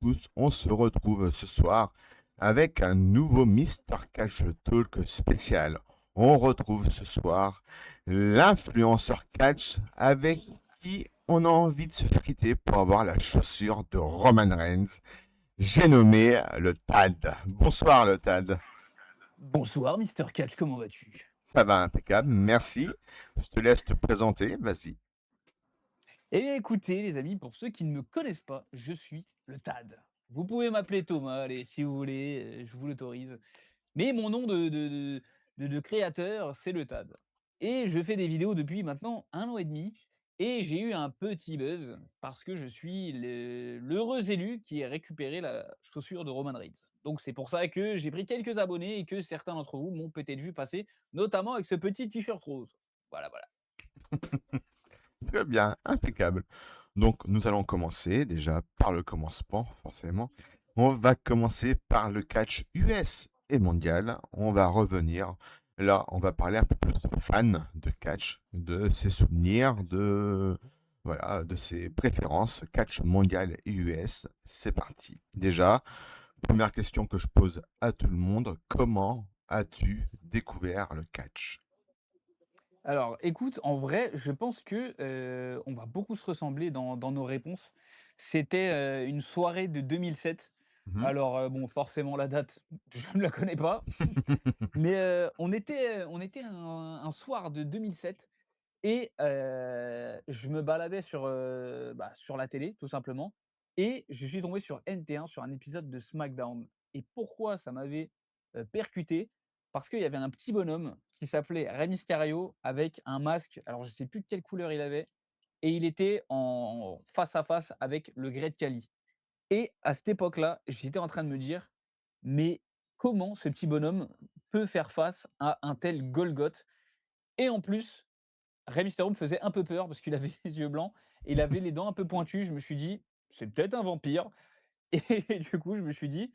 tous, on se retrouve ce soir avec un nouveau Mister Catch Talk spécial. On retrouve ce soir l'influenceur catch avec qui on a envie de se friter pour avoir la chaussure de Roman Reigns. J'ai nommé le Tad. Bonsoir le Tad. Bonsoir Mister Catch, comment vas-tu? Ça va impeccable, merci. Je te laisse te présenter, vas-y. Eh bien écoutez les amis, pour ceux qui ne me connaissent pas, je suis le TAD. Vous pouvez m'appeler Thomas, allez, si vous voulez, je vous l'autorise. Mais mon nom de créateur, c'est le TAD. Et je fais des vidéos depuis maintenant 1 an et demi. Et j'ai eu un petit buzz parce que je suis l'heureux élu qui a récupéré la chaussure de Roman Reigns. Donc c'est pour ça que j'ai pris quelques abonnés et que certains d'entre vous m'ont peut-être vu passer, notamment avec ce petit t-shirt rose. Voilà, voilà. Très bien, impeccable. Donc, nous allons commencer déjà par le commencement, forcément. On va commencer par le catch US et mondial. On va revenir. Là, on va parler un peu plus de fan de catch, de ses souvenirs, voilà, de ses préférences, catch mondial et US. C'est parti. Déjà, première question que je pose à tout le monde, comment as-tu découvert le catch? Alors, écoute, en vrai, je pense que, on va beaucoup se ressembler dans nos réponses. C'était, une soirée de 2007. Mhm. Alors, bon, forcément la date, je ne la connais pas, mais, on était un soir de 2007 et je me baladais sur la télé, tout simplement, et je suis tombé sur NT1, sur un épisode de SmackDown. Et pourquoi ça m'avait, percuté? Parce qu'il y avait un petit bonhomme qui s'appelait Rey Mysterio avec un masque, alors je sais plus de quelle couleur il avait, et il était en face à face avec le Great Khali. Et à cette époque-là, j'étais en train de me dire: «Mais comment ce petit bonhomme peut faire face à un tel Golgoth?» Et en plus, Rey Mysterio me faisait un peu peur parce qu'il avait les yeux blancs et il avait les dents un peu pointues. Je me suis dit: «C'est peut-être un vampire», et du coup, je me suis dit: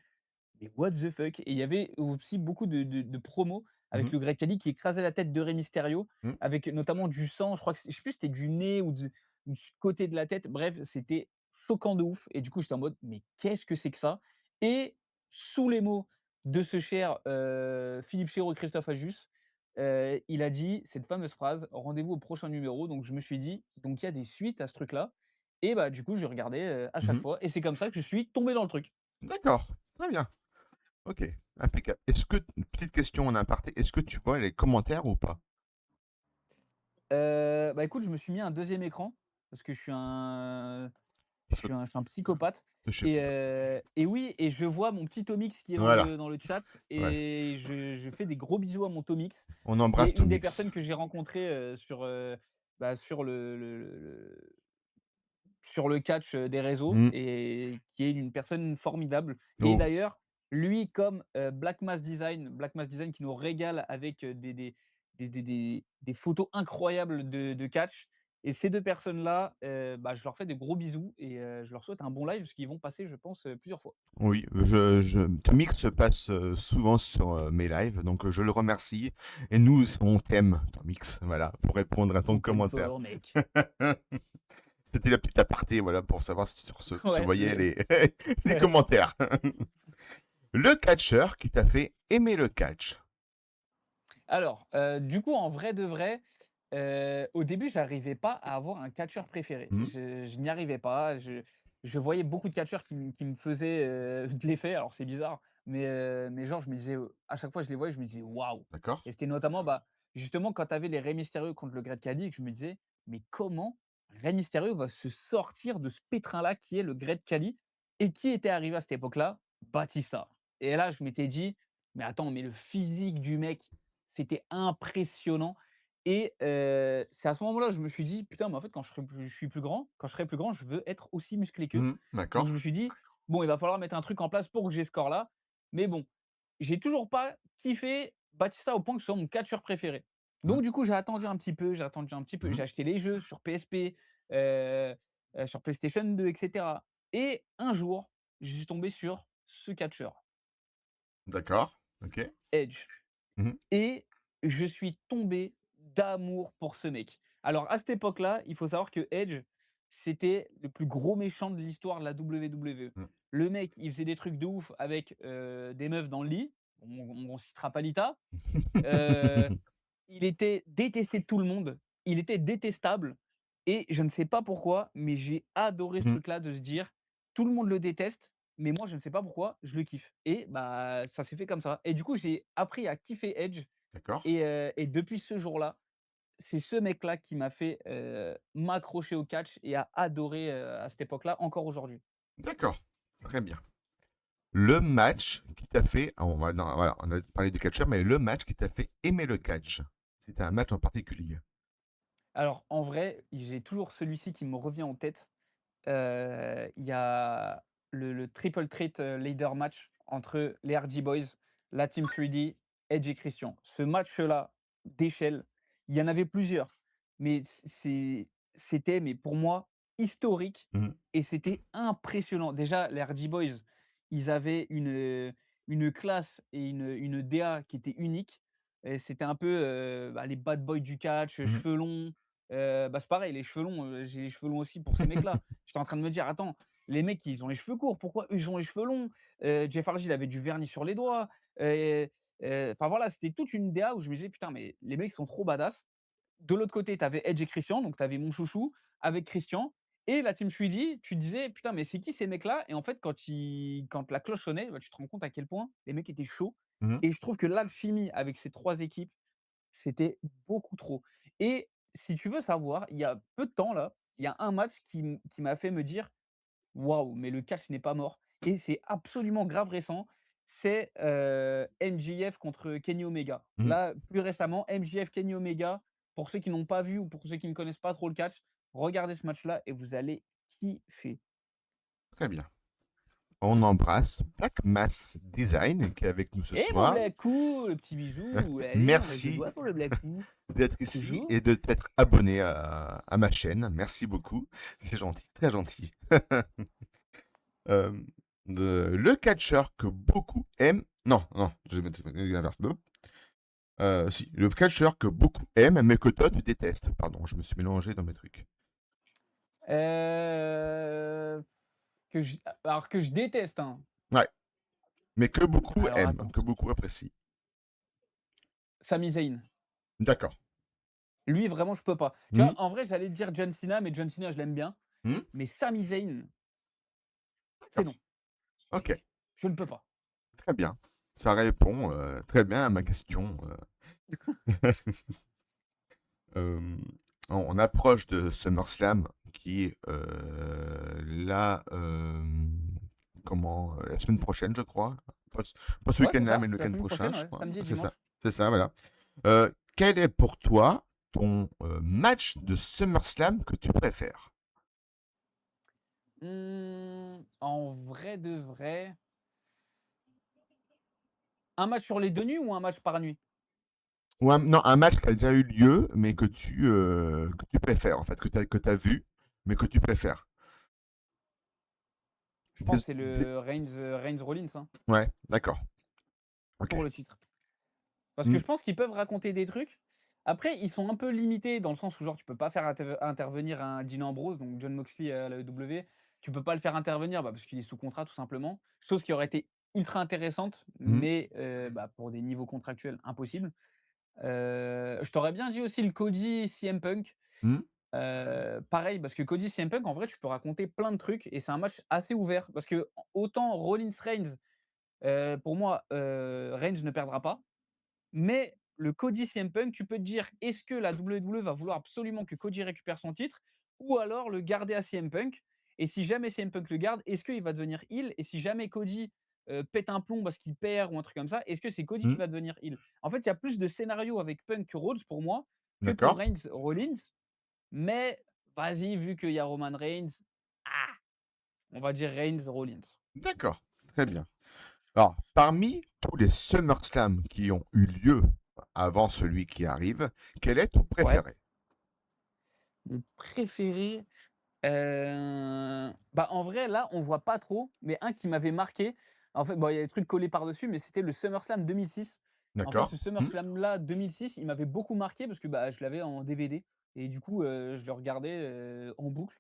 «Mais what the fuck?» Et il y avait aussi beaucoup de promos avec Mhm. le Great Khali qui écrasait la tête de Rey Mysterio, Mhm. avec notamment du sang. Je crois que je sais plus si c'était du nez ou du côté de la tête. Bref, c'était choquant de ouf et du coup, j'étais en mode: «Mais qu'est-ce que c'est que ça?» Et sous les mots de ce cher, Philippe Chéreau et Christophe Ajus, il a dit cette fameuse phrase: «Rendez-vous au prochain numéro». Donc je me suis dit: «Donc il y a des suites à ce truc-là», et bah, du coup, je regardais, à chaque Mhm. fois et c'est comme ça que je suis tombé dans le truc. D'accord, très bien. Ok, impeccable. Petite question en aparté, est-ce que tu vois les commentaires ou pas? Bah, écoute, je me suis mis un deuxième écran parce que Parce que je suis un psychopathe, je sais et pas. oui, et je vois mon petit Tomix qui est dans Voilà, le chat, ouais. et je fais des gros bisous à mon Tomix, On qui est embrasse une des Tomix. personnes que j'ai rencontrées, sur sur le catch, des réseaux, Hmm. et qui est une personne formidable. Et Oh, d'ailleurs, lui comme, Black Mass Design qui nous régale avec, des photos incroyables de catch, et ces 2 personnes-là, bah, je leur fais de gros bisous et je leur souhaite un bon live parce qu'ils vont passer, je pense, plusieurs fois. oui, Tomix se passe souvent sur mes lives, donc je le remercie. Et nous, on t'aime, Tomix, voilà, pour répondre à ton On t'aime commentaire. fort mec. C'était la petite aparté, voilà, pour savoir si tu se Ouais, voyais le les commentaires. Le catcheur qui t'a fait aimer le catch. Alors, du coup, en vrai de vrai, au début, j'arrivais pas à avoir un catcheur préféré. Hmm. Je n'y arrivais pas. Je voyais beaucoup de catcheurs qui me faisaient, de l'effet. Alors c'est bizarre, mais genre je me disais, à chaque fois que je les voyais, je me disais: «Waouh!» D'accord. Et c'était notamment, bah, justement quand tu avais les Rey Mysterio contre le Great Khali, et que je me disais: «Mais comment Rey Mysterio va se sortir de ce pétrin-là qui est le Great Khali?» Et qui était arrivé à cette époque-là? Batista. Et là, je m'étais dit: «Mais attends, mais le physique du mec, c'était impressionnant.» Et c'est à ce moment-là, je me suis dit: «Putain, mais en fait, quand je serai plus grand, je veux être aussi musclé qu'eux.» Hmm. Donc D'accord. je me suis dit: «Bon, il va falloir mettre un truc en place pour que j'ai ce corps-là.» Mais bon, j'ai toujours pas kiffé Batista au point que ce soit mon catcheur préféré. Hmm. Donc du coup, j'ai attendu un petit peu, j'ai Mhm. acheté les jeux sur PSP, heu sur PlayStation 2, et cetera. Et un jour, je suis tombé sur ce catcheur, D'accord. Ok. Edge. Mhm. Et je suis tombé d'amour pour ce mec. Alors à cette époque-là, il faut savoir que Edge, c'était le plus gros méchant de l'histoire de la WWE. Mmh. Le mec, il faisait des trucs de ouf avec, des meufs dans le lit. On citera pas Lita. Heu, il était détesté de tout le monde. Il était détestable et je ne sais pas pourquoi, mais j'ai adoré ce Mmh. truc-là de se dire: «Tout le monde le déteste, mais moi je ne sais pas pourquoi, je le kiffe» et bah, ça s'est fait comme ça et du coup, j'ai appris à kiffer Edge D'accord. et depuis ce jour-là, c'est ce mec-là qui m'a fait, m'accrocher au catch et à adorer, à cette époque-là, encore aujourd'hui. D'accord. Très bien. Le match qui t'a fait on va non, voilà, on a parlé de catcheur, mais le match qui t'a fait aimer le catch? C'était un match en particulier? Alors en vrai, j'ai toujours celui-ci qui me revient en tête. Il y a le triple threat, ladder match entre les Hardy Boys, la Team 3D, Edge et Christian. Ce match-là d'échelle, il y en avait plusieurs, mais c'était, mais pour moi, historique Mmh. et c'était impressionnant. Déjà, les Hardy Boys, ils avaient une classe et une DA qui était unique et c'était un peu, bah, les bad boys du catch, Mmh. cheveux longs, bah, c'est pareil, les cheveux longs, j'ai les cheveux longs aussi pour ces mecs-là. J'étais en train de me dire: «Attends, les mecs, ils ont les cheveux courts, pourquoi eux, ils ont les cheveux longs?» Jeff Hardy, il avait du vernis sur les doigts, heu enfin voilà, c'était toute une DA où je me disais: «Putain, mais les mecs sont trop badass». De l'autre côté, tu avais Edge et Christian, donc tu avais mon chouchou avec Christian et la team 3D, tu te disais: «Putain, mais c'est qui ces mecs-là?» et en fait, quand la cloche sonnait, bah, tu te rends compte à quel point les mecs étaient chauds Mmh. et je trouve que l'alchimie avec ces 3 équipes, c'était beaucoup trop et si tu veux savoir, il y a peu de temps là, il y a un match qui m'a fait me dire: «Waouh, mais le catch n'est pas mort» et c'est absolument grave récent. C'est, MJF contre Kenny Omega. Mmh. Là, plus récemment, MJF, Kenny Omega, pour ceux qui n'ont pas vu ou pour ceux qui ne connaissent pas trop le catch, regardez ce match-là et vous allez kiffer. Très bien. On embrasse Black Mass Design qui est avec nous ce Et mon soir. Blackou, le petit bisou, allez, on reste de Merci doigts pour le Blackou. d'être ici Toujours. et de t'être abonné à ma chaîne. Merci beaucoup. C'est gentil, très gentil. Hem, le catcheur que beaucoup aiment non, non, je vais mettre l'inverse. Si, le catcheur que beaucoup aiment, mais que toi tu détestes. Pardon, je me suis mélangé dans mes trucs. Heu, que je déteste, hein. Ouais, mais que beaucoup Alors aiment, attends, que beaucoup apprécient. Sami Zayn. D'accord. Lui, vraiment, je peux pas. Tu vois, Mmh. en vrai, j'allais dire John Cena, mais John Cena, je l'aime bien. Mmh. Mais Sami Zayn, c'est D'accord. non, OK, je ne peux pas. très bien. Ça répond, très bien à ma question, Hem, on approche de SummerSlam qui est, là, la semaine prochaine, je crois. Pas ce Ouais, c'est week-end-là, ça, mais le c'est la week-end semaine prochain, prochaine, je ouais, crois. samedi et C'est ça, dimanche. c'est ça, voilà. Quel est pour toi ton, match de SummerSlam que tu préfères? En vrai de vrai, un match sur les 2 nuits ou un match par nuit? Ou non, un match qui a déjà eu lieu, mais que tu préfères, en fait, que tu as vu, mais que tu préfères? Je pense Dés que c'est dés le Reigns Rollins, hein, Ouais, d'accord. OK. pour le titre. Parce que Mmh. je pense qu'ils peuvent raconter des trucs. Après, ils sont un peu limités dans le sens où genre tu peux pas faire intervenir un Dean Ambrose, donc John Moxley à la WWE. Tu peux pas le faire intervenir, bah, parce qu'il est sous contrat tout simplement. Chose qui aurait été ultra intéressante, Mmh. mais bah, pour des niveaux contractuels, impossible. Je t'aurais bien dit aussi le Cody CM Punk. Mmh. Pareil, parce que Cody CM Punk, en vrai, tu peux raconter plein de trucs et c'est un match assez ouvert. Parce que autant Rollins Reigns, pour moi, Reigns ne perdra pas. Mais le Cody CM Punk, tu peux te dire: «Est-ce que la WWE va vouloir absolument que Cody récupère son titre ou alors le garder à CM Punk? Et si jamais CM Punk le garde, est-ce qu'il va devenir heel? Et si jamais Cody, pète un plomb parce qu'il perd ou un truc comme ça, est-ce que c'est Cody qui Mmh. va devenir heel?» En fait, il y a plus de scénarios avec Punk que Rhodes pour moi, que pour D'accord. Reigns Rollins. Mais vas-y, vu qu'il y a Roman Reigns, ah, on va dire Reigns Rollins. D'accord. Très bien. Alors, parmi tous les SummerSlam qui ont eu lieu avant celui qui arrive, quel est ton Ouais. préféré? Mon préféré, bah, en vrai, là, on voit pas trop, mais un qui m'avait marqué, en fait, bon, il y a des trucs collés par-dessus, mais c'était le SummerSlam 2006. En fait, D'accord. ce Mmh. SummerSlam-là, 2006, il m'avait beaucoup marqué parce que, bah, je l'avais en DVD et du coup, je le regardais, en boucle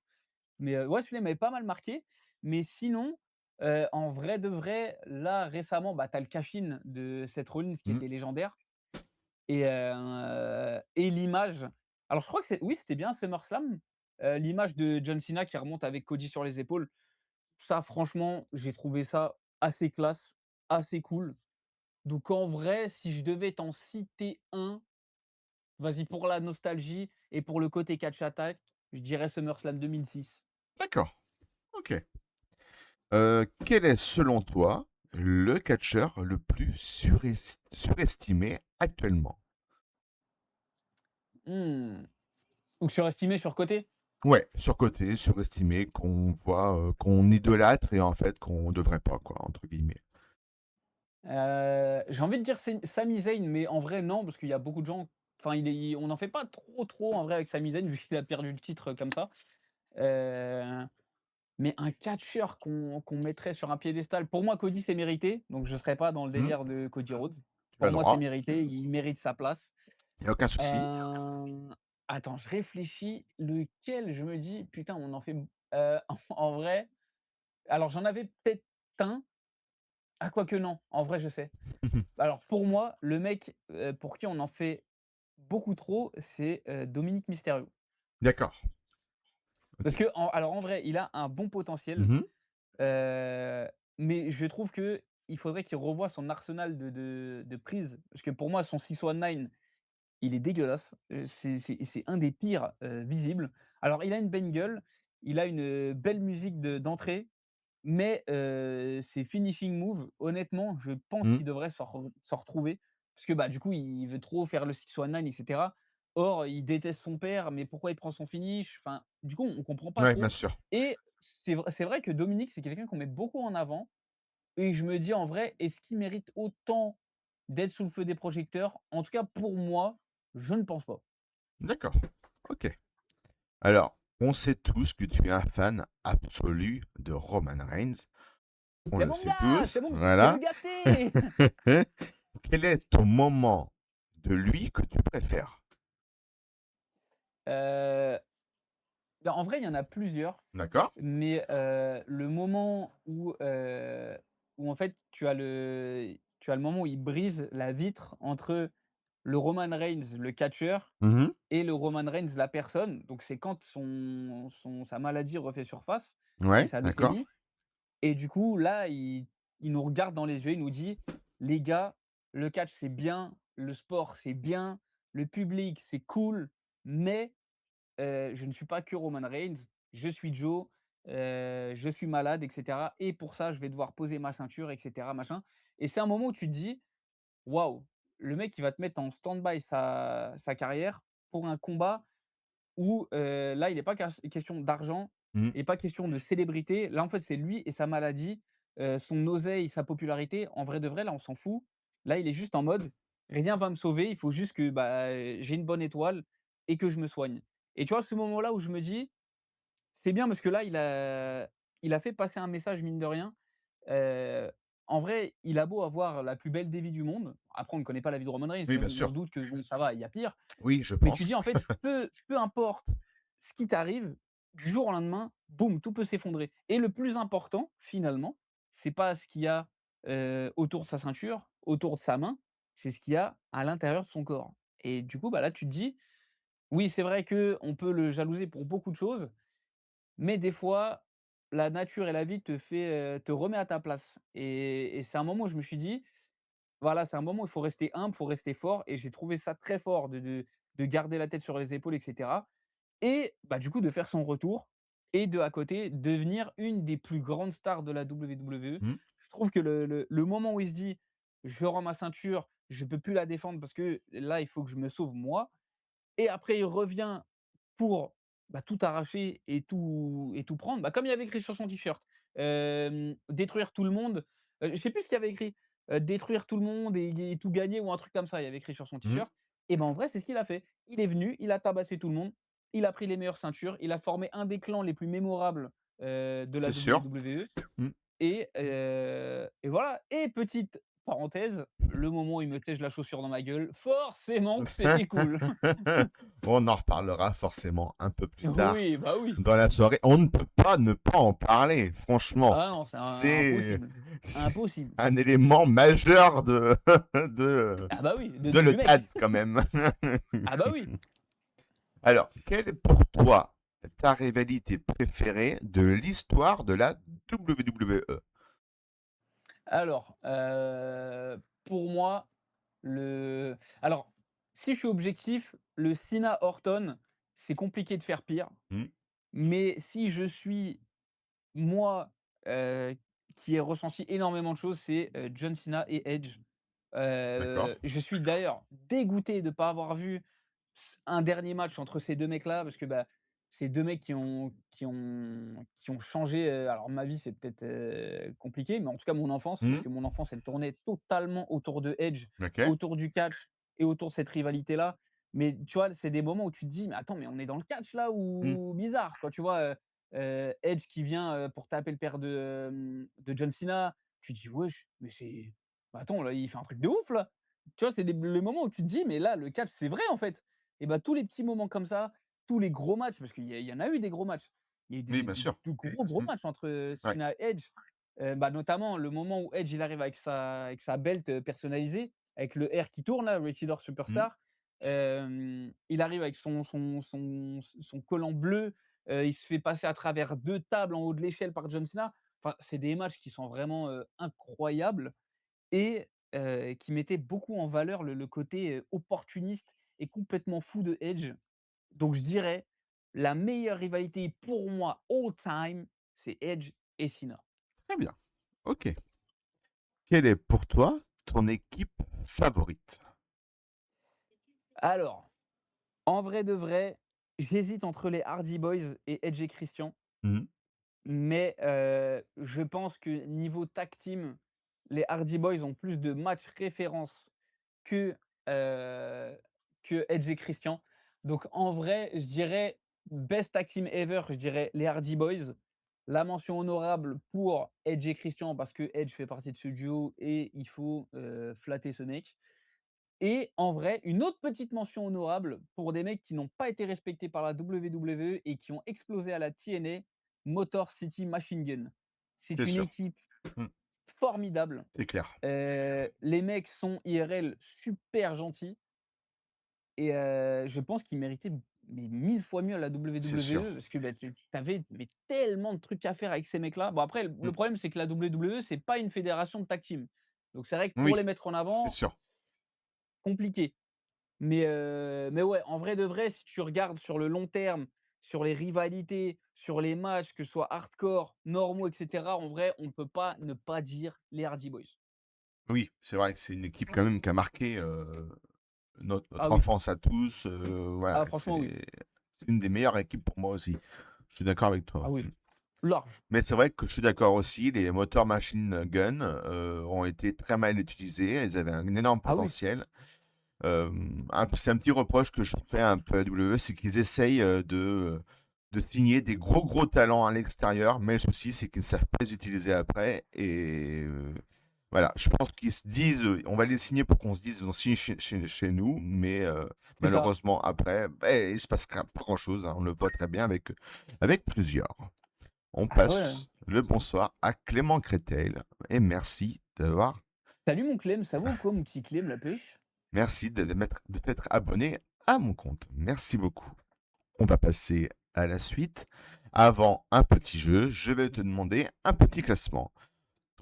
Mais, ouais, celui-là, il m'avait pas mal marqué. Mais sinon, en vrai de vrai, là, récemment, bah, tu as le cash-in de Seth Rollins qui Mmh. était légendaire et l'image alors je crois que c'était bien SummerSlam, l'image de John Cena qui remonte avec Cody sur les épaules. Ça, franchement, j'ai trouvé ça assez classe, assez cool. Donc en vrai, si je devais t'en citer un, vas-y, pour la nostalgie et pour le côté catch attack, je dirais SummerSlam 2006. D'accord, OK. Quel est selon toi le catcheur le plus surestimé actuellement? Mmh. Donc surestimé, surcoté? Ouais, surcoté, surestimé, qu'on voit, qu'on idolâtre et en fait qu'on devrait pas quoi, entre guillemets. J'ai envie de dire Sami Zayn, mais en vrai non, parce qu'il y a beaucoup de gens enfin on n'en fait pas trop en vrai avec Sami Zayn vu qu'il a perdu le titre comme ça. Heu, mais un catcheur qu'on mettrait sur un piédestal, pour moi Cody c'est mérité, donc je ne serais pas dans le Mmh, délire de Cody Rhodes. tu as Pour le moi c'est droit, mérité, il mérite sa place. il y a aucun souci. Attends, je réfléchis, lequel je me dis: «Putain on en fait» en vrai, alors j'en avais peut-être un, ah quoique non, en vrai je sais. Alors pour moi, le mec, pour qui on en fait beaucoup trop, c'est, Dominic Mysterio. D'accord, Parce OK. que alors en vrai, il a un bon potentiel, Mmh. heu, mais je trouve que il faudrait qu'il revoie son arsenal de prises. Parce que pour moi, son 619, il est dégueulasse. C'est un des pires, visibles. Alors il a une belle gueule, il a une, belle musique d'entrée, mais ses finishing moves, honnêtement, je pense Mmh. qu'il devrait s'en retrouver. Parce que, bah, du coup, il veut trop faire le 619 et cetera. Or, il déteste son père, mais pourquoi il prend son finish? Enfin, du coup, on comprend pas Ouais, bien trop sûr. et c'est vrai que Dominique, c'est quelqu'un qu'on met beaucoup en avant et je me dis en vrai, est-ce qu'il mérite autant d'être sous le feu des projecteurs? En tout cas, pour moi, je ne pense pas. D'accord, OK. Alors, on sait tous que tu es un fan absolu de Roman Reigns. On C'est le mon sait gars! tous, C'est le voilà. gâté! Quel est ton moment de lui que tu préfères? Heu, bah, en vrai, il y en a plusieurs. D'accord? Mais, le moment où en fait tu as le moment où il brise la vitre entre le Roman Reigns, le catcheur Mmh. et le Roman Reigns, la personne. Donc c'est quand sa maladie refait surface, c'est Ouais, sa d'accord. leucémie et du coup là, il nous regarde dans les yeux, il nous dit: «Les gars, le catch c'est bien, le sport c'est bien, le public c'est cool, mais je ne suis pas que Roman Reigns, je suis Joe, je suis malade et cetera et pour ça, je vais devoir poser ma ceinture et cetera machin et c'est un moment où tu te dis: «Waouh, le mec, il va te mettre en stand-by sa carrière pour un combat où, là, il est pas question d'argent, Mmh. il est pas question de célébrité. Là, en fait, c'est lui et sa maladie, son oseille, sa popularité. En vrai de vrai, là, on s'en fout. Là, il est juste en mode: «Rien va me sauver, il faut juste que, bah, j'ai une bonne étoile et que je me soigne» et tu vois, ce moment-là où je me dis: «C'est bien» parce que là, il a fait passer un message mine de rien. Heu, En vrai, il a beau avoir la plus belle des vies du monde. Après, on ne connaît pas la vie de Roman Reigns, Oui, mais bien on sûr. doute que bon, ça va, il y a pire. Oui, je Mais tu pense. dis en fait, peu importe ce qui t'arrive, du jour au lendemain, boum, tout peut s'effondrer et le plus important finalement, c'est pas ce qu'il y a, autour de sa ceinture, autour de sa main, c'est ce qu'il y a à l'intérieur de son corps et du coup, bah, là, tu te dis: «Oui, c'est vrai qu'on peut le jalouser pour beaucoup de choses, mais des fois, la nature et la vie te remet à ta place» et c'est un moment où je me suis dit: «Voilà, c'est un moment où il faut rester humble, il faut rester fort» et j'ai trouvé ça très fort de garder la tête sur les épaules et cetera et bah, du coup, de faire son retour et à côté, devenir une des plus grandes stars de la WWE. Mmh. Je trouve que le moment où il se dit: «Je rends ma ceinture, je peux plus la défendre parce que là, il faut que je me sauve moi» et après il revient pour, bah, tout arracher et tout prendre, bah, comme il y avait écrit sur son t-shirt, détruire tout le monde, je sais plus ce qu'il y avait écrit, détruire tout le monde et tout gagner ou un truc comme ça, il y avait écrit sur son Mmh. t-shirt et ben, en vrai, c'est ce qu'il a fait. Il est venu, il a tabassé tout le monde, il a pris les meilleures ceintures, il a formé un des clans les plus mémorables, de la C'est sûr. WWE Mmh. et voilà et petite parenthèse, le moment où il me tèche la chaussure dans ma gueule, forcément que c'était cool. On en reparlera forcément un peu plus tard Oui, bah oui. dans la soirée. On ne peut pas ne pas en parler, franchement. Ah non, c'est C'est impossible. c'est Impossible. un élément majeur de Ah bah oui, de du l'EUCAD mec. quand même. Ah bah oui. Alors, quelle est pour toi ta rivalité préférée de l'histoire de la WWE? Alors, pour moi, alors, si je suis objectif, le Cena Orton, c'est compliqué de faire pire. Mmh, Mais si je suis moi, qui ai ressenti énormément de choses, c'est, John Cena et Edge. d'accord. Je suis d'ailleurs dégoûté de ne pas avoir vu un dernier match entre ces 2 mecs-là parce que, bah, c'est 2 mecs qui ont changé, alors ma vie c'est peut-être, compliqué, mais en tout cas mon enfance, parce Mmh, que mon enfance elle tournait totalement autour de Edge, OK. autour du catch et autour de cette rivalité-là. Mais tu vois, c'est des moments où tu te dis: «Mais attends, mais on est dans le catch là Mmh, ou bizarre?» quoi, tu vois? Edge qui vient, pour taper le père de John Cena, tu te dis: «Wesh, mais c'est bah, attends là, il fait un truc de ouf là!» Tu vois, c'est les moments où tu te dis: «Mais là, le catch, c'est vrai en fait». Et bah, tous les petits moments comme ça, tous les gros matchs, parce qu'il y en a eu des gros matchs. Il y a eu oui, bien sûr. de gros Mmh, matchs entre, ouais. Cena et Edge. Bah, notamment le moment où Edge, il arrive avec sa belt, personnalisée, avec le R qui tourne là, Rated R Mmh, Superstar. Il arrive avec son collant bleu, il se fait passer à travers 2 tables en haut de l'échelle par John Cena. Enfin, c'est des matchs qui sont vraiment, incroyables et qui mettaient beaucoup en valeur le côté, opportuniste et complètement fou de Edge. Donc je dirais, la meilleure rivalité pour moi all time, c'est Edge et Cena. très bien. OK. Quelle est pour toi ton équipe favorite? Alors, en vrai de vrai, j'hésite entre les Hardy Boys et Edge et Christian, Mmh, mais je pense que niveau tag team, les Hardy Boys ont plus de matchs références que, heu, que Edge et Christian. Donc en vrai, je dirais best tag team ever, je dirais les Hardy Boys. La mention honorable pour Edge et Christian parce que Edge fait partie de ce duo et il faut, flatter ce mec. Et en vrai, une autre petite mention honorable pour des mecs qui n'ont pas été respectés par la WWE et qui ont explosé à la TNA, Motor City Machine Gun. C'est c'est une sûr. équipe Mmh, formidable. c'est clair. Les mecs sont IRL super gentils et je pense qu'ils méritaient mais 1000 fois mieux à la C'est sûr. WWE parce que, bah, tu avais mais tellement de trucs à faire avec ces mecs-là. Bon après, le Mmh, problème, c'est que la WWE, c'est pas une fédération de tag team. Donc c'est vrai que pour les oui, mettre en c'est avant, sûr. compliqué. Mais ouais, en vrai de vrai, si tu regardes sur le long terme, sur les rivalités, sur les matchs, que ce soit hardcore, normaux et cetera, en vrai, on ne peut pas ne pas dire les Hardy Boys. Oui, c'est vrai que c'est une équipe quand même qui a marqué, Ah notre oui, enfance à tous, voilà, ah franchement oui. c'est une des meilleures équipes pour moi aussi. Je suis d'accord avec Ah toi. oui, Mmh. large. Mais c'est vrai que je suis d'accord aussi, les moteurs machine gun, ont été très mal utilisés. Ils avaient un énorme Ah oui. potentiel. C'est un petit reproche que je fais un peu à WWE, c'est qu'ils essayent, de signer des gros talents à l'extérieur, mais le souci, c'est qu'ils ne savent pas les utiliser après et voilà, je pense qu'ils se disent, «On va les signer pour qu'on se dise ils ont signé chez nous», mais C'est ça. malheureusement après, beh, il se passe pas grand-chose, hein. On le voit très bien avec plusieurs. On Ah ouais. passe le bonsoir à Clément Créteil et Salut mon Clem, ça va ou quoi mon petit Clem, la pêche? merci de t'être abonné à mon compte. Merci beaucoup. On va passer à la suite. Avant un petit jeu, je vais te demander un petit classement.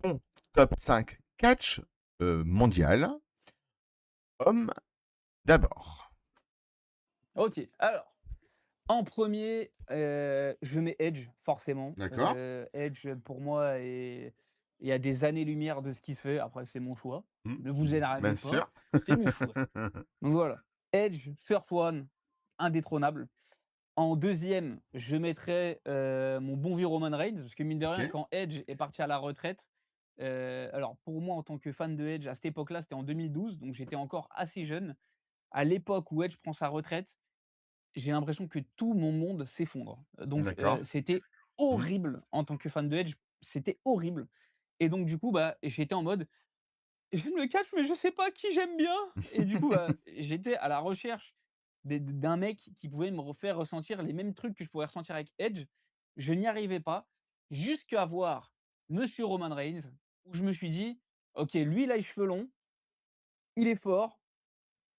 Ton top 5 catch mondial, homme d'abord. OK, alors, en premier, je mets Edge, forcément. D'accord. Edge, pour moi, est il y a des années-lumière de ce qui se fait. Après, c'est mon choix. Ne vous Bien énervez pas, sûr. c'est mon choix. Donc voilà. Edge, first one, indétrônable. En deuxième, je mettrais, mon bon vieux Roman Reigns, parce que mine de rien, Ok. quand Edge est parti à la retraite, alors pour moi, en tant que fan de Edge, à cette époque-là, c'était en 2012, donc j'étais encore assez jeune. À l'époque où Edge prend sa retraite, j'ai l'impression que tout mon monde s'effondre. Donc D'accord. c'était Hmm. horrible en tant que fan de Edge, c'était horrible et donc du coup, bah, j'étais en mode j'aime le catch, mais je sais pas qui j'aime bien et du coup, bah, j'étais à la recherche d'un mec qui pouvait me refaire ressentir les mêmes trucs que je pourrais ressentir avec Edge. Je n'y arrivais pas jusqu'à voir Monsieur Roman Reigns où je me suis dit: «OK, lui, il a les cheveux longs, il est fort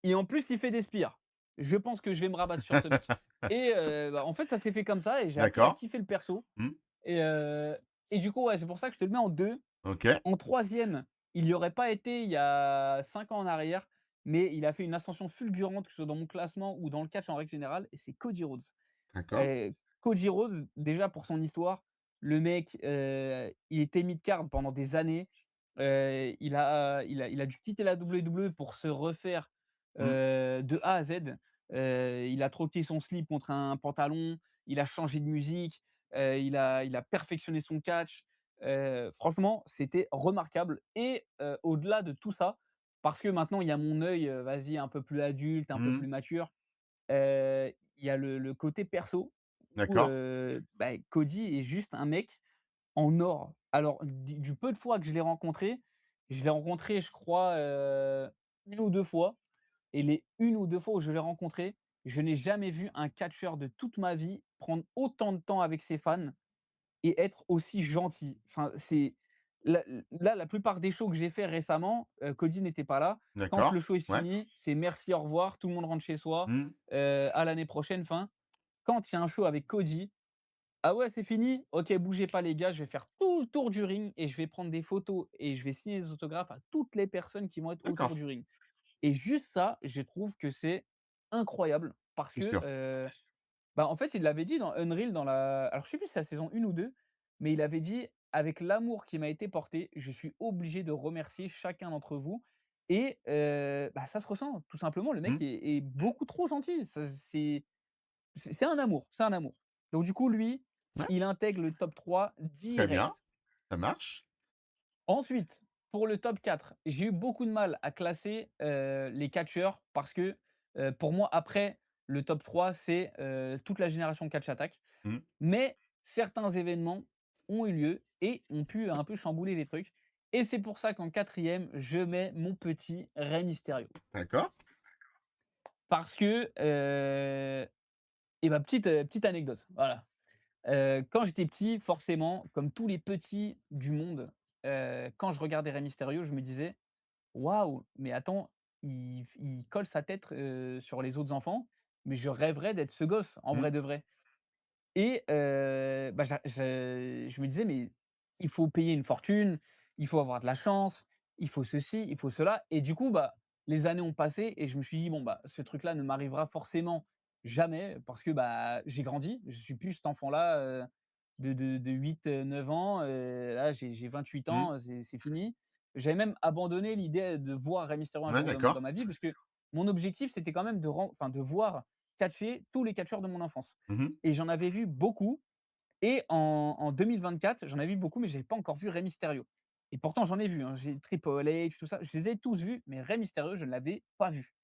et en plus, il fait des spires. Je pense que je vais me rabattre sur ce mec» et bah, en fait, ça s'est fait comme ça et j'ai appris à D'accord. kiffer le perso Mmh. et heu et du coup, ouais, c'est pour ça que je te le mets en 2. OK. En troisième, il y aurait pas été il y a 5 ans en arrière, mais il a fait une ascension fulgurante, que ce soit dans mon classement ou dans le catch en règle générale et c'est Cody Rhodes. D'accord. Cody Rhodes, déjà pour son histoire, le mec, il était mid-card pendant des années. Il a dû quitter la WWE pour se refaire, Mmh. de A à Z. Il a troqué son slip contre un pantalon, il a changé de musique, il a perfectionné son catch. Franchement, c'était remarquable et au-delà de tout ça, parce que maintenant il y a mon œil, vas-y un peu plus adulte, un peu Mmh. plus mature, il y a le côté perso où, D'accord. bah, Cody est juste un mec en or. Alors du peu de fois que je l'ai rencontré je crois, 1 ou 2 fois et les 1 ou 2 fois où je l'ai rencontré, je n'ai jamais vu un catcheur de toute ma vie prendre autant de temps avec ses fans et être aussi gentil. Enfin, c'est la plupart des shows que j'ai fait récemment, Cody n'était pas là. Quand D'accord. le show est Ouais. fini, c'est merci, au revoir, tout le monde rentre chez soi, Mmh. à l'année prochaine, enfin, quand il y a un show avec Cody: «Ah ouais, c'est fini? OK, bougez pas les gars, je vais faire tout le tour du ring et je vais prendre des photos et je vais signer des autographes à toutes les personnes qui vont être autour D'accord. du ring» et juste ça, je trouve que c'est incroyable parce C'est que, sûr. bah, en fait, il l'avait dit dans Unreal dans la alors je sais plus si c'est la saison 1 ou 2, mais il avait dit: «Avec l'amour qui m'a été porté, je suis obligé de remercier chacun d'entre vous» et bah, ça se ressent tout simplement. Le mec Mmh. est beaucoup trop gentil. Ça c'est un amour, c'est un amour. Donc du coup, lui, Ouais. il intègre le top 3 Très bien. direct. Ça marche. Ensuite, pour le top 4, j'ai eu beaucoup de mal à classer, les catcheurs parce que, pour moi, après le top 3, c'est, toute la génération catch attack. Mmh. Mais certains événements ont eu lieu et ont pu un peu chambouler les trucs et c'est pour ça qu'en quatrième, je mets mon petit Rey Mysterio. D'accord. Parce que, et bah, petite anecdote, voilà. Quand j'étais petit, forcément, comme tous les petits du monde, quand je regardais Rey Mysterio, je me disais: «Waouh, mais attends, il colle sa tête, sur les autres enfants, mais je rêverais d'être ce gosse, en Mmh. vrai de vrai». Et bah, je me disais: «Mais il faut payer une fortune, il faut avoir de la chance, il faut ceci, il faut cela» et du coup, bah, les années ont passé et je me suis dit: «Bon, bah, ce truc-là ne m'arrivera forcément jamais» parce que, bah, j'ai grandi. Je suis plus cet enfant-là, de 8 9 ans, là, j'ai 28 Mmh. ans, c'est fini. J'avais même abandonné l'idée de voir Rey Mysterio un Ouais, jour dans d'accord. ma vie parce que mon objectif, c'était quand même de voir catcher tous les catcheurs de mon enfance Mmh mh. et j'en avais vu beaucoup et en 2024, j'en avais vu beaucoup, mais j'avais pas encore vu Rey Mysterio et pourtant j'en ai vu, hein. J'ai Triple H, tout ça, je les ai tous vus, mais Rey Mysterio, je ne l'avais pas vu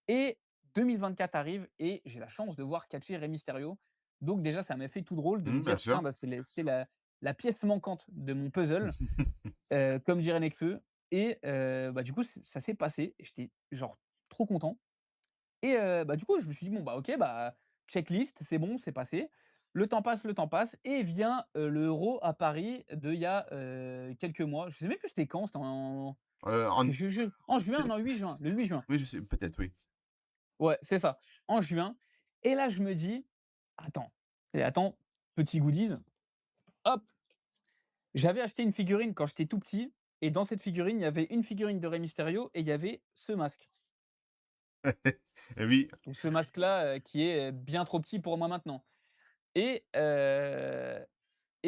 et 2024 arrive et j'ai la chance de voir catcher Rey Mysterio. Donc déjà, ça m'a fait tout drôle de me Mmh, bien dire: «Putain, sûr. bah, c'est la pièce manquante de mon puzzle», comme dirait Nekfeu et bah, du coup, ça s'est passé et j'étais genre trop content et bah, du coup, je me suis dit: «Bon, bah, OK, bah, checklist, c'est bon, c'est passé». Le temps passe et vient, le Euro à Paris de il y a, quelques mois. Je sais même plus c'était quand, c'était En en juin, c'était non, 8 juin, le 8 juin. oui, je sais, peut-être, oui. Ouais, c'est ça, en juin et là, je me dis: «Attends et attends, petit goodies, hop». J'avais acheté une figurine quand j'étais tout petit et dans cette figurine, il y avait une figurine de Rey Mysterio et il y avait ce masque. Et oui. Donc ce masque-là, qui est, bien trop petit pour moi maintenant et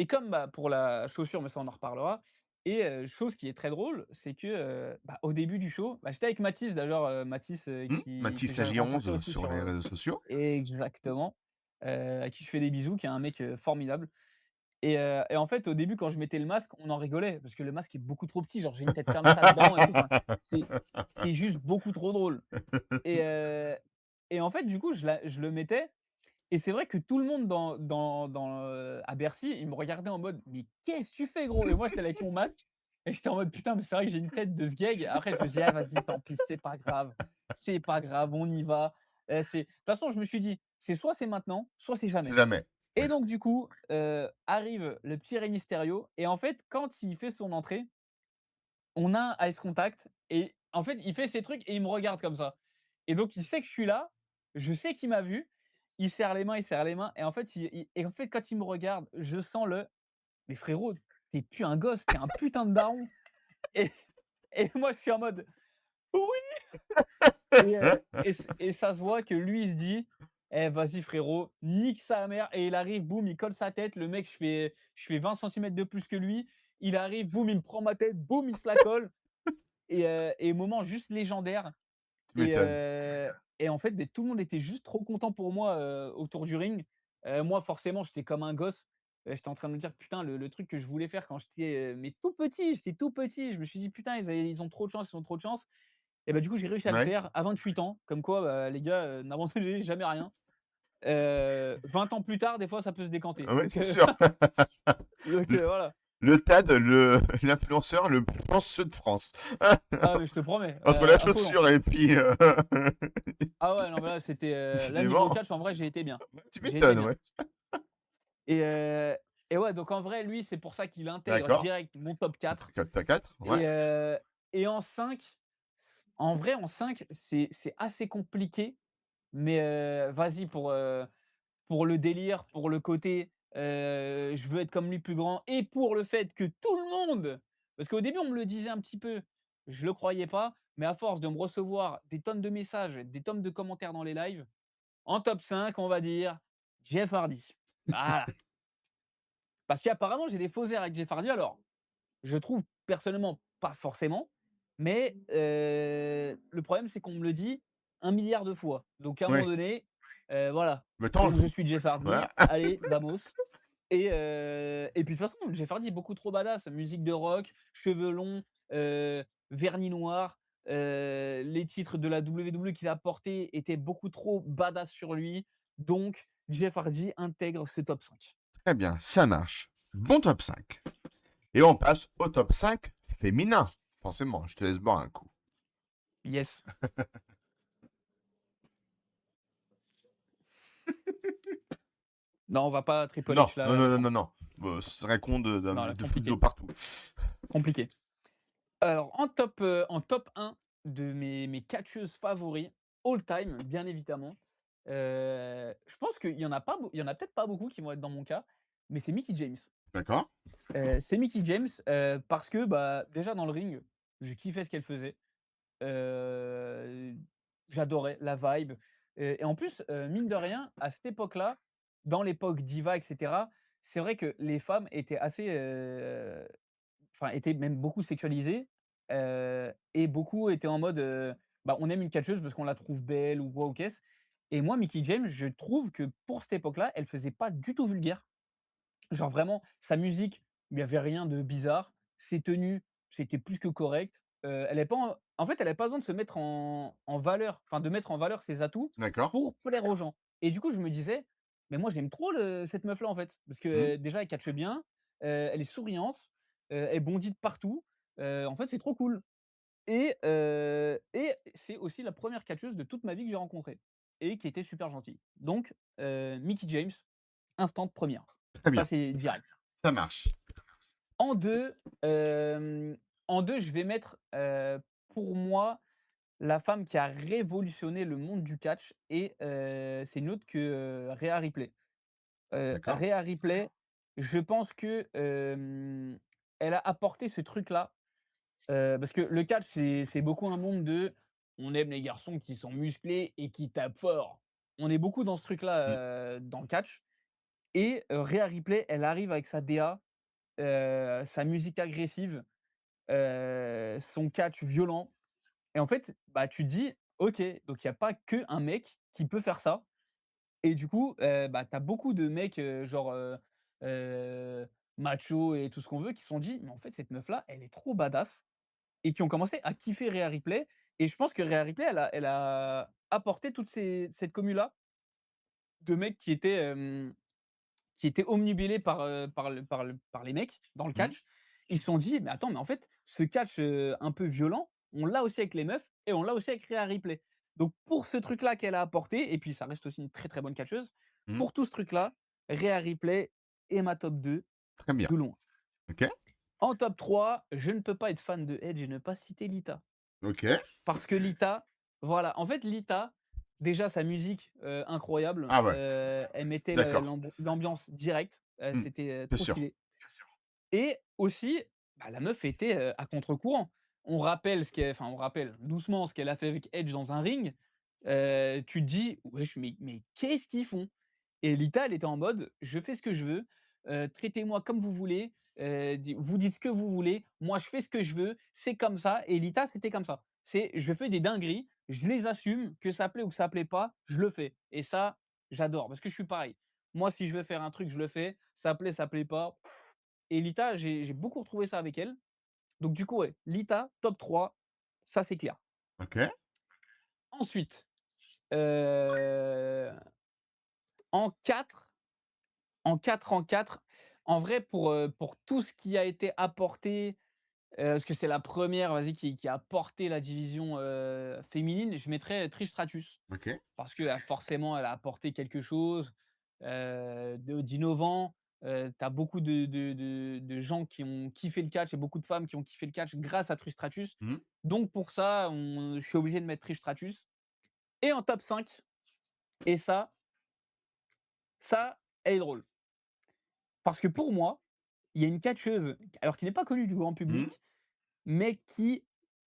comme, bah, pour la chaussure, mais ça on en reparlera et chose qui est très drôle, c'est que, bah, au début du show, bah, j'étais avec Mathis d'ailleurs, Mathis, Mmh. que Mathis j'avais rencontré AJ11 aussi sur les réseaux sociaux. exactement, à qui je fais des bisous, qui est un mec, formidable et en fait, au début, quand je mettais le masque, on en rigolait parce que le masque est beaucoup trop petit, genre j'ai une tête comme ça dedans et tout, enfin, c'est c'est juste beaucoup trop drôle et heu et en fait, du coup, je le mettais et c'est vrai que tout le monde à Bercy, il me regardait en mode: «Mais qu'est-ce que tu fais gros?» et moi j'étais là avec mon masque et j'étais en mode: «Putain, mais c'est vrai que j'ai une tête de sgeg». Après, je me suis dit: «Ah vas-y, tant pis, c'est pas grave, on y va». C'est de toute façon, je me suis dit: «C'est soit c'est maintenant, soit c'est C'est jamais». jamais. Et donc du coup, arrive le petit Rey Mysterio et en fait, quand il fait son entrée, on a un ice contact et en fait, il fait ses trucs et il me regarde comme ça et donc il sait que je suis là, je sais qu'il m'a vu, il serre les mains et en fait, quand il me regarde, je sens le: «Mais frérot, tu plus un gosse, tu es un putain de daron» et et moi, je suis en mode: «Oui» et ça se voit que lui, il se dit: «Eh vas-y frérot, nique sa mère» et il arrive, boum, il colle sa tête, le mec, je fais 20 centimètres de plus que lui, il arrive, boum, il me prend ma tête, boum, il se la colle et moment juste légendaire Tu et m'étonnes. heu et en fait, beh, tout le monde était juste trop content pour moi, autour du ring. Moi, forcément, j'étais comme un gosse, j'étais en train de me dire: «Putain, le truc que je voulais faire quand j'étais, mais tout petit», j'étais tout petit. Je me suis dit: «Putain, ils ont trop de chance, ils ont trop de chance» et bah, du coup, j'ai réussi à le Ouais. faire à 28 ans, comme quoi, bah, les gars, n'abandonnez jamais rien. 20 ans plus tard, des fois, ça peut se décanter Ouais, donc c'est sûr. Le voilà. le TAD, l'influenceur le plus chanceux de France. Ah mais je te promets, Entre la affolant. chaussure et puis, Ah ouais, non mais là, c'était, là, niveau décidément, catch, en vrai, j'ai été bien. tu J'ai été m'étonnes, bien. ouais. Et heu et ouais, donc en vrai, lui, c'est pour ça qu'il intègre D'accord. direct mon top 4 Tu 4, ouais. et heu et en 5, en vrai, en 5, c'est assez compliqué, mais vas-y pour le délire, pour le côté, je veux être comme lui plus grand et pour le fait que tout le monde parce qu'au début, on me le disait un petit peu, je le croyais pas, mais à force de me recevoir des tonnes de messages, des tonnes de commentaires dans les lives, en top 5, on va dire Jeff Hardy. Voilà. Parce qu'apparemment, j'ai des faux airs avec Jeff Hardy. Alors, je trouve personnellement pas forcément, mais le problème, c'est qu'on me le dit 1 milliard de fois. Donc à un moment Ouais. donné, voilà, Le temps donc je joue. suis Jeff Hardy, Voilà. allez, vamos et puis de toute façon, Jeff Hardy est beaucoup trop badass. Musique de rock, cheveux longs, vernis noir, les titres de la WWE qu'il a portés étaient beaucoup trop badass sur lui. Donc Jeff Hardy intègre ce top 5. Très bien, ça marche. Bon top 5. Et on passe au top 5 féminin. Forcément, je te laisse boire un coup. Yes. Non, on va pas Triple Non, H non, là, non, non, laisse non, tomber. non. Ce serait con Non, là, de foutre de l'eau compliqué, partout. compliqué. Alors en top 1 de mes catcheuses favoris, all time, bien évidemment, je pense qu'il y en a peut-être pas beaucoup qui vont être dans mon cas, mais c'est Mickie James. D'accord. C'est Mickie James, parce que, bah, déjà dans le ring, je kiffais ce qu'elle faisait. Heu, J'adorais la vibe, et en plus, mine de rien, à cette époque-là, dans l'époque diva et cetera, c'est vrai que les femmes étaient assez, enfin, étaient même beaucoup sexualisées, et beaucoup étaient en mode, bah, on aime une catcheuse parce qu'on la trouve belle ou quoi ou qu'est-ce et moi, Mickie James, je trouve que pour cette époque-là, elle faisait pas du tout vulgaire. Genre vraiment, sa musique, il y avait rien de bizarre. Ses tenues, c'était plus que correct. Elle est pas en fait, elle avait pas besoin de se mettre en valeur, enfin de mettre en valeur ses atouts D'accord. pour plaire aux gens et du coup, je me disais: «Mais moi, j'aime trop cette meuf-là, en fait». Parce Mmh. que, déjà, elle catche bien, elle est souriante, elle bondit de partout. En fait, c'est trop cool et c'est aussi la première catcheuse de toute ma vie que j'ai rencontrée et qui était super gentille. Donc Mickie James, instant 1. Très Ça, bien. c'est direct. Ça marche. En 2, je vais mettre, pour moi, la femme qui a révolutionné le monde du catch et c'est une autre que, Rhea Ripley. D'accord. Rhea Ripley, je pense que, elle a apporté ce truc-là, parce que le catch, c'est beaucoup un monde de: on aime les garçons qui sont musclés et qui tapent fort. On est beaucoup dans ce Mmh. truc-là, dans le catch et Rhea Ripley, elle arrive avec sa DA, sa musique agressive, son catch violent et en fait, bah, tu te dis: «OK, donc il y a pas qu'un mec qui peut faire ça» et du coup, bah, tu as beaucoup de mecs, genre, heu, machos et tout ce qu'on veut qui se sont dit: «Mais en fait, cette meuf-là, elle est trop badass» et qui ont commencé à kiffer Rhea Ripley et je pense que Rhea Ripley, elle a apporté toute cette commu-là de mecs qui étaient omnubilés par les mecs dans le Mmh. catch ils se sont dit: «Mais attends, mais en fait, ce catch, un peu violent, on l'a aussi avec les meufs et on l'a aussi avec Rhea Ripley». Donc pour ce truc-là qu'elle a apporté et puis ça reste aussi une très, très bonne catcheuse, Mmh. pour tout ce truc-là, Rhea Ripley est ma top 2 Très bien. de loin. OK. En top 3, je ne peux pas être fan de Edge et ne pas citer Lita. OK. Parce que Lita, voilà, en fait Lita, déjà sa musique, incroyable, Ah ouais, elle mettait le d'accord. l'ambiance directe, Mmh. c'était, C'est trop sûr. stylé. Et aussi, bah, la meuf était, à contre-courant. On rappelle doucement ce qu'elle a fait avec Edge dans un ring, tu te dis: «Wesh, mais qu'est-ce qu'ils font?» Et Lita, elle était en mode: «Je fais ce que je veux, traitez-moi comme vous voulez, vous dites ce que vous voulez, moi je fais ce que je veux, c'est comme ça». Et Lita, c'était comme ça. C'est: «Je fais des dingueries, je les assume, que ça plaît ou que ça plaît pas, je le fais». Et ça, j'adore parce que je suis pareil. Moi, si je veux faire un truc, je le fais, ça plaît pas. Et Lita, j'ai beaucoup retrouvé ça avec elle. Donc du coup, ouais, Lita, top 3, ça c'est clair. OK. Ensuite, heu, en 4, en 4, en vrai pour tout ce qui a été apporté, parce que c'est la première, vas-y, qui a porté la division, féminine, je mettrais Trish Stratus. OK. Parce que, forcément, elle a apporté quelque chose, d'innovant. Tu as beaucoup de gens qui ont kiffé le catch et beaucoup de femmes qui ont kiffé le catch grâce à Trish Stratus. Mmh. Donc pour ça, je suis obligé de mettre Trish Stratus. Et en top 5, et ça, elle est drôle. Parce que pour moi, il y a une catcheuse, alors qui n'est pas connue du grand Mmh. public, mais qui,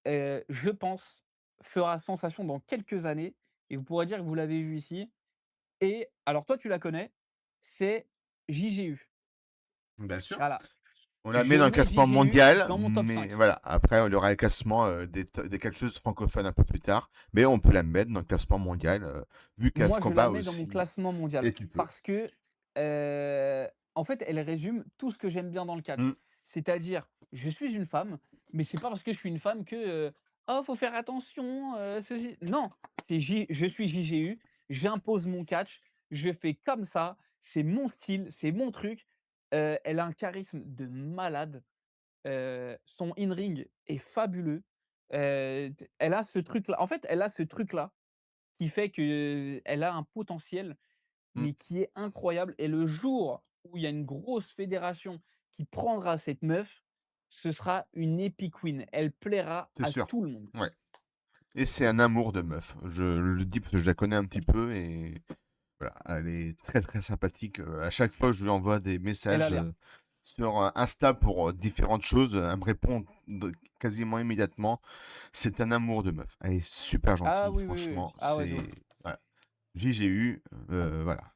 je pense, fera sensation dans quelques années et vous pourrez dire que vous l'avez vue ici. Et alors toi, tu la connais, c'est JGU. Bien sûr. Voilà, On la met je dans le mets classement JGU mondial, dans mon top mais 5. voilà. Après, on aura le classement des catcheuses francophones un peu plus tard. Mais on peut la mettre dans le classement mondial, vu qu'elle se Moi, je la combat mets dans mon aussi. classement mondial Et tu peux. parce que, en fait, elle résume tout ce que j'aime bien dans le catch. Mmh. C'est-à-dire, je suis une femme, mais c'est pas parce que je suis une femme que, «Oh, faut faire attention, ceci». Non, je suis JGU, j'impose mon catch, je fais comme ça, c'est mon style, c'est mon truc. Elle a un charisme de malade. Son in-ring est fabuleux. T Elle a ce truc-là, en fait, elle a ce truc-là qui fait qu'elle a un potentiel, Mmh. mais qui est incroyable. Et le jour où il y a une grosse fédération qui prendra cette meuf, ce sera une epic win. Elle plaira C'est à sûr. tout le monde. Ouais. Et c'est un amour de meuf. Je le dis parce que je la connais un petit peu et voilà, elle est très très sympathique. À chaque fois, je lui envoie des Elle a messages l'air. sur Insta pour différentes choses. Elle me répond quasiment immédiatement. C'est un amour de meuf. Elle est super Ah gentille, oui, oui, oui. franchement. Ah ouais, je C'est vois. voilà. JGU, voilà.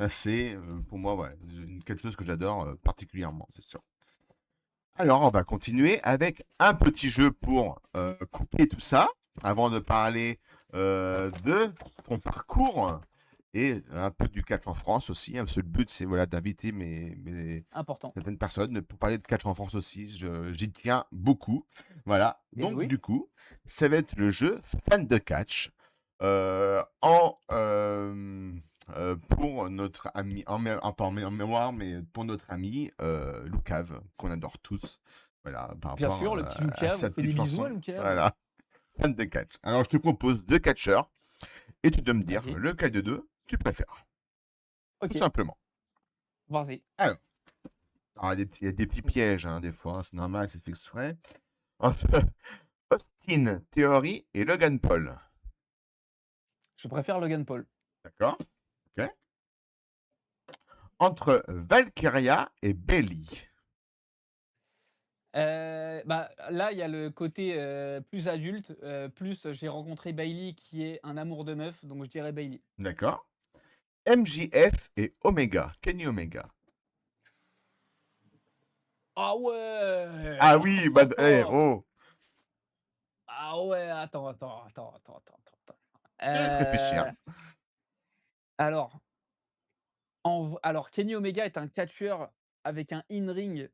C'est pour moi ouais, quelque chose que j'adore particulièrement, c'est sûr. Alors, on va continuer avec un petit jeu pour couper tout ça, avant de parler de ton parcours et un peu du catch en France aussi, hein, parce que le but, c'est voilà, d'inviter Important. certaines personnes pour parler de catch en France aussi. J'y tiens beaucoup. Voilà. Bien Donc, joué. du coup, ça va être le jeu fan de catch en pour notre ami, pas en mémoire, mais pour notre ami Loucave, qu'on adore tous. Voilà, par Bien rapport sûr, le petit à Lucas, on sa fait petite des bisous à chanson. Lucas. Voilà, fan de catch. Alors, je te propose deux catcheurs et tu dois me dire Vas-y. lequel de deux tu préfères. Tout OK, simplement. vas-y. Alors, il y a des petits pièges, hein, des fois, hein, c'est normal, c'est fait exprès. Entre Austin Theory et Logan Paul. Je préfère Logan Paul. D'accord? Ok. Entre Valkyria et Bailey. Bah, là, il y a le côté, plus adulte, plus j'ai rencontré Bailey qui est un amour de meuf, donc je dirais Bailey. D'accord? MJF et Omega. Kenny Omega. Ah ouais! Ah oui, bah, oh, Ah ouais, attends. je te laisse réfléchir. Alors, alors Kenny Omega est un catcheur avec un in-ring,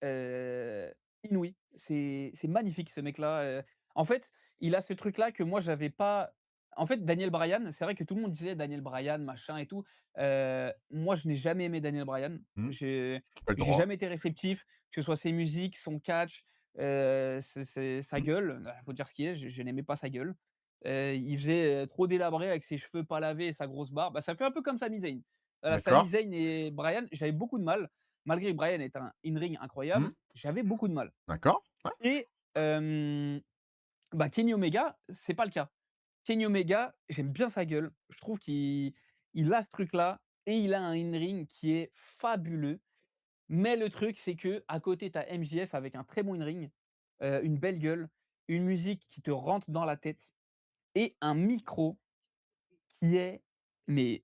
heu, inouï. C'est magnifique ce mec-là, en fait, il a ce truc-là que moi j'avais pas en fait, Daniel Bryan, c'est vrai que tout le monde disait Daniel Bryan, machin et tout. Moi, je n'ai jamais aimé Daniel Bryan. Mmh, tu as le J'ai droit. jamais été réceptif, que ce soit ses musiques, son catch, c'est sa Mmh, gueule. Faut dire ce qui est, je n'aimais pas sa gueule. Il faisait, trop délabré avec ses cheveux pas lavés et sa grosse barbe. Bah, ça fait un peu comme Sami Zayn. Voilà, Sami d'accord. Zayn et Bryan, j'avais beaucoup de mal. Malgré que Bryan est un in-ring Mmh, incroyable, j'avais beaucoup de mal d'accord. Ouais. et bah, Kenny Omega, c'est pas le cas. Kenny Omega, j'aime bien sa gueule. Je trouve qu'il a ce truc-là et il a un in-ring qui est fabuleux. Mais le truc, c'est que à côté, tu as MJF avec un très bon in-ring, une belle gueule, une musique qui te rentre dans la tête et un micro qui est mais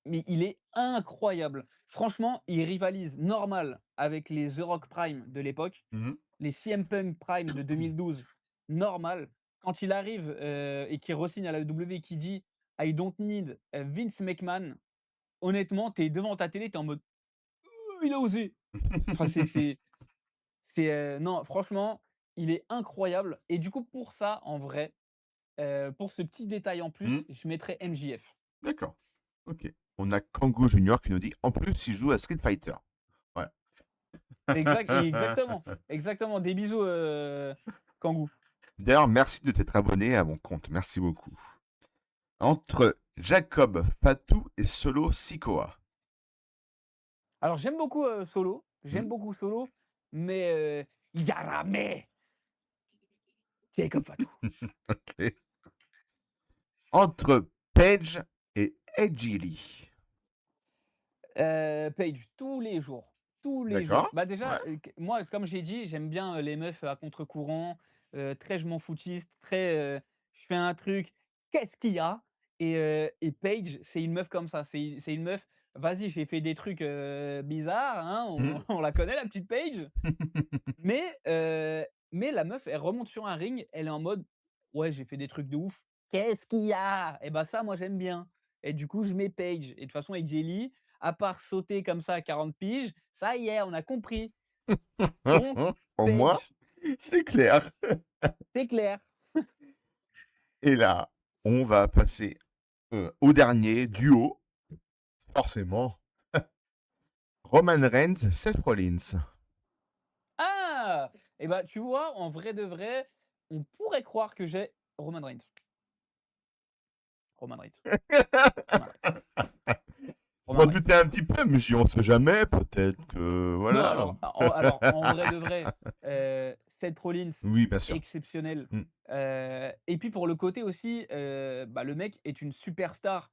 mais il est incroyable. Franchement, il rivalise normal avec les The Rock Prime de l'époque, Mmh. les CM Punk Prime de 2012, normal. Quand il arrive, et qu'il re-signe à la WWE et qu'il dit: «I don't need, Vince McMahon», honnêtement, tu es devant ta télé, tu es en mode: il a osé!» Enfin, non, franchement, il est incroyable et du coup, pour ça, en vrai, pour ce petit détail en Mmh, plus, je mettrais MJF. d'accord. OK. On a Kangoo Junior qui nous dit: «En plus, il joue à Street Fighter». Ouais. Exactement, exactement. Des bisous, Kangoo. D'ailleurs, merci de t'être abonné à mon compte. Merci beaucoup. Entre Jacob Fatou et Solo Sikoa. Alors j'aime Mmh, beaucoup Solo, mais Yarame, Jacob Fatou. OK. Entre Page et Edgy Lee. Paige, tous les jours. D'accord. Bah, Ouais. déjà, q moi, comme j'ai dit, j'aime bien, les meufs à contre-courant, très je m'en foutiste, très, je fais un truc: «Qu'est-ce qu'il y a?» et Paige, c'est une meuf comme ça. C'est une meuf: «Vas-y, j'ai fait des trucs, bizarres, hein», Mmh. on la connaît la petite Paige. Mais mais la meuf, elle remonte sur un ring, elle est en mode: «Ouais, j'ai fait des trucs de ouf. Qu'est-ce qu'il y a?» et bah, ça, moi, j'aime bien et du coup, je mets Paige et de toute façon, avec Jelly, à part sauter comme ça à 40 piges, ça y est, on a compris. Donc Au moins, Paige, c'est clair. c'est clair. Et là, on va passer, au dernier duo, forcément, Roman Reigns, Seth Rollins. Ah! Et bah, tu vois, en vrai de vrai, on pourrait croire que j'ai Roman Reigns. Roman Reigns, Roman Reigns, Je m'en Roman Reigns. doutais un petit peu, mais je dis: «On sait jamais, peut-être que Non, voilà». alors en vrai de vrai, Seth Rollins, Oui, bien sûr. exceptionnel, Mmh, et puis pour le côté aussi, bah, le mec est une superstar,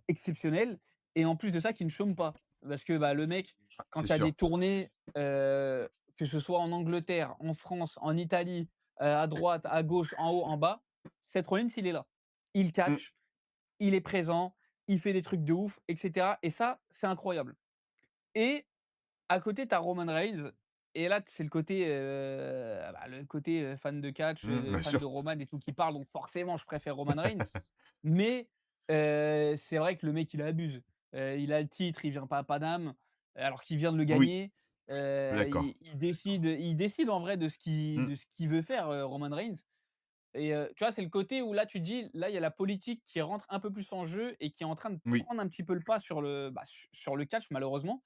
exceptionnelle et en plus de ça qui ne chôme pas. Parce que, bah, le mec, c'est quand il y a sûr. des tournées, que ce soit en Angleterre, en France, en Italie, à droite, à gauche, en haut, en bas, Seth Rollins, il est là. Il Mmh, catch, il est présent, il fait des trucs de ouf et cetera et ça, c'est incroyable et à côté, tu as Roman Reigns et là, c'est le côté, fan de catch, bien fan de sûr. Roman et tout qui parle, donc forcément, je préfère Roman Reigns. Mais c'est vrai que le mec, il abuse. Il a le titre, il vient pas à Paname, alors qu'il vient de le Oui, gagner. d'accord. Il décide en vrai Mmh, de ce qu'il veut faire, Roman Reigns et tu vois, c'est le côté où là, tu te dis: «Là, il y a la politique qui rentre un peu plus en jeu et qui est en train de oui. prendre un petit peu le pas sur sur le catch malheureusement»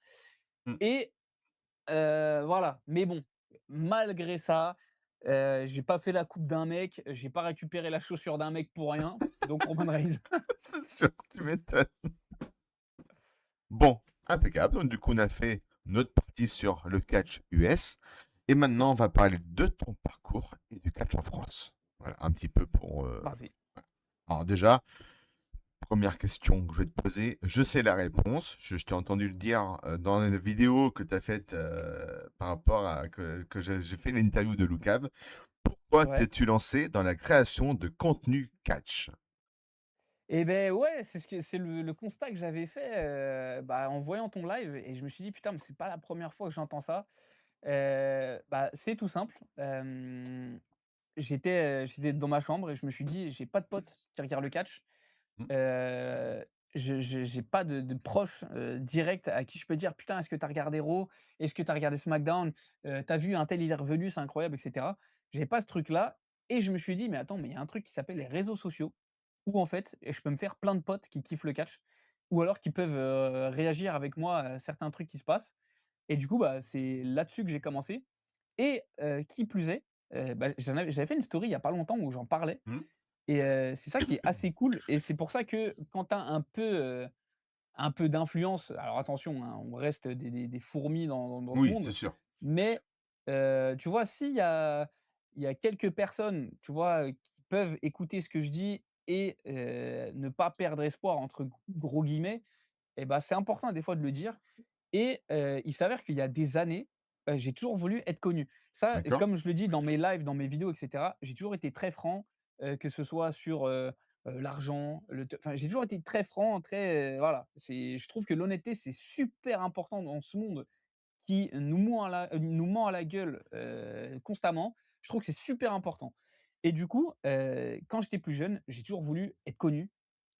Mmh. et voilà, mais bon, malgré ça, j'ai pas fait la coupe d'un mec, j'ai pas récupéré la chaussure d'un mec pour rien, donc Roman Reigns. C'est sûr, tu m'étonnes. Bon, impeccable. Donc, du coup, on a fait notre partie sur le catch US. Et maintenant, on va parler de ton parcours et du catch en France. Voilà, un petit peu pour. Vas-y. Alors, déjà, première question que je vais te poser. Je sais la réponse. Je t'ai entendu le dire dans une vidéo que tu as faite par rapport à que j'ai fait l'interview de Lucave. Pourquoi Ouais. t'es-tu lancé dans la création de contenu catch? Et beh, ouais, c'est le constat que j'avais fait, bah, en voyant ton live et je me suis dit: «Putain, mais c'est pas la première fois que j'entends ça». Bah, c'est tout simple, j'étais dans ma chambre et je me suis dit: «J'ai pas de potes qui regardent le catch». Hmm. Heu, je j'ai pas de proches, directs à qui je peux dire: «Putain, est-ce que tu as regardé Raw? Est-ce que tu as regardé SmackDown? Tu vu untel il est revenu, c'est incroyable» et cetera. J'avais pas ce truc-là et je me suis dit: «Mais attends, mais il y a un truc qui s'appelle les réseaux sociaux». où en fait, je peux me faire plein de potes qui kiffent le catch ou alors qui peuvent, réagir avec moi à certains trucs qui se passent et du coup, bah, c'est là-dessus que j'ai commencé et qui plus est, bah, j'avais fait une story il y a pas longtemps où j'en parlais Mmh. et c'est ça qui est assez cool et c'est pour ça que quand tu as un peu d'influence, alors attention, hein, on reste des fourmis dans ce Oui, c'est monde, sûr. mais tu vois, s'il y a quelques personnes, tu vois, qui peuvent écouter ce que je dis et ne pas «perdre espoir» entre gros guillemets et bah, c'est important des fois de le dire et il s'avère qu'il y a des années, j'ai toujours voulu être connu. Ça, D'accord. comme je le dis dans mes lives, dans mes vidéos et cetera, j'ai toujours été très franc, que ce soit sur, l'argent, le te enfin, j'ai toujours été très franc, très, voilà. Je trouve que l'honnêteté, c'est super important dans ce monde qui nous ment à la gueule, constamment. Je trouve que c'est super important et du coup, quand j'étais plus jeune, j'ai toujours voulu être connu,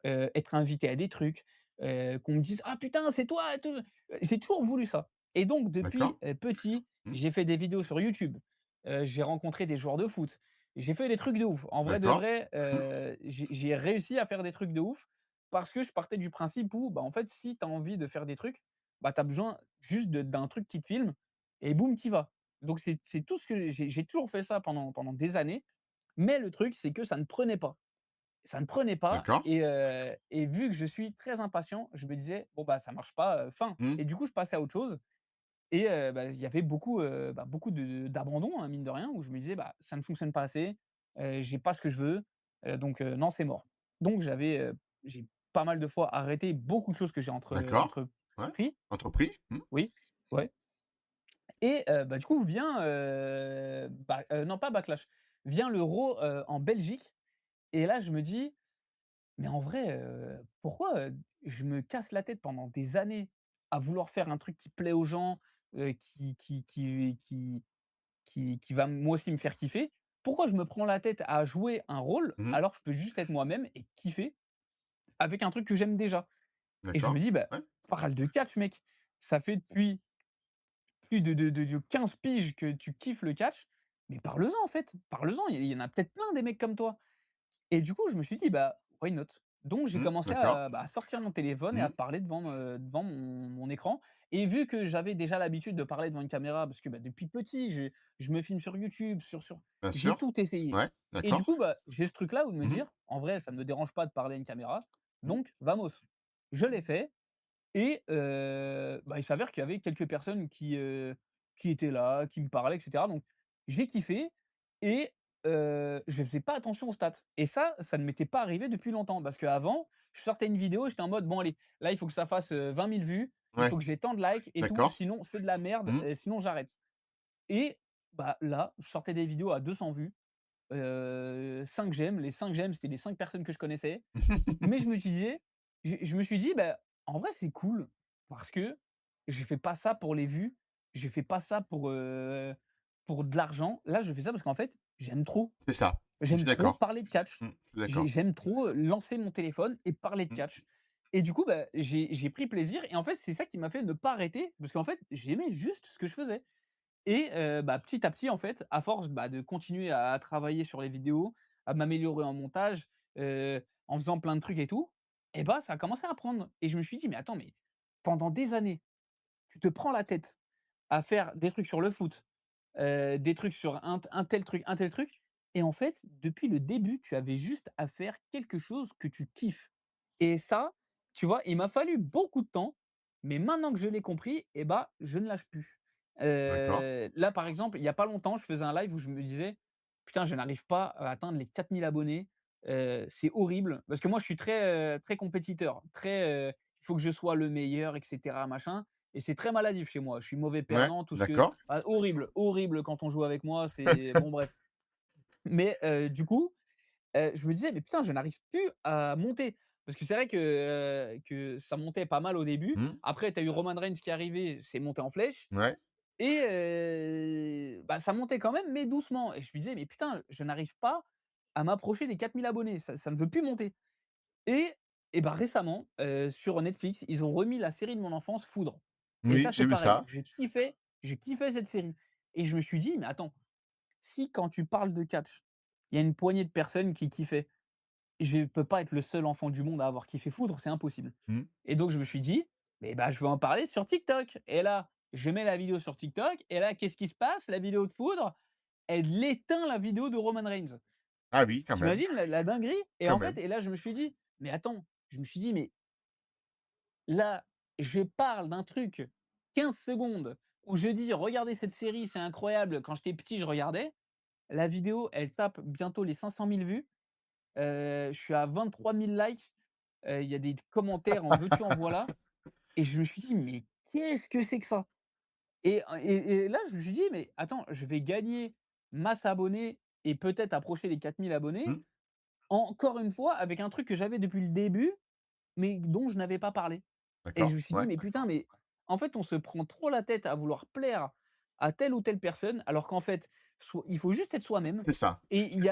être invité à des trucs, qu'on me dise: «Ah putain, c'est toi et tout». J'ai toujours voulu ça et donc D'accord. depuis, petit, Mmh. j'ai fait des vidéos sur YouTube, j'ai rencontré des joueurs de foot, j'ai fait des trucs de ouf. En vrai de D'accord. vrai, j'ai réussi à faire des trucs de ouf parce que je partais du principe où, bah, en fait, si tu as envie de faire des trucs, bah, tu as besoin juste d'un truc qui te filme et boum, tu vas. Donc c'est tout ce que j'ai toujours fait ça pendant des années, mais le truc, c'est que ça ne prenait pas. Ça ne prenait pas D'accord. et vu que je suis très impatient, je me disais: «Bon, bah, ça marche pas, fin» Mmh. et du coup, je passais à autre chose et bah, il y avait beaucoup, beaucoup de d'abandon, hein, mine de rien, où je me disais: «Bah, ça ne fonctionne pas assez, j'ai pas ce que je veux, donc non, c'est mort». Donc j'ai pas mal de fois arrêté beaucoup de choses que j'ai D'accord. Ouais. entrepris, Entrepris. Mmh. oui, ouais et bah, du coup vient, non pas Backlash, vient l'Euro, en Belgique et là, je me dis: mais en vrai, pourquoi, je me casse la tête pendant des années à vouloir faire un truc qui plaît aux gens, qui va moi aussi me faire kiffer? Pourquoi je me prends la tête à jouer un rôle, Mmh. alors que je peux juste être moi-même et kiffer avec un truc que j'aime déjà? Et je me D'accord. dis: «Bah, Ouais. parle de catch mec, ça fait depuis plus de 15 piges que tu kiffes le catch, mais parle-en en fait, parle-en, il y en a peut-être plein des mecs comme toi». Et du coup, je me suis dit: «Bah, why not?» Donc j'ai Mmh. commencé D'accord. à, bah, à sortir mon téléphone et à Mmh. parler devant mon écran et vu que j'avais déjà l'habitude de parler devant une caméra parce que, bah, depuis petit, je me filme sur YouTube, Bien j'ai sûr. tout essayé Ouais. et du coup, D'accord. bah, j'ai ce truc-là où de me Mmh. dire: «En vrai, ça ne me dérange pas de parler à une caméra, Mmh. donc vamos». Je l'ai fait et bah, il s'avère qu'il y avait quelques personnes qui étaient là, qui me parlaient et cetera donc j'ai kiffé et je faisais pas attention aux stats et ça ne m'était pas arrivé depuis longtemps parce qu'avant, je sortais une vidéo, j'étais en mode: «Bon allez, là il faut que ça fasse, 20 000 vues, il Ouais. faut que j'ai tant de likes et tout, D'accord. sinon c'est de la merde, Mmh. sinon j'arrête» et bah, là, je sortais des vidéos à 200 vues, 5 j'aime, les 5 j'aime, c'était les 5 personnes que je connaissais mais je me suis dit: «Bah, en vrai, c'est cool parce que je fais pas ça pour les vues, je fais pas ça pour de l'argent. Là, je fais ça parce qu'en fait, j'aime trop. C'est ça. Je suis J'aime trop d'accord. parler de catch. Mmh. Je suis d'accord. J'aime trop, lancer mon téléphone et parler de Mmh. catch» et du coup, bah, j'ai pris plaisir et en fait, c'est ça qui m'a fait ne pas arrêter parce qu'en fait, j'aimais juste ce que je faisais et bah, petit à petit, en fait, à force, bah, de continuer à travailler sur les vidéos, à m'améliorer en montage, en faisant plein de trucs et tout et bah, ça a commencé à prendre et je me suis dit: «Mais attends, mais pendant des années, tu te prends la tête à faire des trucs sur le foot, des trucs sur un tel truc et en fait, depuis le début, tu avais juste à faire quelque chose que tu kiffes» et ça, tu vois, il m'a fallu beaucoup de temps, mais maintenant que je l'ai compris et bah, je ne lâche plus. D'accord. Là, par exemple, il y a pas longtemps, je faisais un live où je me disais: «Putain, je n'arrive pas à atteindre les 4 000 abonnés, c'est horrible». Parce que moi, je suis très, très compétiteur, très, il faut que je sois le meilleur et cetera, machin et c'est très maladif chez moi. Je suis mauvais Ouais. perdant, tout ce que D'accord. horrible, horrible quand on joue avec moi, c'est bon bref. Mais du coup, je me disais: «Mais putain, je n'arrive plus à monter». Parce que c'est vrai que ça montait pas mal au début. Mmh. Après, tu as eu Roman Reigns qui est arrivé, c'est monté en flèche Ouais. et bah, ça montait quand même, mais doucement et je me disais: «Mais putain, je n'arrive pas à m'approcher des 4 000 abonnés, ça ne veut plus monter» et bah, récemment, sur Netflix, ils ont remis la série de mon enfance, Foudre et Oui, ça, c'est j'ai vu pareil, ça. j'ai kiffé cette série et je me suis dit: «Mais attends, si quand tu parles de catch, il y a une poignée de personnes qui kiffaient, je peux pas être le seul enfant du monde à avoir kiffé Foudre, c'est impossible. Mmh. Et donc je me suis dit: «Mais bah, je vais en parler sur TikTok» et là, je mets la vidéo sur TikTok et là, qu'est-ce qui se passe? La vidéo de Foudre, elle éteint la vidéo de Roman Reigns. Ah oui, quand Tu même, imagines la dinguerie? Et quand en fait même. et là, je me suis dit: «Mais attends», je me suis dit: «Mais là, je parle d'un truc 15 secondes où je dis: "Regardez cette série, c'est incroyable, quand j'étais petit, je regardais"». La vidéo, elle tape bientôt les 500 000 vues. Je suis à 23 000 likes. Il y a des commentaires en veux-tu, en voilà et je me suis dit: «Mais qu'est-ce que c'est que ça?» Et là, je me suis dit: «Mais attends, je vais gagner masse abonnés et peut-être approcher les 4 000 abonnés, Mmh. encore une fois, avec un truc que j'avais depuis le début, mais dont je n'avais pas parlé». Et je D'accord, me suis dit: ouais. «Mais putain, mais en fait, on se prend trop la tête à vouloir plaire à telle ou telle personne, alors qu'en fait, il faut juste être soi-même». C'est ça. Et il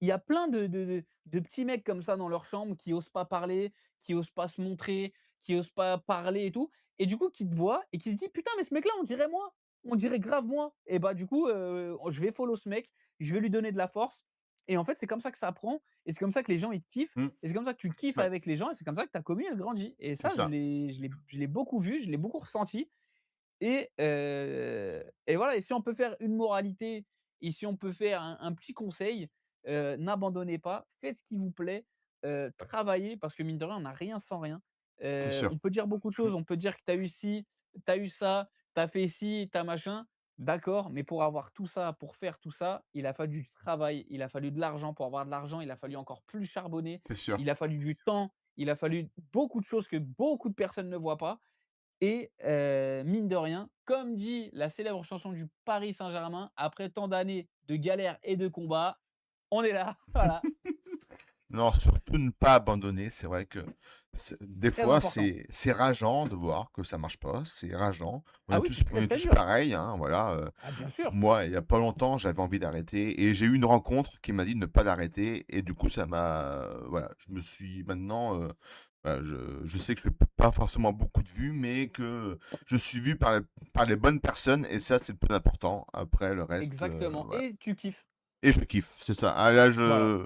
y a plein de petits mecs comme ça dans leur chambre qui osent pas parler, qui osent pas se montrer, qui osent pas parler et tout, et du coup, qui te voient et qui se disent: «Putain, mais ce mec-là, on dirait moi, on dirait grave moi», et bah, du coup, je vais follow ce mec, je vais lui donner de la force, et en fait, c'est comme ça que ça prend et c'est comme ça que les gens, ils te kiffent. Mmh. Et c'est comme ça que tu kiffes Ouais, avec les gens et c'est comme ça que ta commu, elle grandit, et c'est ça, je ça. l'ai je l'ai je l'ai beaucoup vu, je l'ai beaucoup ressenti. Et voilà, et si on peut faire une moralité et si on peut faire un petit conseil, n'abandonnez pas, faites ce qui vous plaît, travaillez parce que mine de rien, on n'a rien sans rien. C'est sûr. On peut dire beaucoup de Mmh. choses, on peut dire que tu as eu ci, tu as eu ça, tu as fait ci, tu as machin, d'accord, mais pour avoir tout ça, pour faire tout ça, il a fallu du travail, il a fallu de l'argent. Pour avoir de l'argent, il a fallu encore plus charbonner, C'est sûr. il a fallu du temps, il a fallu beaucoup de choses que beaucoup de personnes ne voient pas. Et mine de rien, comme dit la célèbre chanson du Paris Saint-Germain: «Après tant d'années de galères et de combats, on est là». Voilà, Non, surtout ne pas abandonner. C'est vrai que des c'est très fois, important. c'est rageant de voir que ça marche pas. C'est rageant. Ah oui, c'est On très, est très tous dur. pareils, hein, voilà. Ah bien sûr, Moi, il y a pas longtemps, j'avais envie d'arrêter et j'ai eu une rencontre qui m'a dit de ne pas l'arrêter et du coup, ça m'a, voilà, je me suis maintenant, voilà, je sais que je fais pas forcément beaucoup de vues, mais que je suis vu par les bonnes personnes et ça, c'est le plus important. Après, le reste, exactement, voilà. et tu kiffes. Et je kiffe, c'est ça. Ah, là, Voilà,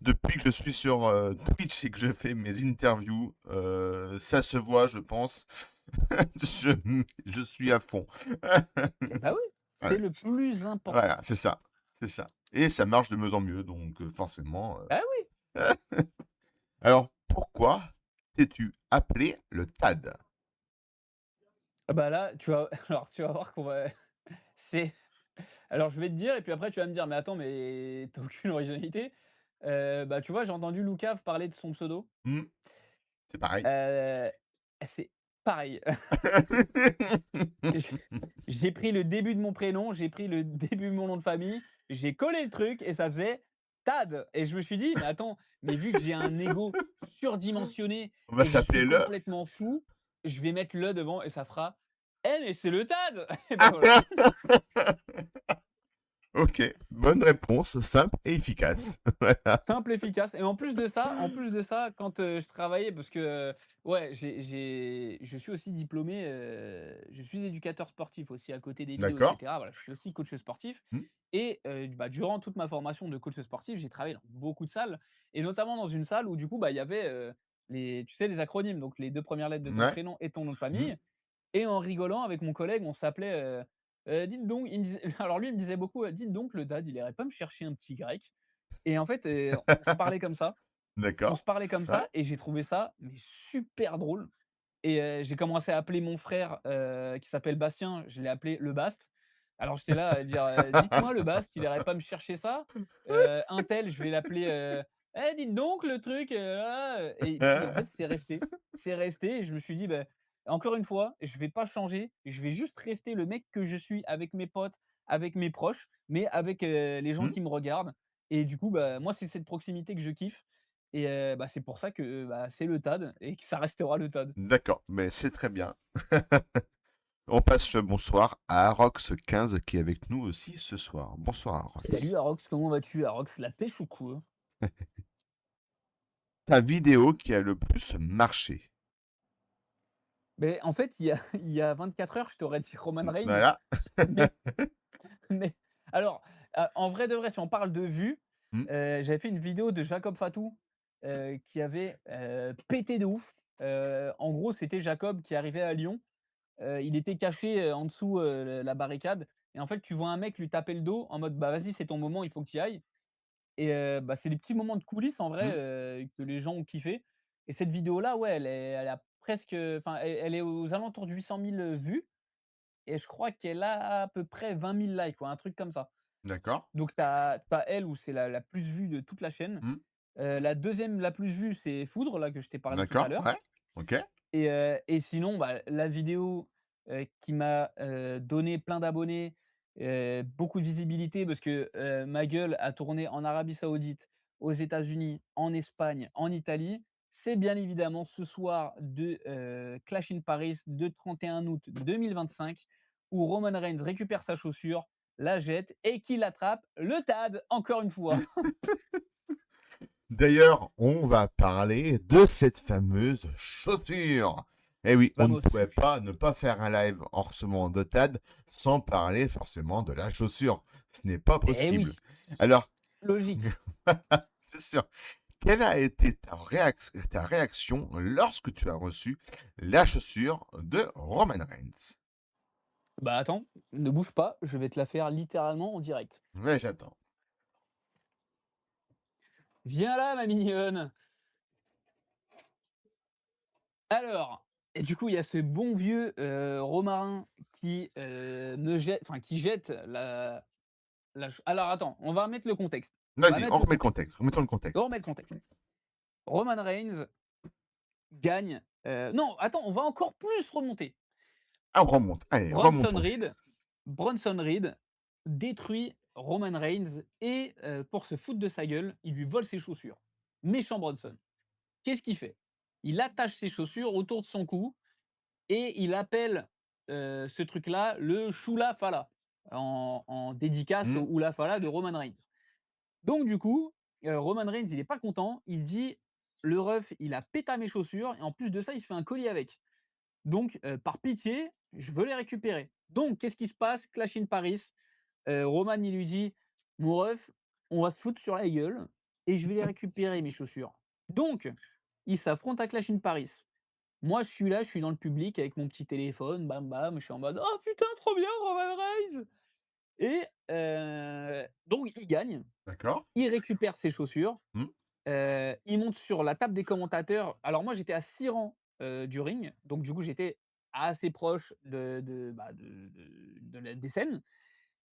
depuis que je suis sur Twitch et que je fais mes interviews, ça se voit, je pense. je, je suis à fond. et bah oui, c'est Ouais. le plus Voilà, important. c'est ça. C'est ça. Et ça marche de mieux en mieux, donc forcément. Ah oui, Alors, pourquoi t'es-tu appelé le TAD? ah bah là, tu vas alors tu vas voir qu'on va c'est alors je vais te dire et puis après tu vas me dire: «Mais attends, mais tu as aucune originalité». Bah, tu vois, j'ai entendu Loucave parler de son pseudo, Hmm, c'est pareil. heu, c'est pareil. J'ai j'ai pris le début de mon prénom, j'ai pris le début de mon nom de famille, j'ai collé le truc et ça faisait Tad, et je me suis dit: «Mais attends, mais vu que j'ai un ego surdimensionné On va et que je suis s'appeler le. complètement fou, je vais mettre le devant et ça fera: "Eh mais c'est le Tad!"» Et ben voilà. Ok, bonne réponse, simple et efficace. Voilà. Simple, efficace, et en plus de ça, quand, je travaillais parce que, ouais, je suis aussi diplômé, je suis éducateur sportif aussi à côté des vidéos et D'accord. cetera. Voilà, je suis aussi coach sportif, Hmm, et bah, durant toute ma formation de coach sportif, j'ai travaillé dans beaucoup de salles et notamment dans une salle où du coup, bah, il y avait, les tu sais, les acronymes, donc les 2 premières lettres de ton ouais. prénom et ton nom de Hmm. famille, et en rigolant avec mon collègue, on s'appelait, «Dites donc», il me disait alors lui, il me disait beaucoup, «Dites donc le dad, il irait pas me chercher un petit grec?» Et en fait, on se parlait comme ça, D'accord. Ouais. et j'ai trouvé ça mais super drôle, et j'ai commencé à appeler mon frère, qui s'appelle Bastien, je l'ai appelé le Bast. Alors j'étais là à dire, «Dites-moi le Bast, il irait pas me chercher ça?» Untel, je vais l'appeler, «Eh dites donc le truc, ah», et puis en fait c'est resté et je me suis dit: «Beh, encore une fois, je vais pas changer, je vais juste rester le mec que je suis avec mes potes, avec mes proches, mais avec, les gens Hmm, qui me regardent», et du coup, bah, moi c'est cette proximité que je kiffe, et bah, c'est pour ça que, bah, c'est le TAD et que ça restera le TAD. d'accord, mais c'est très bien. On passe le bonsoir à Arox15 qui est avec nous aussi ce soir. Bonsoir Salut Arox. Arox, comment vas-tu? Arox, la pêche ou quoi? Ta vidéo qui a le plus marché. Beh, en fait, il y a 24 heures, je t'aurais dit Roman Reigns, Voilà. mais mais alors, en vrai de vrai, si on parle de vues, Hmm, j'avais fait une vidéo de Jacob Fatou, qui avait, pété de ouf. En gros, c'était Jacob qui arrivait à Lyon. Il était caché, en dessous, la barricade et en fait, tu vois un mec lui taper le dos en mode: «Bah, vas-y, c'est ton moment, il faut que tu y ailles» et bah, c'est des petits moments de coulisses en vrai, Mmh. que les gens ont kiffé et cette vidéo-là, ouais, elle a presque, enfin, elle est aux alentours de 800 000 vues et je crois qu'elle a à peu près 20 000 likes, quoi, un truc comme ça. D'accord. Donc tu as elle où c'est la plus vue de toute la chaîne. Mmh. La deuxième la plus vue, c'est Foudre, là, que je t'ai parlé tout à D'accord, l'heure ouais. OK. et sinon, bah, la vidéo, qui m'a, donné plein d'abonnés, beaucoup de visibilité parce que, ma gueule a tourné en Arabie Saoudite, aux États-Unis, en Espagne, en Italie. C'est bien évidemment ce soir de, Clash in Paris, de 31 août 2025 où Roman Reigns récupère sa chaussure, la jette et qu'il attrape le TAD encore une fois. D'ailleurs, on va parler de cette fameuse chaussure. Eh oui, on ne Vamos. pouvait pas ne pas faire un live hors semaine de TAD sans parler forcément de la chaussure. Ce n'est pas Eh possible. oui, Alors, logique. c'est sûr. Quelle a été ta réaction lorsque tu as reçu la chaussure de Roman Reigns? Bah, attends, ne bouge pas, je vais te la faire littéralement en direct. Ouais, j'attends. «Viens là, ma mignonne!» Alors et du coup, il y a ce bon vieux, romarin qui, me jette enfin qui jette la ch alors attends, on va remettre le contexte. On va Vas-y, mettre on le remet le contexte. contexte. Remettons le On contexte. remet le contexte. Roman Reigns gagne, non, attends, on va encore plus remonter. Ah, on remonte. Allez, Bronson remontons. Reed Bronson Reed détruit Roman Reigns et pour se foutre de sa gueule, il lui vole ses chaussures. Méchant Bronson. Qu'est-ce qu'il fait? Il attache ses chaussures autour de son cou et il appelle, ce truc-là le Shula Fala en dédicace au Hmm. Hula Fala de Roman Reigns. Donc du coup, Roman Reigns, il est pas content, il se dit: «Le ref, il a pété à mes chaussures et en plus de ça, il se fait un colis avec. Donc par pitié, je veux les récupérer». Donc qu'est-ce qui se passe? Clash in Paris, Roman, il lui dit: «Mon ref, on va se foutre sur la gueule et je vais les récupérer mes chaussures». Donc ils s'affrontent à Clash in Paris. Moi, je suis là, je suis dans le public avec mon petit téléphone, bam bam, je suis en mode: «Oh putain, trop bien Roman Reigns!» et donc il gagne, D'accord. il récupère ses chaussures, Hmm. il monte sur la table des commentateurs. Alors moi, j'étais à 6 rangs, du ring, donc du coup, j'étais assez proche bah, de la des scènes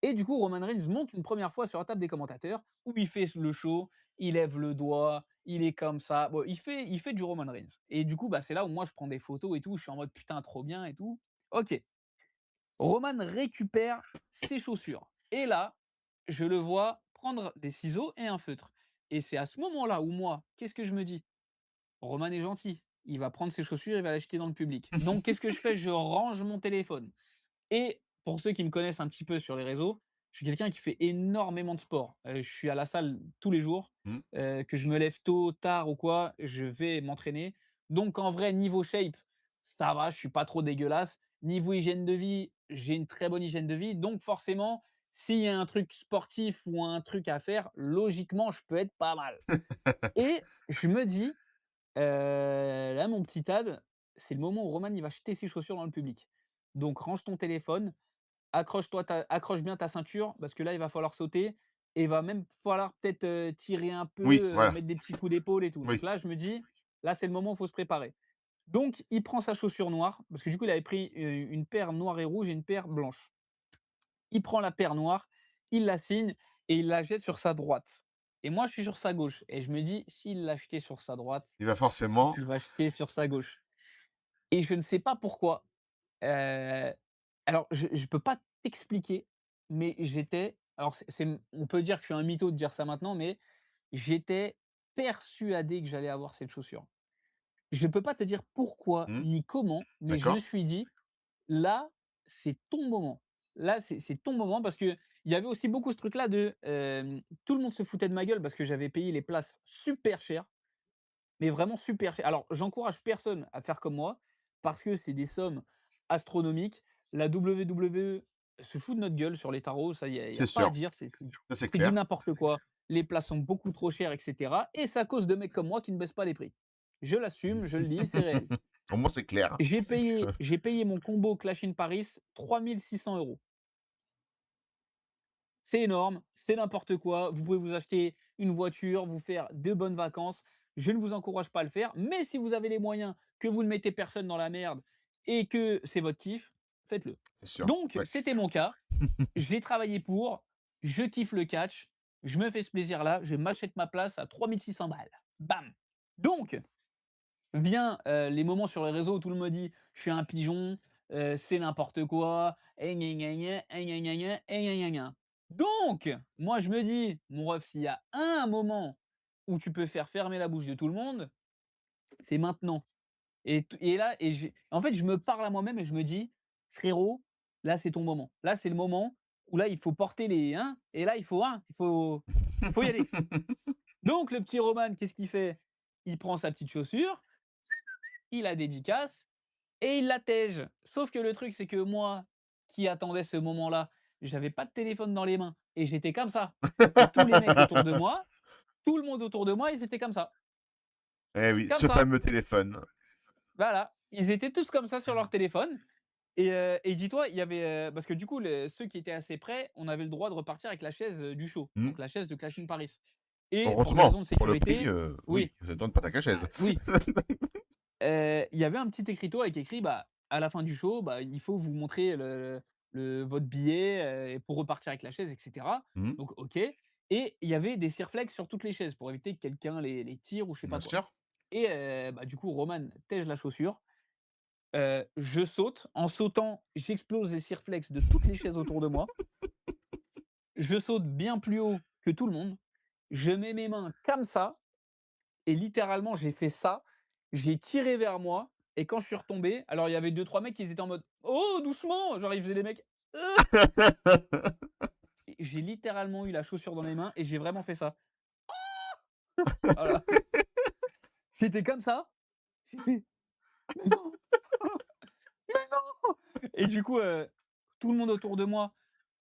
et du coup, Roman Reigns monte une première fois sur la table des commentateurs où il fait le show, il lève le doigt, il est comme ça. Bon, il fait du Roman Reigns et du coup, bah, c'est là où moi je prends des photos et tout, je suis en mode: «Putain, trop bien et tout». OK. Roman récupère ses chaussures et là, je le vois prendre des ciseaux et un feutre et c'est à ce moment-là où moi, qu'est-ce que je me dis? Roman est gentil, il va prendre ses chaussures, il va les jeter dans le public. Donc qu'est-ce que je fais? Je range mon téléphone. Et pour ceux qui me connaissent un petit peu sur les réseaux, je suis quelqu'un qui fait énormément de sport. Je suis à la salle tous les jours, Hmm. que je me lève tôt, tard ou quoi, je vais m'entraîner. Donc en vrai, niveau shape, ça va, je suis pas trop dégueulasse. Niveau hygiène de vie, j'ai une très bonne hygiène de vie. Donc forcément, s'il y a un truc sportif ou un truc à faire, logiquement, je peux être pas mal. Et je me dis, là, mon petit Tad, c'est le moment où Roman, il va jeter ses chaussures dans le public. Donc range ton téléphone, accroche bien ta ceinture parce que là, il va falloir sauter et il va même falloir peut-être, tirer un Oui, peu, voilà. mettre des petits coups d'épaule et tout. Donc Oui. là, je me dis: «Là, c'est le moment où il faut se préparer». Donc il prend sa chaussure noire parce que du coup, il avait pris, une paire noire et rouge et une paire blanche. Il prend la paire noire, il la signe et il la jette sur sa droite et moi, je suis sur sa gauche et je me dis: «S'il l'a jetée sur sa droite, Il va c'est forcément. qu'il va jeter sur sa gauche» et je ne sais pas pourquoi. Heu, alors je peux pas t'expliquer, mais j'étais alors on peut dire que je suis un mytho de dire ça maintenant, mais j'étais persuadé que j'allais avoir cette chaussure. Je peux pas te dire pourquoi Hmm. ni comment, mais je me D'accord. suis dit: «Là, c'est ton moment. Là, c'est ton moment» parce qu'il y avait aussi beaucoup ce truc-là de, tout le monde se foutait de ma gueule parce que j'avais payé les places super cher. Mais vraiment super cher. Alors, j'encourage personne à faire comme moi, parce que c'est des sommes astronomiques. La WWE se fout de notre gueule sur les tarots, ça, il y a C'est pas à sûr. dire, Ça, c'est c'est du clair. n'importe quoi. les plats sont beaucoup trop chers et cetera et c'est à cause de mecs comme moi qui ne baissent pas les prix. Je l'assume, je le dis, c'est réel. Au moins, c'est clair. J'ai payé mon combo Clash in Paris 3 600 €. C'est énorme, c'est n'importe quoi. Vous pouvez vous acheter une voiture, vous faire de bonnes vacances. Je ne vous encourage pas à le faire, mais si vous avez les moyens, que vous ne mettez personne dans la merde et que c'est votre kiff, faites-le. C'est sûr. Donc, Ouais. c'était mon cas. J'ai travaillé pour, je kiffe le catch, je me fais ce plaisir-là, je m'achète ma place à 3 600 balles. Bam! Donc, vient, les moments sur les réseaux où tout le monde me dit: «Je suis un pigeon, c'est n'importe quoi, et gna gna gna, et gna gna gna, et gna gna gna». Donc, moi je me dis: «Mon ref, s'il y a un moment où tu peux faire fermer la bouche de tout le monde, c'est maintenant». Et là j'ai en fait, je me parle à moi-même et je me dis: «Frérot, là c'est ton moment. Là, c'est le moment où là, il faut porter les hein, et là il faut y aller». Donc le petit Roman, qu'est-ce qu'il fait? Il prend sa petite chaussure, il la dédicace et il l'attège. Sauf que le truc, c'est que moi, qui attendais ce moment-là, j'avais pas de téléphone dans les mains et j'étais comme ça. Et tous les mecs autour de moi, tout le monde autour de moi, ils étaient comme ça. Eh oui, Comme ce ça. fameux téléphone. Voilà. Ils étaient tous comme ça sur leur téléphone. Et dis-toi, il y avait, parce que du coup, ceux qui étaient assez près, on avait le droit de repartir avec la chaise du show, Mmh. donc la chaise de Clash in Paris. Et pour des Heureusement, raisons de pour le prix, sécurité, oui, oui, ça donne pas ta bah, chaise. oui, il y avait un petit écriteau avec écrit, bah, à la fin du show, bah, il faut vous montrer votre billet, pour repartir avec la chaise et cetera. Mmh, Donc OK et il y avait des cirflex sur toutes les chaises pour éviter que quelqu'un les tire ou je sais pas bien quoi sûr. et bah, du coup, Roman tège la chaussure, je saute. En sautant, j'explose les cirflex de toutes les chaises autour de moi. Je saute bien plus haut que tout le monde. Je mets mes mains comme ça et littéralement, j'ai fait ça. J'ai tiré vers moi et quand je suis retombé, alors il y avait deux trois mecs qui étaient en mode: «Oh doucement!» genre ils faisaient les mecs: et j'ai littéralement eu la chaussure dans les mains et j'ai vraiment fait ça. Voilà. J'étais comme ça, j'ai fait: «Mais non, mais non!» et du coup, tout le monde autour de moi,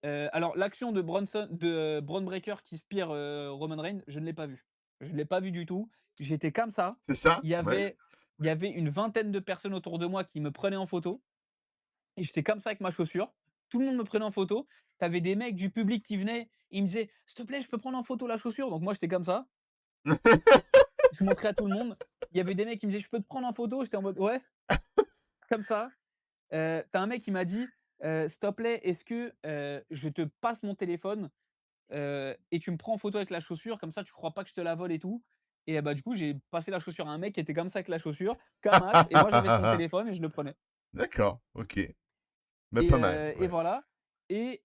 alors l'action de Braun Breaker qui spire, Roman Reigns, je ne l'ai pas vue. Je ne l'ai pas vu du tout. J'étais comme ça. C'est ça? Il y Ouais. avait il y avait une vingtaine de personnes autour de moi qui me prenaient en photo. Et j'étais comme ça avec ma chaussure. Tout le monde me prenait en photo. Tu avais des mecs du public qui venaient, ils me disaient: «S'il te plaît, je peux prendre en photo la chaussure?» donc moi j'étais comme ça. Je montrais à tout le monde. Il y avait des mecs qui me disaient: «Je peux te prendre en photo?» j'étais en mode: «Ouais», comme ça. Tu as un mec qui m'a dit: «S'il te plaît, est-ce que, je te passe mon téléphone, et tu me prends en photo avec la chaussure, comme ça tu crois pas que je te la vole et tout?» et bah, du coup, j'ai passé la chaussure à un mec qui était comme ça avec la chaussure, comme Max et moi j'avais son téléphone et je le prenais. D'accord, OK. Mais Et pas mal, heu et ouais. voilà et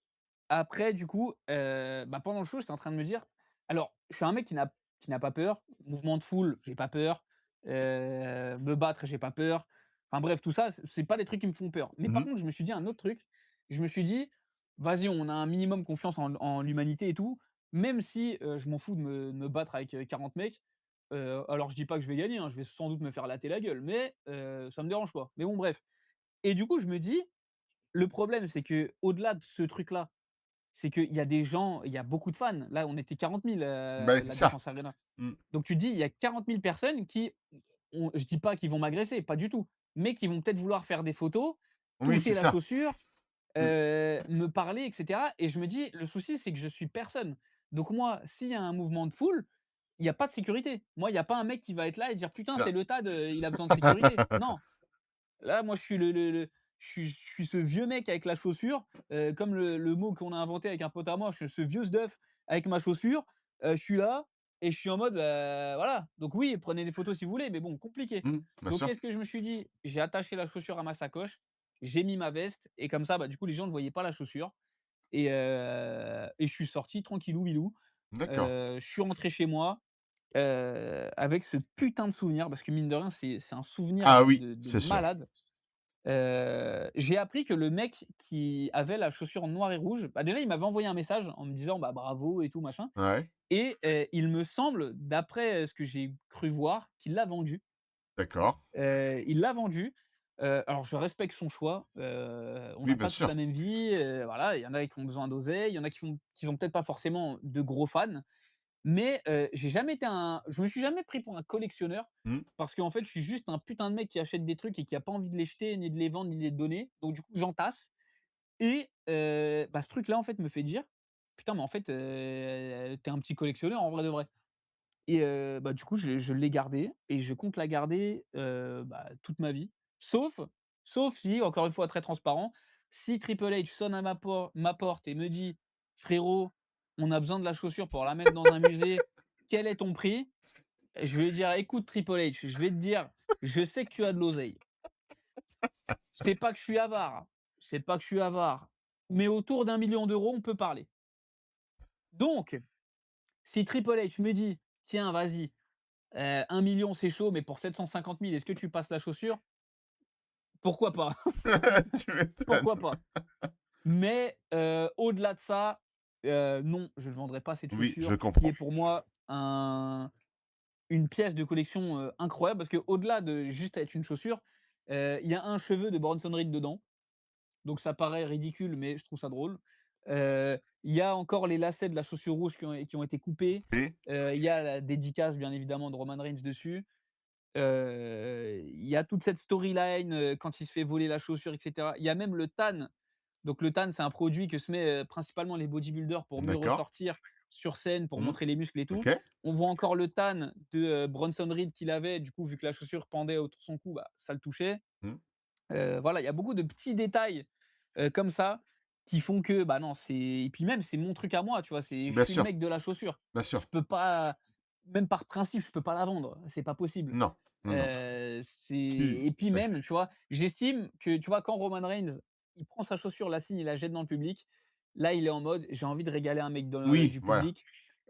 après du coup, bah, pendant le show, j'étais en train de me dire alors je suis un mec qui n'a pas peur, mouvement de foule, j'ai pas peur, me battre, j'ai pas peur. Enfin bref, tout ça, c'est pas des trucs qui me font peur. Mais par Mmh. contre, je me suis dit un autre truc, je me suis dit: «Vas-y, on a un minimum confiance en l'humanité et tout, même si, je m'en fous de me battre avec, 40 mecs». Alors je dis pas que je vais gagner, hein, je vais sans doute me faire latter la gueule, mais ça me dérange pas. Mais bon bref et du coup, je me dis le problème, c'est que au delà de ce truc-là, c'est qu'il y a des gens il y a beaucoup de fans. Là, on était 40 000, Bah, c'est la ça. Défense Arena. Mmh. Donc tu te dis, il y a 40 000 personnes qui je dis pas qu'ils vont m'agresser, pas du tout, mais qui vont peut-être vouloir faire des photos, Oui, c'est toucher la ça. chaussure, Mmh. me parler et cetera et je me dis: «Le souci, c'est que je suis personne». Donc moi, s'il y a un mouvement de foule, il y a pas de sécurité. Moi, il y a pas un mec qui va être là et dire: C'est «Putain, c'est ça. le TAD, il a besoin de sécurité». Non. Là, moi, je suis je suis ce vieux mec avec la chaussure, comme le mot qu'on a inventé avec un pote à moi, je suis ce vieux sdeuf avec ma chaussure, je suis là et je suis en mode, voilà. Donc oui, prenez des photos si vous voulez, mais bon, compliqué. Mmh, bien Donc sûr. qu'est-ce que je me suis dit? J'ai attaché la chaussure à ma sacoche, j'ai mis ma veste et comme ça, bah, du coup, les gens ne voyaient pas la chaussure et je suis sorti tranquillou bilou. D'accord. Je suis rentré chez moi, avec ce putain de souvenir parce que mine de rien, c'est un souvenir Ah de oui, de de c'est sûr. malade. J'ai appris que le mec qui avait la chaussure noire et rouge, bah, déjà, il m'avait envoyé un message en me disant: «Bah, bravo et tout machin» Ouais, et il me semble, d'après, ce que j'ai cru voir, qu'il l'a vendu. d'accord. Il l'a vendu, alors je respecte son choix, on Oui, n'a bien pas tous la sûr. même vie, voilà, il y en a qui ont besoin d'oseille, il y en a qui ont peut-être pas forcément de gros fans Mais, je me suis jamais pris pour un collectionneur Mmh. parce qu'en fait, je suis juste un putain de mec qui achète des trucs et qui a pas envie de les jeter, ni de les vendre, ni de les donner. Donc du coup, j'entasse et bah, ce truc-là, en fait, me fait dire: «Putain, mais en fait, tu un petit collectionneur en vrai de vrai». Et bah, du coup, je l'ai gardé et je compte la garder, bah, toute ma vie. Sauf sauf si, encore une fois très transparent, si Triple H sonne à ma porte et me dit: «Frérot, on a besoin de la chaussure pour la mettre dans un musée, quel est ton prix?» Je vais lui dire: «Écoute Triple H, je vais te dire, je sais que tu as de l'oseille. C'est pas que je suis avare, c'est pas que je suis avare, mais autour d'1 million d'euros, on peut parler. Donc, si Triple H me dit: "Tiens, vas-y, 1 000 000 c'est chaud, mais pour 750 000 est-ce que tu passes la chaussure?" Pourquoi pas? Tu m'étonnes. Pourquoi pas? Mais, au-delà de ça, non, je ne vendrai pas cette Oui, je chaussure qui comprends. est pour moi une pièce de collection, incroyable parce qu'au-delà de juste être une chaussure, il y a un cheveu de Bronson Reed dedans, donc ça paraît ridicule, mais je trouve ça drôle. Il y a encore les lacets de la chaussure rouge qui ont été coupés. Et Il y a la dédicace bien évidemment de Roman Reigns dessus. Il y a toute cette storyline, quand il se fait voler la chaussure et cetera. Il y a même le tan. Donc le tan, c'est un produit que se met, principalement les bodybuilders pour mieux d'accord. ressortir sur scène, pour Mmh. montrer les muscles et tout. OK. On voit encore le tan de, Bronson Reed qu'il avait, du coup, vu que la chaussure pendait autour de son cou, bah, ça le touchait. Mmh. Voilà, il y a beaucoup de petits détails, comme ça, qui font que, bah, non, c'est et puis même, c'est mon truc à moi, tu vois? Je Bien suis le sûr, mec de la chaussure. bien sûr. Je peux pas même par principe, je peux pas la vendre, c'est pas possible. Non, non, non. C'est Tu et puis même, tu vois, j'estime que, tu vois, quand Roman Reigns, il prend sa chaussure, la signe, il la jette dans le public, là, il est en mode: «J'ai envie de régaler un mec oui, du voilà. public,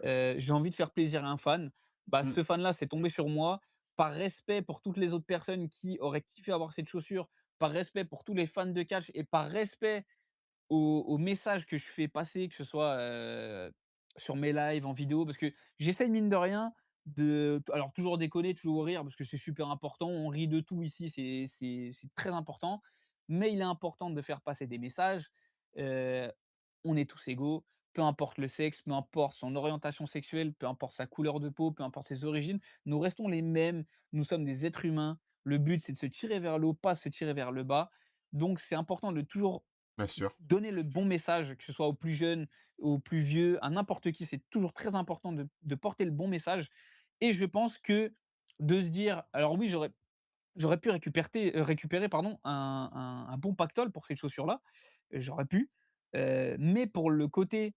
j'ai envie de faire plaisir à un fan». Bah, Mmh. ce fan-là, c'est tombé sur moi. Par respect pour toutes les autres personnes qui auraient kiffé avoir cette chaussure, par respect pour tous les fans de catch et par respect au message que je fais passer, que ce soit, sur mes lives, en vidéo, parce que j'essaye mine de rien alors toujours déconner, toujours rire parce que c'est super important. On rit de tout ici, c'est très important, mais il est important de faire passer des messages. Heu, on est tous égaux, peu importe le sexe, peu importe son orientation sexuelle, peu importe sa couleur de peau, peu importe ses origines, nous restons les mêmes, nous sommes des êtres humains. Le but, c'est de se tirer vers le haut, pas se tirer vers le bas. Donc c'est important de toujours Bien sûr. donner le bon message, que ce soit aux plus jeunes, aux plus vieux, à n'importe qui. C'est toujours très important de porter le bon message et je pense que de se dire alors oui, j'aurais pu récupérer pardon, un bon pactole pour cette chaussure-là, j'aurais pu, mais pour le côté,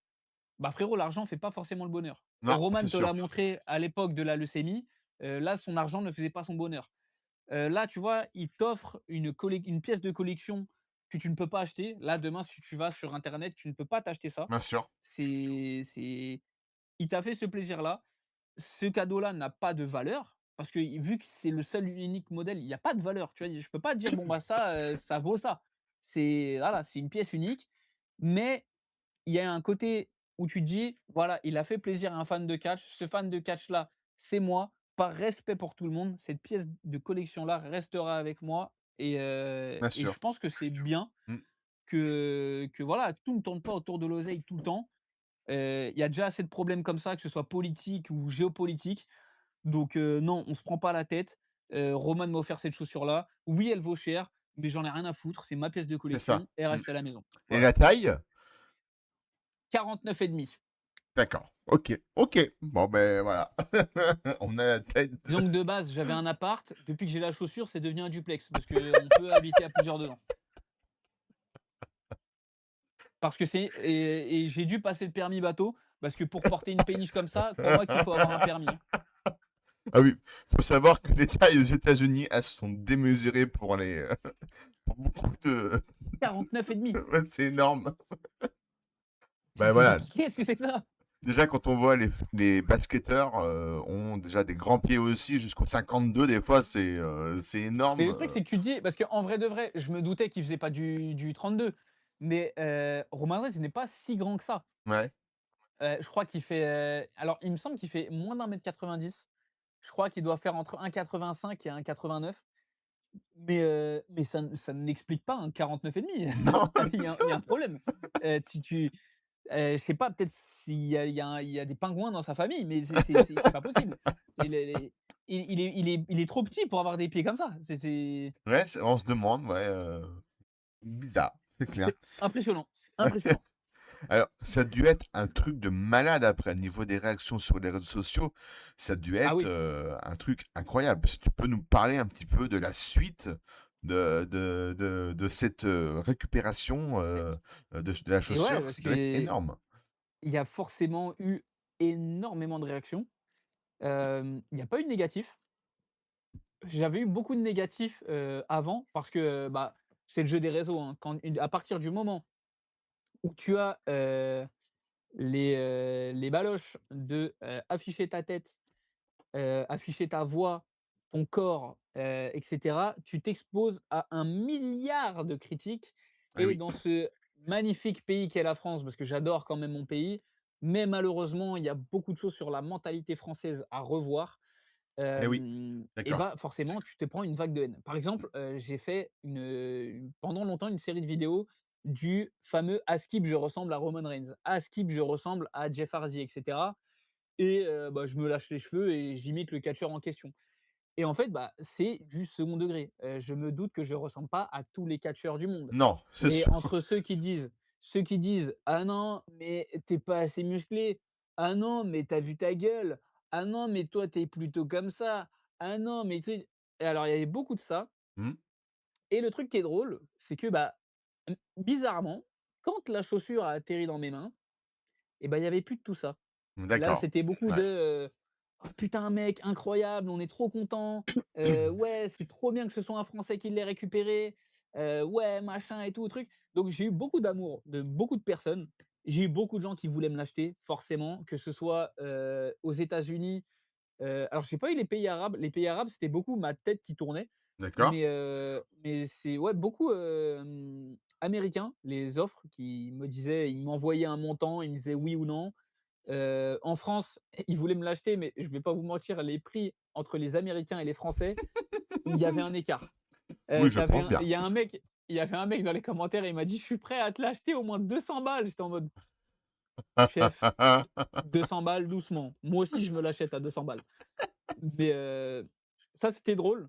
bah, frérot, l'argent fait pas forcément le bonheur. Non, c'est Roman te sûr. l'a montré à l'époque de la leucémie, là, son argent ne faisait pas son bonheur. Là, tu vois, il t'offre une pièce de collection que tu ne peux pas acheter. Là, demain, si tu vas sur internet, tu ne peux pas t'acheter ça. Bien sûr. C'est il t'a fait ce plaisir-là. Ce cadeau-là n'a pas de valeur parce que vu que c'est le seul unique modèle, il y a pas de valeur, tu vois? Je peux pas te dire: «Bon, bah, ça, ça vaut ça». C'est voilà, c'est une pièce unique, mais il y a un côté où tu te dis: «Voilà, il a fait plaisir à un fan de catch. Ce fan de catch-là, c'est moi. Par respect pour tout le monde, cette pièce de collection-là restera avec moi» Bien et sûr. je pense que c'est bien Mmh. que voilà, tout ne tourne pas autour de l'oseille tout le temps. Il y a déjà assez de problèmes comme ça, que ce soit politique ou géopolitique. Donc non, on se prend pas la tête. Roman m'a offert cette chaussure-là. Oui, elle vaut cher, mais j'en ai rien à foutre. C'est ma pièce de C'est ça. collection, elle Mmh. reste à la maison. Et Voilà. la taille? 49,5. D'accord. OK. OK. Bon, ben voilà. On a la taille de Disons que de base, j'avais un appart. Depuis que j'ai la chaussure, c'est devenu un duplex parce qu'on peut habiter à plusieurs dedans. Parce que et j'ai dû passer le permis bateau parce que pour porter une péniche comme ça, crois-moi qu'il faut avoir un permis, hein. ah oui, faut savoir que les tailles aux États-Unis, elles sont démesurées pour les, pour beaucoup de 49,5. ouais, c'est énorme. C'est Bah, c'est voilà. qu'est-ce que c'est que ça? Déjà, quand on voit les basketteurs, ont déjà des grands pieds aussi jusqu'au 52 des fois, c'est Mais énorme, le truc, c'est que tu te dis parce qu'en vrai de vrai, je me doutais qu'il faisait pas du 32, mais Romain Reigns, il n'est pas si grand que ça. ouais. Je crois qu'il fait, alors il me semble qu'il fait moins d'1 m 90. Je crois qu'il doit faire entre 1,85 et 1,89. Mais ça ne l'explique pas un 49,5. Non, Il y a un problème. Tu tu Je sais pas, peut-être s'il y a des pingouins dans sa famille, mais c'est pas possible. C'est les il est trop petit pour avoir des pieds comme ça. C'est Ouais, on se demande, ouais, bizarre, c'est clair. impressionnant, impressionnant. Alors, ça a dû être un truc de malade après, au niveau des réactions sur les réseaux sociaux, ça a dû Ah être, oui. un truc incroyable. Est-ce que tu peux nous parler un petit peu de la suite de cette, récupération, de la Et ouais, chaussure? parce Ça doit être qu'il énorme. y a forcément eu énormément de réactions. Il y a pas eu de négatif. J'avais eu beaucoup de négatifs, avant parce que, bah, c'est le jeu des réseaux, hein. À partir du moment où tu as, les baloches de, afficher ta tête, afficher ta voix, ton corps, et cetera, tu t'exposes à un milliard de critiques Eh et oui. dans ce magnifique pays qu'est la France, parce que j'adore quand même mon pays, mais malheureusement, il y a beaucoup de choses sur la mentalité française à revoir. Eh oui, Et d'accord. bah, forcément, tu te prends une vague de haine. Par exemple, j'ai fait pendant longtemps une série de vidéos du fameux «À Skip, je ressemble à Roman Reigns», «À Skip, je ressemble à Jeff Hardy» et cetera et bah, je me lâche les cheveux et j'imite le catcheur en question et en fait, bah, c'est du second degré. Je me doute que je ressemble pas à tous les catcheurs du monde. Non, c'est Mais sûr. entre ceux qui disent: «Ah non, mais tu pas assez musclé. Ah non, mais t'as vu ta gueule. Ah non, mais toi, t'es plutôt comme ça. Ah non, mais tu sais» et alors il y avait beaucoup de ça Mmh, et le truc qui est drôle, c'est que, bah, bizarrement, quand la chaussure a atterri dans mes mains et bah, il y avait plus de tout ça. Là, d'accord. c'était beaucoup de, Ouais. «Oh putain mec, incroyable, on est trop content. Ouais, c'est trop bien que ce soit un Français qui l'ait récupéré. Ouais, machin et tout, truc». Donc j'ai eu beaucoup d'amour de beaucoup de personnes. J'ai eu beaucoup de gens qui voulaient me l'acheter, forcément, que ce soit, aux États-Unis, alors j'ai pas eu les pays arabes. Les pays arabes, c'était beaucoup ma tête qui tournait, D'accord. mais c'est ouais, beaucoup, américains, les offres qui me disaient ils m'envoyaient un montant, ils me disaient oui ou non. En France, ils voulaient me l'acheter, mais je vais pas vous mentir, les prix entre les Américains et les Français, il y avait un écart. Oui, je Tu pense un bien. il y avait un mec dans les commentaires, il m'a dit: «Je suis prêt à te l'acheter au moins 200 balles». J'étais en mode: «Chef, 200 balles, doucement. Moi aussi, je me l'achète à 200 balles». Mais ça, c'était drôle.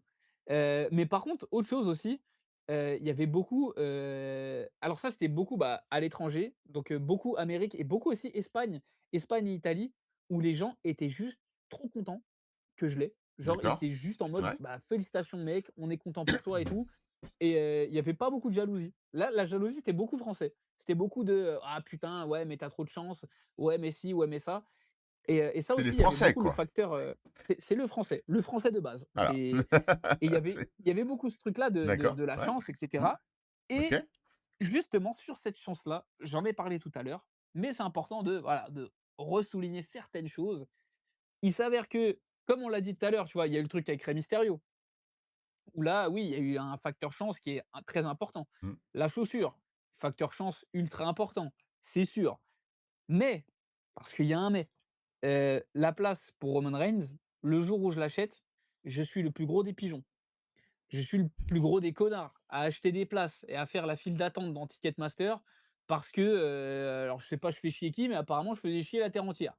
Mais par contre, autre chose aussi, il y avait beaucoup, alors ça, c'était beaucoup, bah, à l'étranger, donc beaucoup Amérique et beaucoup aussi Espagne. Espagne et Italie, où les gens étaient juste trop contents que je l'ai. Genre, ils D'accord. étaient juste en mode: Ouais. «Bah, félicitations mec, on est content pour toi et tout» et il y avait pas beaucoup de jalousie. Là, la jalousie, c'était beaucoup français. C'était beaucoup de, «Ah putain, ouais, mais tu as trop de chance. Ouais, mais ci, ouais, mais ça». Et ça C'est des aussi, il y avait Français, beaucoup le quoi. facteur, c'est le français de base. Voilà. Et C'est il y avait beaucoup ce truc-là de d'accord, de la ouais. chance et Mmh. cetera OK. et justement sur cette chance-là, j'en ai parlé tout à l'heure, mais c'est important de, voilà, de ressouligner certaines choses. Il s'avère que, comme on l'a dit tout à l'heure, tu vois, il y a eu le truc avec Rey Mysterio, où là, oui, il y a eu un facteur chance qui est très important. Mmh. La chaussure, facteur chance ultra important, c'est sûr. Mais, parce qu'il y a un mais, la place pour Roman Reigns, le jour où je l'achète, je suis le plus gros des pigeons. Je suis le plus gros des connards à acheter des places et à faire la file d'attente dans Ticketmaster parce que, alors je sais pas je fais chier qui, mais apparemment je faisais chier la terre entière.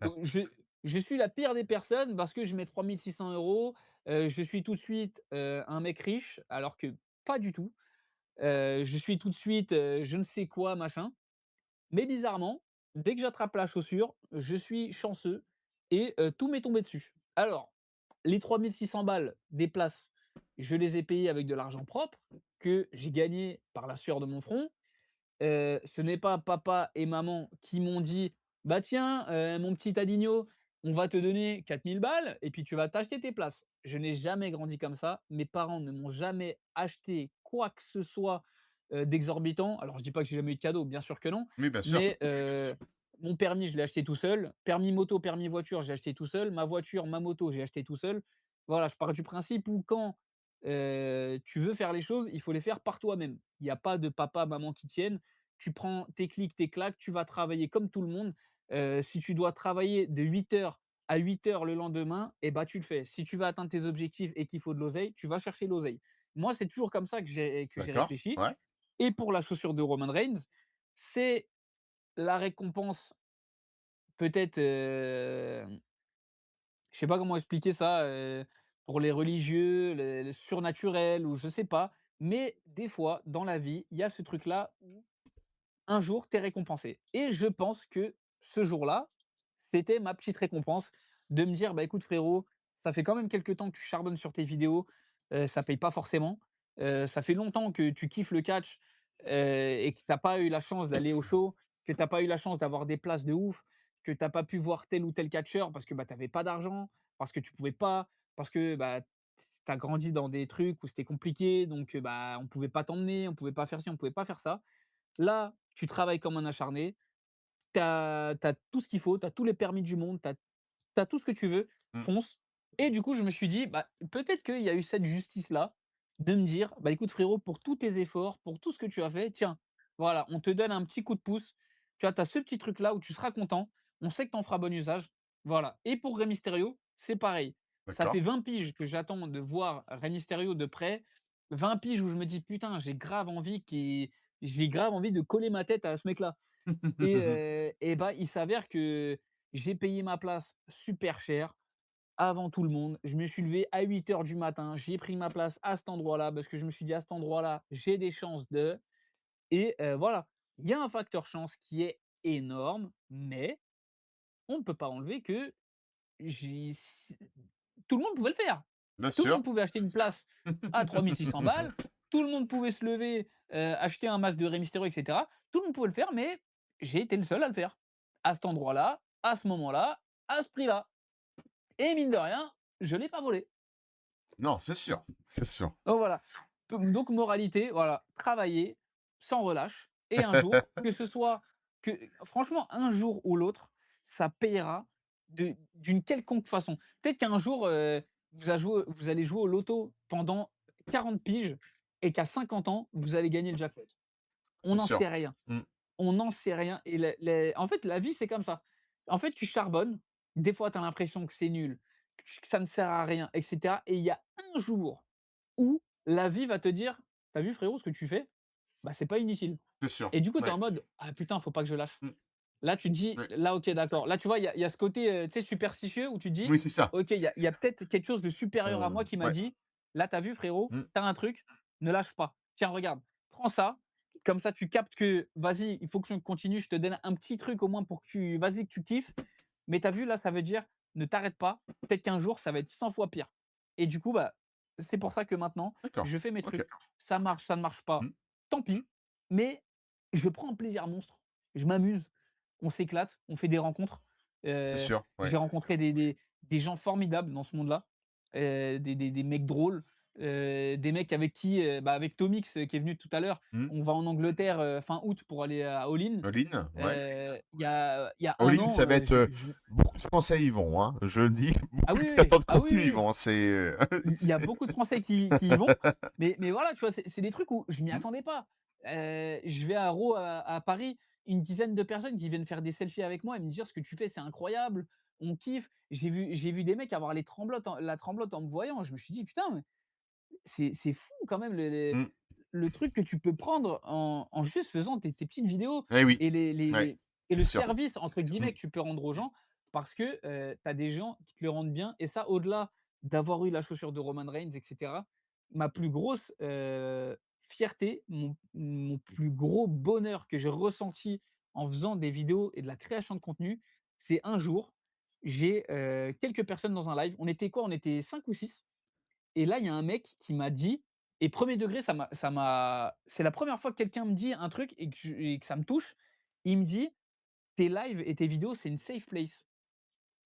Donc je suis la pire des personnes parce que je mets 3 600 €, je suis tout de suite, un mec riche alors que pas du tout. Je suis tout de suite, je ne sais quoi machin. Mais bizarrement, dès que j'attrape la chaussure, je suis chanceux et tout m'est tombé dessus. Alors, les 3 600 balles des places, je les ai payées avec de l'argent propre que j'ai gagné par la sueur de mon front. Ce n'est pas papa et maman qui m'ont dit: «Bah tiens, mon petit Tadigno, on va te donner 4 000 balles et puis tu vas t'acheter tes places». Je n'ai jamais grandi comme ça. Mes parents ne m'ont jamais acheté quoi que ce soit, d'exorbitant. Alors je dis pas que j'ai jamais eu de cadeau, bien sûr que non, Oui, bien sûr. mais mon permis, je l'ai acheté tout seul. Permis moto, permis voiture, j'ai acheté tout seul. Ma voiture, ma moto, j'ai acheté tout seul. Voilà, je pars du principe où quand, tu veux faire les choses, il faut les faire par toi-même. Il y a pas de papa, maman qui tiennent. Tu prends tes clics, tes claques, tu vas travailler comme tout le monde. Si tu dois travailler de 8 heures à 8 heures le lendemain et bah, tu le fais. Si tu veux atteindre tes objectifs et qu'il faut de l'oseille, tu vas chercher l'oseille. Moi, c'est toujours comme ça que j'ai D'accord, réfléchi ouais. et pour la chaussure de Roman Reigns, c'est la récompense peut-être, je sais pas comment expliquer ça, pour les religieux, les surnaturels ou je sais pas, mais des fois dans la vie, il y a ce truc-là où un jour, tu es récompensé et je pense que ce jour-là, c'était ma petite récompense de me dire: «Bah, écoute frérot, ça fait quand même quelque temps que tu charbonnes sur tes vidéos, ça paye pas forcément, ça fait longtemps que tu kiffes le catch, et que tu as pas eu la chance d'aller au show, que tu as pas eu la chance d'avoir des places de ouf, que tu as pas pu voir tel ou tel catcheur parce que, bah, tu avais pas d'argent, parce que tu pouvais pas, parce que, bah, tu as grandi dans des trucs où c'était compliqué donc bah, on pouvait pas t'emmener, on pouvait pas faire ci, on pouvait pas faire ça». Là, tu travailles comme un acharné, tu as tout ce qu'il faut, tu as tous les permis du monde, tu as tout ce que tu veux, Mmh. fonce et du coup, je me suis dit: «Bah, peut-être qu'il y a eu cette justice-là, de me dire: "Bah, écoute frérot, pour tous tes efforts, pour tout ce que tu as fait, tiens, voilà, on te donne un petit coup de pouce. Tu vois, tu as ce petit truc-là où tu seras content, on sait que tu en feras bon usage." Voilà et pour Rey Mysterio, c'est pareil. Ça D'accord. fait 20 piges que j'attends de voir Rey Mysterio de près, 20 piges où je me dis: «Putain, j'ai grave envie de coller ma tête à ce mec-là». Et bah, il s'avère que j'ai payé ma place super cher, avant tout le monde. Je me suis levé à 8 heures du matin, j'ai pris ma place à cet endroit-là parce que je me suis dit: «À cet endroit-là, j'ai des chances de» et voilà. Il y a un facteur chance qui est énorme, mais on ne peut pas enlever que j'ai s tout le monde pouvait le faire. Bien Tout le sûr. monde pouvait acheter une place à 3 600 balles, tout le monde pouvait se lever, acheter un masque de Rey Mysterio et cetera. Tout le monde pouvait le faire, mais j'ai été le seul à le faire. À cet endroit-là, à ce moment-là, à ce prix-là et mine de rien, je l'ai pas volé. Non, c'est sûr, c'est sûr. Donc voilà. Donc moralité, voilà, travailler sans relâche et un jour, que ce soit que franchement, un jour ou l'autre, ça payera d'une quelconque façon. Peut-être qu'un jour, vous allez jouer au loto pendant 40 piges et qu'à 50 ans, vous allez gagner le jackpot. On Bien n'en sûr. sait rien. Mmh. On n'en sait rien et en fait, la vie, c'est comme ça. En fait, tu charbonnes, des fois, tu as l'impression que c'est nul, que ça ne sert à rien et cetera et il y a un jour où la vie va te dire: «Tu as vu frérot ce que tu fais? Bah, c'est pas inutile» C'est sûr. et du coup, tu es Ouais. en mode: «Ah putain, faut pas que je lâche». Mmh. Là, tu te dis: Ouais. «Là, OK, d'accord». Là, tu vois, il y a ce côté, tu sais, superstitieux où tu te dis: Oui, c'est ça. «OK, il y a peut-être quelque chose de supérieur à moi qui m'a Ouais. dit: "Là, tu as vu frérot, Mmh. tu as un truc, ne lâche pas. Tiens, regarde, prends ça, comme ça tu captes que vas-y, il faut que tu continues, je te donne un petit truc au moins pour que tu vas-y, que tu kiffes, mais tu as vu là, ça veut dire ne t'arrête pas, peut-être qu'un jour ça va être 100 fois pire» et du coup, bah, c'est pour ça que maintenant, D'accord. je fais mes OK. trucs. Ça marche, ça ne marche pas, Mmh. tant pis, mais je prends un plaisir monstre. Je m'amuse, on s'éclate, on fait des rencontres. C'est Heu, sûr, ouais. j'ai rencontré des gens formidables dans ce monde-là, des mecs drôles, des mecs avec qui, bah, avec Tomix, qui est venu tout à l'heure, Mmh. on va en Angleterre, fin août pour aller à All In. All-in, ouais. Il y a 1 All-in, an, ça va être, je beaucoup de Français y vont, hein. Je le dis, ah beaucoup oui, de oui, oui. créateurs de Ah oui, contenu y oui, oui. vont, hein. Il y a C'est beaucoup de Français qui y vont, mais voilà, tu vois, c'est des trucs où je m'y mmh. attendais pas. Je vais à Raw à Paris, une dizaine de personnes qui viennent faire des selfies avec moi et me dire: «Ce que tu fais, c'est incroyable, on kiffe». J'ai vu des mecs avoir la tremblote en me voyant. Je me suis dit: «Putain, mais c'est fou quand même Mmh. le truc que tu peux prendre en juste faisant tes petites vidéos Eh oui. et Ouais, le bien sûr. service entre Mmh. guillemets que tu peux rendre aux gens parce que, tu as des gens qui te le rendent bien et ça au-delà d'avoir eu la chaussure de Roman Reigns et cetera, ma plus grosse, fierté, mon plus gros bonheur que j'ai ressenti en faisant des vidéos et de la création de contenu, c'est un jour, j'ai, quelques personnes dans un live. On était quoi? On était 5 ou 6. Et là, il y a un mec qui m'a dit et premier degré, c'est la première fois que quelqu'un me dit un truc et que ça me touche. Il me dit: «Tes lives et tes vidéos, c'est une safe place»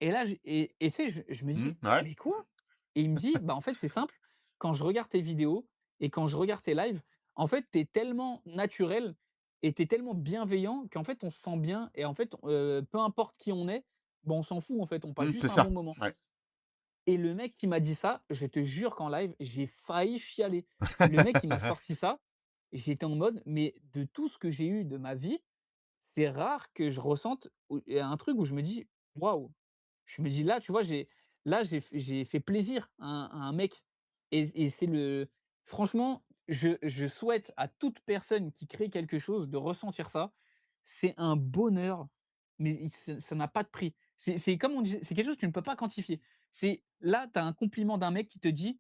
et là, tu sais, je me Mmh. dis: Ouais. «Mais quoi?» et il me dit: «Bah, en fait, c'est simple, quand je regarde tes vidéos et quand je regarde tes lives, en fait, tu es tellement naturel et tu es tellement bienveillant qu'en fait, on se sent bien et en fait, peu importe qui on est, bah, on s'en fout, en fait, on passe Mmh, c'est juste un ça. bon moment». Ouais. Et le mec qui m'a dit ça, je te jure qu'en live, j'ai failli chialer. Le mec, il m'a sorti ça, et j'étais en mode: «Mais de tout ce que j'ai eu de ma vie, c'est rare que je ressente un truc où je me dis: "Waouh!"». Je me dis: «Là, tu vois, j'ai fait plaisir à un mec» et c'est le franchement, je souhaite à toute personne qui crée quelque chose de ressentir ça. c'est un bonheur, mais ça n'a pas de prix. C'est comme on dit, c'est quelque chose que tu ne peux pas quantifier. C'est là, tu as un compliment d'un mec qui te dit: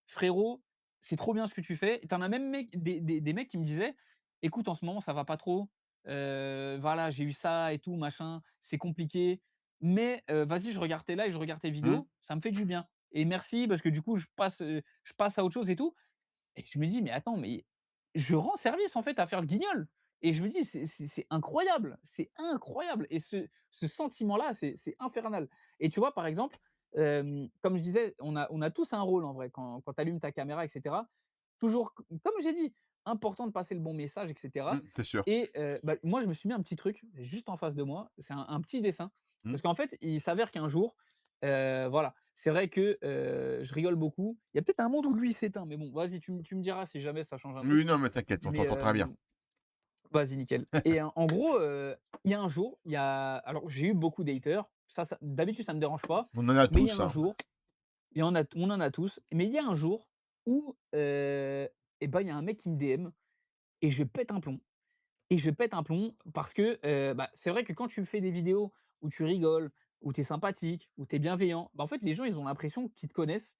«Frérot, c'est trop bien ce que tu fais». Et tu en as même des mecs qui me disaient: «Écoute, en ce moment, ça va pas trop, voilà, j'ai eu ça et tout, machin, c'est compliqué, mais vas-y, je regarde tes lives, je regarde tes Mmh. vidéos, ça me fait du bien et merci parce que du coup, je passe à autre chose et tout». Et je me dis: «Mais attends, mais je rends service en fait à faire le guignol». Et je me dis: «C'est incroyable, c'est incroyable» et ce sentiment-là, c'est infernal. Et tu vois, par exemple, comme je disais, on a tous un rôle en vrai quand tu allumes ta caméra et cetera. Toujours comme j'ai dit, important de passer le bon message et cetera. C'est sûr. Et bah, moi, je me suis mis un petit truc juste en face de moi, c'est un petit dessin. Mmh. Parce qu'en fait, il s'avère qu'un jour, voilà, c'est vrai que, je rigole beaucoup. Il y a peut-être un monde où lui il s'éteint, mais bon, vas-y, tu me diras si jamais ça change un truc. Oui, non, mais t'inquiète, on Mais, t'entend très bien. vas-y, nickel. Et en gros, il y a un jour, il y a alors j'ai eu beaucoup d'haters, ça d'habitude ça me dérange pas, On en a mais il y a tous, un hein. jour, on en a tous, mais il y a un jour où, et ben, il y a un mec qui me DM et je pète un plomb. Et je pète un plomb parce que, bah, c'est vrai que quand tu fais des vidéos où tu rigoles, où tu es sympathique, où tu es bienveillant, bah, en fait, les gens, ils ont l'impression qu'ils te connaissent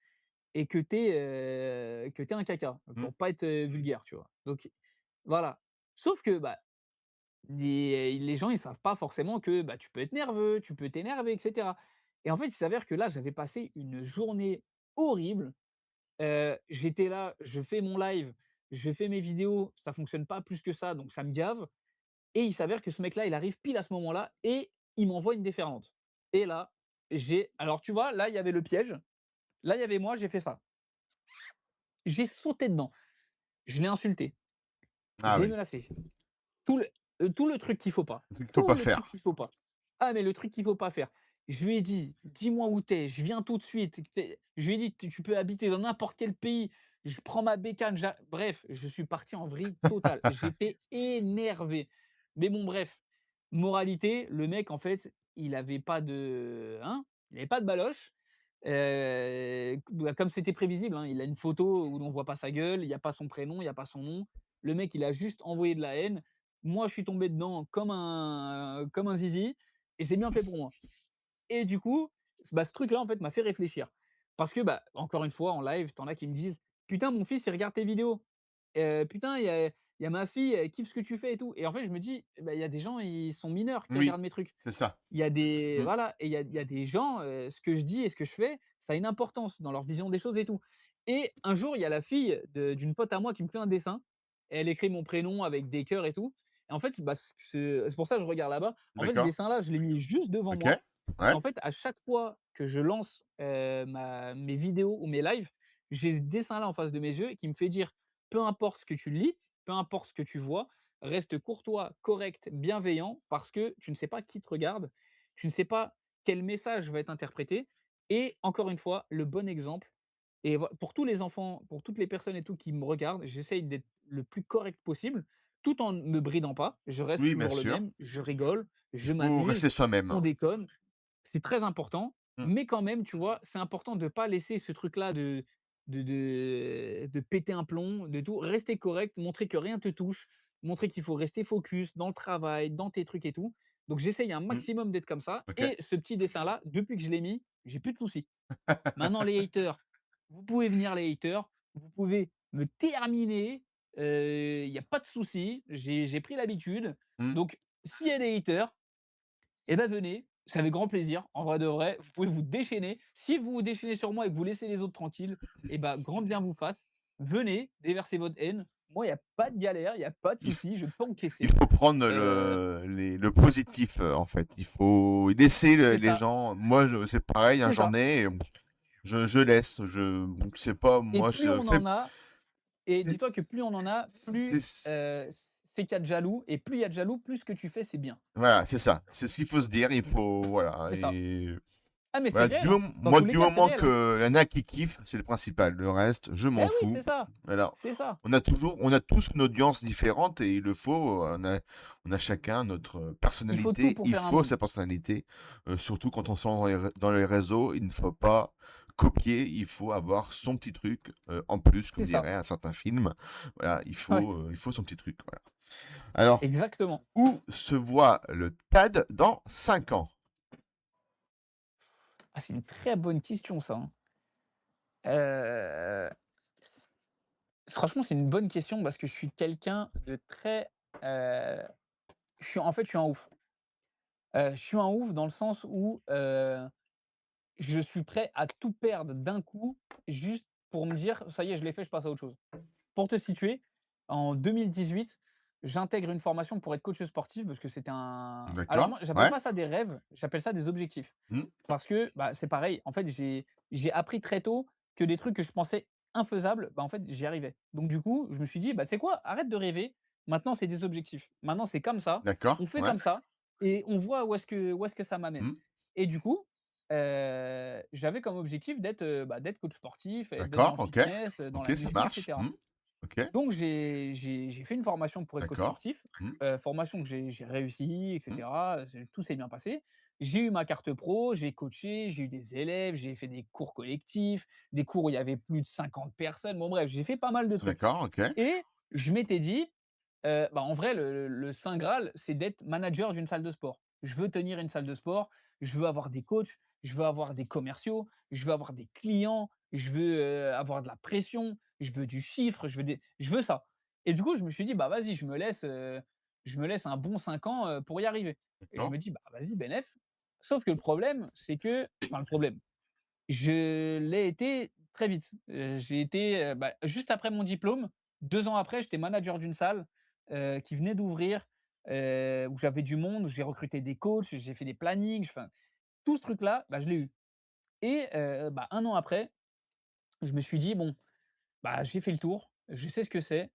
et que tu es un caca, Mmh. pour pas être, vulgaire, tu vois? Donc voilà. Sauf que, bah, les gens, ils savent pas forcément que, bah, tu peux être nerveux, tu peux t'énerver et cetera. Et en fait, il s'avère que là, j'avais passé une journée horrible. J'étais là, je fais mon live, je fais mes vidéos, ça fonctionne pas plus que ça, donc ça me gave. Et il s'avère que ce mec-là, il arrive pile à ce moment-là et il m'envoie une déferlante. Et là, alors tu vois, là, il y avait le piège. Là, il y avait moi, j'ai fait ça. J'ai sauté dedans. Je l'ai insulté, Ah je l'ai oui, menacé. Tout le tout le truc qu'il faut pas. un truc qu'il faut Tout pas le truc faire. qu'il faut pas. Ah mais le truc qu'il faut pas faire. Je lui ai dit: «Dis-moi où tu es, je viens tout de suite». Je lui ai dit: «Tu peux habiter dans n'importe quel pays, je prends ma bécane, bref, je suis parti en vrille totale. J'étais énervé. Mais bon bref, moralité, le mec en fait, il avait pas de hein, il avait pas de baloche. Bah, comme c'était prévisible, hein, il a une photo où l'on voit pas sa gueule, il y a pas son prénom, il y a pas son nom. Le mec, il a juste envoyé de la haine. Moi, je suis tombé dedans comme un zizi et c'est bien fait pour moi. Et du coup, bah, ce truc-là, en fait, m'a fait réfléchir. Parce que, bah, encore une fois, en live, tu en as qui me disent: «Putain, mon fils, il regarde tes vidéos. Putain, il y a ma fille, elle kiffe ce que tu fais et tout». Et en fait, je me dis: «Bah, il y a des gens, ils sont mineurs qui Oui, regardent mes trucs». c'est ça. Il y a des Mmh. voilà, et il y a des gens, ce que je dis et ce que je fais, ça a une importance dans leur vision des choses et tout. Et un jour, il y a la fille d'une pote à moi qui me fait un dessin. Elle écrit mon prénom avec des cœurs et tout. Et en fait, bah, c'est pour ça que je regarde là-bas. En fait, ce D'accord. dessin-là, je l'ai mis juste devant OK. moi. Et Ouais. en fait, à chaque fois que je lance, ma mes vidéos ou mes lives, j'ai ce dessin-là en face de mes yeux qui me fait dire: «Peu importe ce que tu lis, peu importe ce que tu vois, reste courtois, correct, bienveillant parce que tu ne sais pas qui te regarde, tu ne sais pas quel message va être interprété». Et encore une fois, le bon exemple. Et pour tous les enfants, pour toutes les personnes et tout qui me regardent, j'essaye d'être le plus correct possible, tout en ne me bridant pas. Je reste Oui, bien toujours le sûr. même, je rigole, Il je faut rester m'amuse, soi-même. on déconne. C'est très important, Mmh. mais quand même, tu vois, c'est important de ne pas laisser ce truc-là de péter un plomb, de tout. Rester correct, montrer que rien te touche, montrer qu'il faut rester focus dans le travail, dans tes trucs et tout. Donc j'essaye un Mmh. maximum d'être comme ça. OK. Et ce petit dessin-là, depuis que je l'ai mis, j'ai plus de soucis. Maintenant les haters, vous pouvez venir les haters, vous pouvez me terminer, il y a pas de souci, j'ai pris l'habitude. Mmh. Donc s'il y a des haters, eh ben venez, c'est avec grand plaisir, en vrai de vrai, vous pouvez vous déchaîner. Si vous vous déchaînez sur moi et que vous laissez les autres tranquilles, eh ben grand bien vous fasse. Venez, déversez votre haine. Moi, il y a pas de galère, il y a pas de Il f souci, je peux il encaisser. faut prendre Heu, le positif, en fait. Il faut laisser c'est les ça, gens. Moi, c'est pareil, hein, c'est j'en ça. ai, je laisse. Donc c'est pas Et moi, plus je on fais. en a et C'est dis-toi que plus on en a, plus, c'est qu'il y a de jaloux. Et plus il y a de jaloux, plus ce que tu fais, c'est bien. voilà, c'est ça. C'est ce qu'il faut se dire. Il faut, voilà. C'est ça. Et Ah mais c'est voilà, réel, hein. Dans moi, tous les du cas, c'est moment réel, hein. que y en a qui kiffent, c'est le principal. Le reste, je Eh m'en oui, fous. c'est ça, Voilà. c'est ça. On a tous une audience différente et il le faut. On a chacun notre Il faut tout personnalité. pour Il faire un faut monde. sa personnalité. Surtout quand on sort dans les réseaux, il ne faut pas copier, il faut avoir son petit truc, en plus, C'est comme ça. dirait un certain film. Voilà, Ouais, il faut son petit truc, voilà. Alors, exactement. où se voit le TAD dans 5 ans? Ah, c'est une très bonne question ça, hein. Heu, Franchement, c'est une bonne question parce que je suis quelqu'un de très, heu, je suis un ouf. Je suis un ouf dans le sens où, je suis prêt à tout perdre d'un coup, juste pour me dire: «Ça y est, je l'ai fait, je passe à autre chose». Pour te situer, en 2018, j'intègre une formation pour être coach sportif parce que c'était un alors D'accord, moi, j'appelle ouais. pas ça des rêves, j'appelle ça des objectifs. Mmh, Parce que, bah, c'est pareil, en fait, j'ai appris très tôt que des trucs que je pensais infaisables, bah, en fait, j'y arrivais. Donc du coup, je me suis dit: «Bah, tu sais quoi? Arrête de rêver, maintenant c'est des objectifs. Maintenant c'est comme ça, d'accord, on fait ouais. comme ça et on voit où est-ce que ça m'amène». Mmh, Et du coup, j'avais comme objectif d'être, d'être coach sportif et d'être dans d'accord, le OK. fitness, dans OK, la ça muscu et marche. cetera. Mmh, OK, Donc j'ai fait une formation pour être coach d'accord. sportif, Mmh, formation que j'ai réussi et mmh, cetera, tout s'est bien passé. J'ai eu ma carte pro, j'ai coaché, j'ai eu des élèves, j'ai fait des cours collectifs, des cours où il y avait plus de 50 personnes. Bon bref, j'ai fait pas mal de trucs d'accord, OK. et je m'étais dit, bah, en vrai le saint graal, c'est d'être manager d'une salle de sport. Je veux tenir une salle de sport, je veux avoir des coachs, je veux avoir des commerciaux, je veux avoir des clients, je veux, avoir de la pression, je veux du chiffre, je veux ça. Et du coup, je me suis dit: «Bah, vas-y, je me laisse un bon 5 ans, pour y arriver». Et je D'accord. me dis: «Bah, vas-y bénef». Sauf que le problème, c'est que enfin le problème, je l'ai été très vite. J'ai été, bah, juste après mon diplôme, 2 ans après, j'étais manager d'une salle, qui venait d'ouvrir, où j'avais du monde, où j'ai recruté des coachs, j'ai fait des plannings, enfin tout ce truc-là, bah, je l'ai eu. Et bah, 1 an après, je me suis dit: «Bon, bah, j'ai fait le tour, je sais ce que c'est,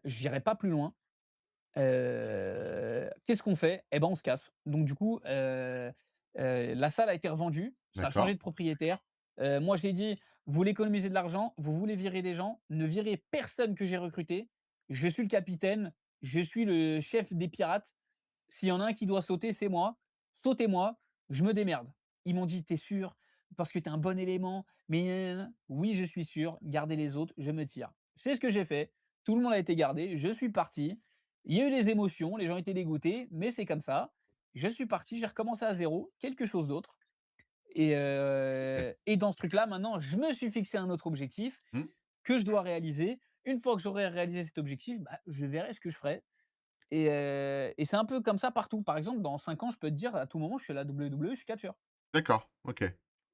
j'irai pas plus loin. Qu'est-ce qu'on fait? Eh ben, on se casse». Donc du coup, la salle a été revendue, ça a changé D'accord. de propriétaire. Moi, j'ai dit: «Vous voulez économiser de l'argent, vous voulez virer des gens, ne virez personne que j'ai recruté. Je suis le capitaine, je suis le chef des pirates. S'il y en a un qui doit sauter, c'est moi. Sautez-moi, je me démerde». Ils m'ont dit: «Tu es sûr? Parce que tu es un bon élément, mais nin nin nin». «Oui, je suis sûr, gardez les autres, je me tire». C'est ce que j'ai fait. Tout le monde a été gardé, je suis parti. Il y a eu des émotions, les gens étaient dégoûtés, mais c'est comme ça. Je suis parti, j'ai recommencé à zéro, quelque chose d'autre OK. et dans ce truc-là, maintenant, je me suis fixé un autre objectif Mmh. que je dois réaliser. Une fois que j'aurai réalisé cet objectif, bah, je verrai ce que je ferai et c'est un peu comme ça partout. Par exemple, dans 5 ans, je peux te dire à tout moment, je suis à la WWE, je suis catcheur D'accord, OK.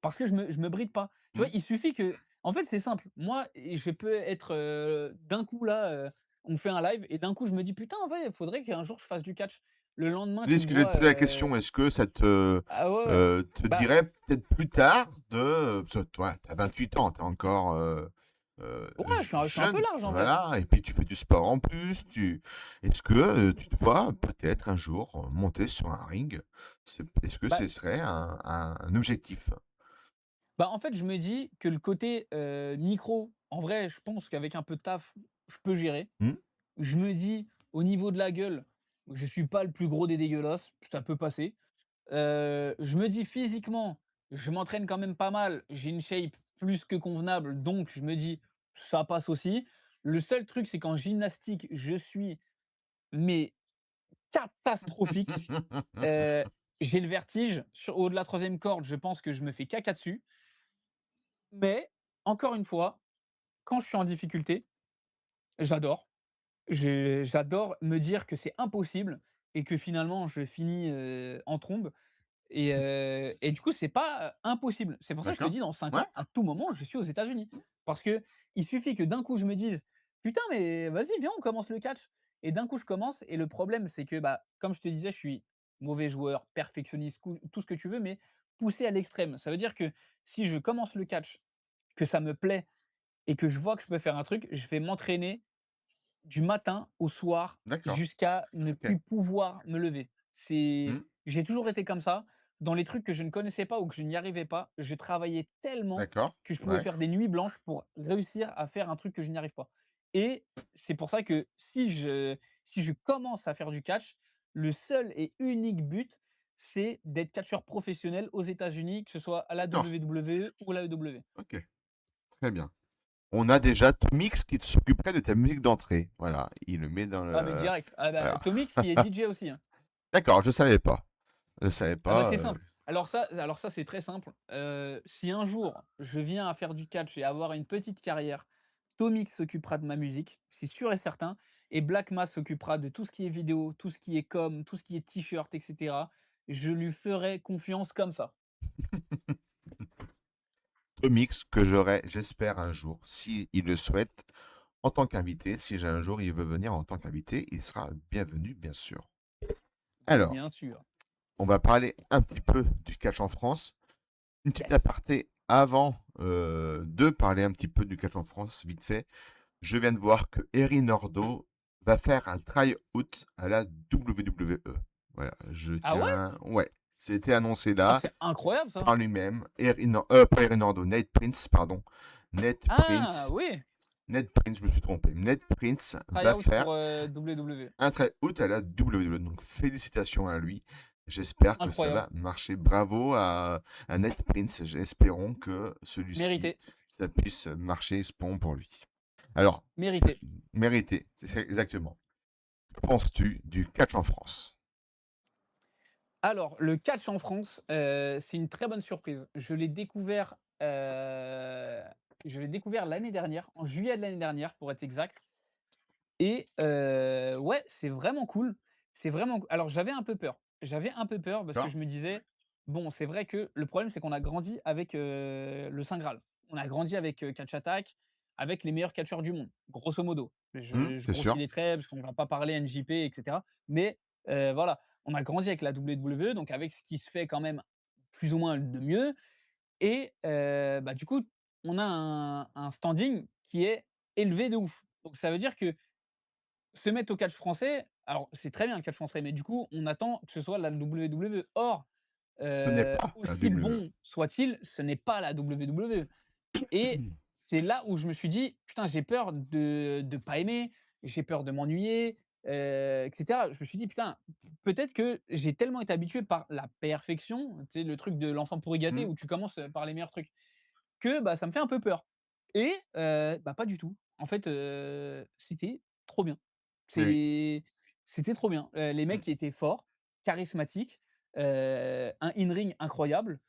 parce que je me bride pas. Tu vois, Mmh. il suffit que en fait, c'est simple. Moi, je peux être, d'un coup là, on fait un live et d'un coup, je me dis: «Putain, en vrai, il faudrait qu'un jour je fasse du catch». Le lendemain, Oui, tu ce me que j'allais te vois, poser la question, est-ce que ça ah ouais, ouais. te Bah, dirait peut-être plus tard de parce que toi, tu as 28 ans, tu es encore, ouais, je suis un peu jeune, large en vrai. voilà et puis tu fais du sport en plus, tu est-ce que, tu te vois peut-être un jour, monter sur un ring? Est-ce que Bah, ce c serait un objectif? bah, en fait, je me dis que le côté, micro, en vrai, je pense qu'avec un peu de taf, je peux gérer. Mmh, Je me dis, au niveau de la gueule, je suis pas le plus gros des dégueulasses, ça peut passer. Je me dis physiquement, je m'entraîne quand même pas mal, j'ai une shape plus que convenable, donc je me dis: «Ça passe aussi». Le seul truc, c'est qu'en gymnastique, je suis mais catastrophique. Heu, j'ai le vertige, sur au de la troisième corde, je pense que je me fais caca dessus, mais encore une fois, quand je suis en difficulté, j'adore. J'adore me dire que c'est impossible et que finalement je finis, en trombe. Et du coup, c'est pas, impossible. C'est pour ça que je te d'accord. dis dans 5 Ouais. ans, à tout moment, je suis aux États-Unis. Parce que il suffit que d'un coup je me dise: «Putain, mais vas-y, viens, on commence le catch» et d'un coup je commence et le problème, c'est que, bah, comme je te disais, je suis mauvais joueur, perfectionniste, tout ce que tu veux, mais poussé à l'extrême. Ça veut dire que si je commence le catch, que ça me plaît et que je vois que je peux faire un truc, je vais m'entraîner du matin au soir D'accord. jusqu'à ne OK. plus pouvoir me lever. Mmh. J'ai toujours été comme ça. Dans les trucs que je ne connaissais pas ou que je n'y arrivais pas, je travaillais tellement D'accord. que je pouvais Ouais. faire des nuits blanches pour réussir à faire un truc que je n'y arrive pas. Et c'est pour ça que si je commence à faire du catch, le seul et unique but, c'est d'être catcheur professionnel aux États-Unis, que ce soit à la D'accord, WWE ou à la AEW. OK, très bien. On a déjà Tomix qui s'occuperait de ta musique d'entrée. Voilà, il le met dans Ah mais le direct. Ah bah, voilà. Tomix qui est DJ aussi, hein. D'accord, je savais pas. Je savais Ah bah, pas, c'est simple. Alors ça, c'est très simple. Si un jour je viens à faire du catch et avoir une petite carrière, Tomix s'occupera de ma musique, c'est sûr et certain, et Black Mass s'occupera de tout ce qui est vidéo, tout ce qui est com, tout ce qui est t-shirt et cetera. Je lui ferai confiance comme ça. Tomix que j'aurai, j'espère un jour, si il le souhaite, en tant qu'invité. Si j'ai un jour il veut venir en tant qu'invité, il sera bienvenu, bien sûr. Alors, Bien sûr. on va parler un petit peu du catch en France. Une petite Yes. aparté avant de parler un petit peu du catch en France, vite fait. Je viens de voir que Eri Nordo va faire un try-out à la WWE. Voilà, je Ah ouais? tiens. Ouais, c'était annoncé Ah, là c'est incroyable ça! par lui-même. Pas Eri Nordo, Nate Prince, pardon. Nate Ah Prince. oui! Nate Prince, je me suis trompé. Nate Prince va Tryout faire pour, WWE. un try-out à la WWE. Donc félicitations à lui. J'espère que ça Incroyable. va marcher. Bravo à Nate Prince. Espérons que celui-ci, Mérité, ça puisse marcher, spon pour lui. Alors, mérité. mérité, c'est ça exactement. Que penses-tu du catch en France? Alors, le catch en France, c'est une très bonne surprise. Je l'ai découvert l'année dernière, en juillet de l'année dernière pour être exact, et ouais, c'est vraiment cool. C'est vraiment alors j'avais un peu peur. J'avais un peu peur parce que D'accord. je me disais: «Bon, c'est vrai que le problème, c'est qu'on a grandi avec, le saint graal. On a grandi avec, Catch Attack, avec les meilleurs catcheurs du monde, grosso modo. Je C'est grossis sûr. les traits parce qu'on va pas parler NJP et cetera, mais voilà, on a grandi avec la WWE, donc avec ce qui se fait quand même plus ou moins de mieux, et bah, du coup, on a un standing qui est élevé de ouf. Donc ça veut dire que se mettre au catch français, alors c'est très bien le catch français, mais du coup, on attend que ce soit la WWE. Or, Ce n'est pas la aussi WWE. bon soit-il, ce n'est pas la WWE, et c'est là où je me suis dit: «Putain, j'ai peur de pas aimer, j'ai peur de m'ennuyer», et cetera. Je me suis dit: «Putain, peut-être que j'ai tellement été habitué par la perfection», tu sais, le truc de l'enfant pourri gâté Mmh. où tu commences, par les meilleurs trucs, que, bah, ça me fait un peu peur, et bah, pas du tout. En fait, c'était trop bien. Eh oui. C'était trop bien. Les Mmh. mecs étaient forts, charismatiques, un in-ring incroyable,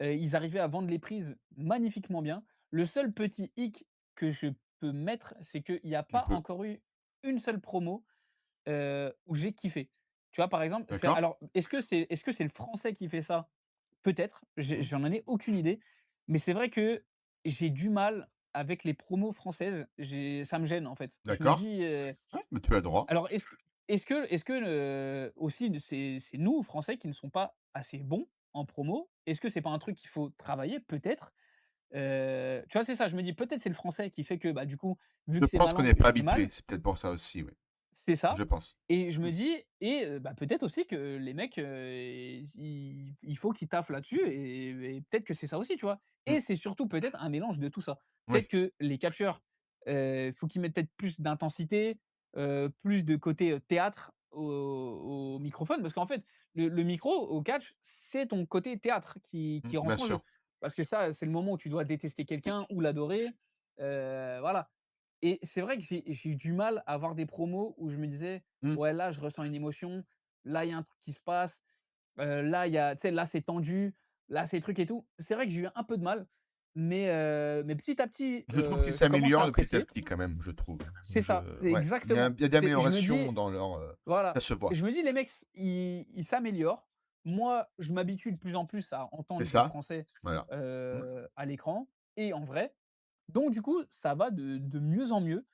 ils arrivaient à vendre les prises magnifiquement bien. Le seul petit hic que je peux mettre, c'est qu'il y a Tu pas peux. encore eu une seule promo, où j'ai kiffé. Tu vois, par exemple, c'est D'accord. alors est-ce que c'est le français qui fait ça? Peut-être, Mmh. j'en ai aucune idée, mais c'est vrai que j'ai du mal avec les promos françaises, ça me gêne, en fait. Je me D'accord. dis, Ouais, mais tu as le droit. alors est-ce que, aussi c'est nous, Français, qui ne sont pas assez bons en promo? Est-ce que c'est pas un truc qu'il faut travailler? Peut-être. Tu vois, c'est ça, je me dis peut-être c'est le français qui fait que, bah, du coup, vu Je que c'est pense ma qu'on langue, n'est pas j'ai du habitué. mal. C'est peut-être pour ça aussi, oui. C'est ça, Je pense. et je me Mmh. dis, et bah, peut-être aussi que les mecs, il faut qu'ils taffent là-dessus, et peut-être que c'est ça aussi, tu vois? Mmh. Et c'est surtout peut-être un mélange de tout ça. Peut-être Oui. que les catcheurs, faut qu'ils mettent peut-être plus d'intensité, plus de côté, théâtre au microphone, parce qu'en fait, le micro au catch, c'est ton côté théâtre qui Bien rentre en jeu. sûr. Parce que ça, c'est le moment où tu dois détester quelqu'un ou l'adorer, voilà. Et c'est vrai que j'ai eu du mal à avoir des promos où je me disais: Mmh. «Ouais, là, je ressens une émotion, là, il y a un truc qui se passe, là, il y a tu sais, là, c'est tendu, là, c'est truc et tout». C'est vrai que j'ai eu un peu de mal, mais petit à petit, Je trouve qu'ils je commence à s'améliorent de petit à apprécier. petit quand même, je trouve. C'est ça, Ouais, exactement. il y a C'est je me dis d'améliorations dans leur, ça voilà, se voit. je me dis: «Les mecs, ils s'améliorent». Moi, je m'habitue de plus en plus à C'est entendre du ça, français, voilà. Mmh. à l'écran et en vrai. Donc du coup, ça va de mieux en mieux.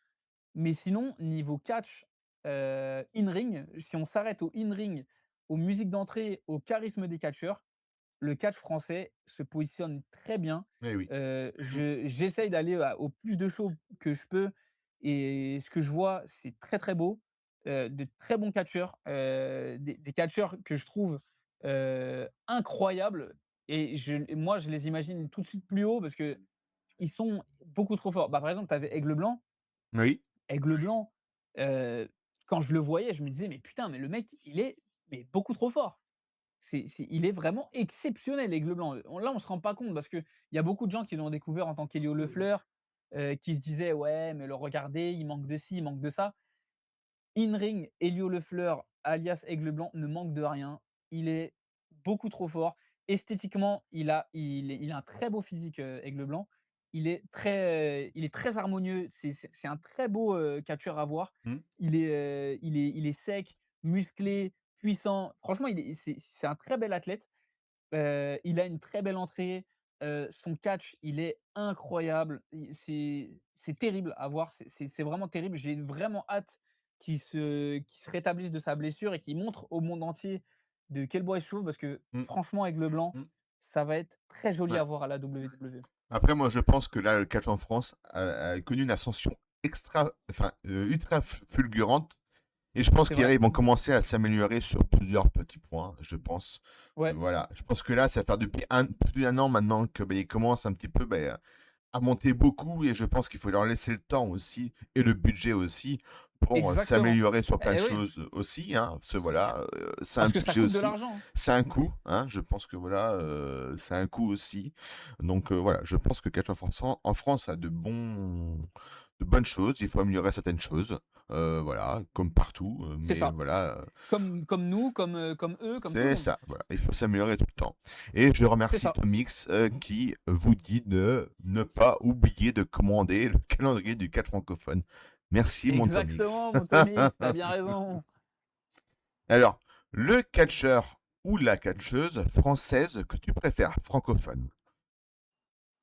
Mais sinon, niveau catch, in-ring, si on s'arrête au in-ring, aux musiques d'entrée, au charisme des catcheurs, le catch français se positionne très bien. Eh oui. Mmh. J'essaye d'aller au plus de shows que je peux, et ce que je vois, c'est très, très beau. De très bons catcheurs, des catcheurs que je trouve, incroyables, et moi, je les imagine tout de suite plus haut parce qu'ils sont beaucoup trop forts. Bah, par exemple, tu avais Aigle Blanc. Oui. Aigle Blanc, heu, quand je le voyais, je me disais: «Mais putain, mais le mec, il est mais beaucoup trop fort». il est vraiment exceptionnel, Aigle Blanc. On se rend pas compte parce qu'il y a beaucoup de gens qui l'ont découvert en tant qu'Elio Le Fleur, qui se disaient: «Ouais, mais le regardez, il manque de ci, il manque de ça». In-ring, Elio Le Fleur, alias Aigle Blanc, ne manque de rien. Il est beaucoup trop fort. Esthétiquement, il a un très beau physique, Aigle Blanc. Il est très harmonieux. C'est un très beau, catcheur à voir. Mmh. Il est sec, musclé, puissant. Franchement, c'est un très bel athlète. Il a une très belle entrée, son catch, il est incroyable. C'est terrible à voir, c'est vraiment terrible. J'ai vraiment hâte qu'il se rétablisse de sa blessure et qu'il montre au monde entier de quel bois il se chauffe parce que Mmh. franchement, Aigle Blanc, Mmh. ça va être très joli Ouais. à voir à la WWE. Après, moi, je pense que là, le catch en France a connu une ascension ultra fulgurante. Et je pense C'est qu'ils vrai, vont commencer à s'améliorer sur plusieurs petits points, je pense. ouais, Voilà. Je pense que là, ça fait depuis plus d'un an maintenant que ils commencent un petit peu à monter beaucoup et je pense qu'il faut leur laisser le temps aussi et le budget aussi pour exactement. s'améliorer sur plein de Eh oui, choses aussi, hein. Parce que voilà, c'est un parce que ça budget coûte de aussi, l'argent, hein. c'est un coût, hein. Je pense que voilà, c'est un coût aussi. Donc voilà, je pense que Catch en France a de bonnes choses. Il faut améliorer certaines choses, voilà, comme partout. C'est Mais ça. voilà, Comme nous, comme eux, comme tout le c'est monde. ça. Voilà, il faut s'améliorer tout le temps. Et je C'est remercie ça. Tomix qui vous dit de ne pas oublier de commander le calendrier du 4 francophone. Merci, mon Tomix. Exactement, mon Tommy, tu bien raison. Alors, le catcheur ou la catcheuse française que tu préfères, francophone.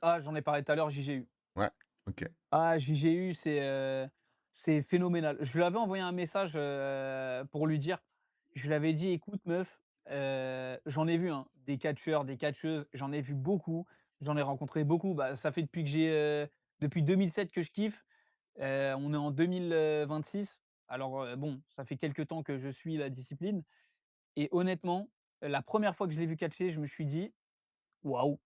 Ah, j'en ai parlé tout à l'heure, JGU. Ouais, ok. Ah, JGU, c'est phénoménal. Je lui avais envoyé un message, pour lui dire, je lui avais dit: «Écoute meuf, j'en ai vu, hein, des catcheurs, des catcheuses, j'en ai vu beaucoup, j'en ai rencontré beaucoup». Bah, ça fait depuis 2007 que je kiffe, on est en 2026. Alors, bon, ça fait quelque temps que je suis la discipline et honnêtement, la première fois que je l'ai vu catcher, je me suis dit: «Waouh!»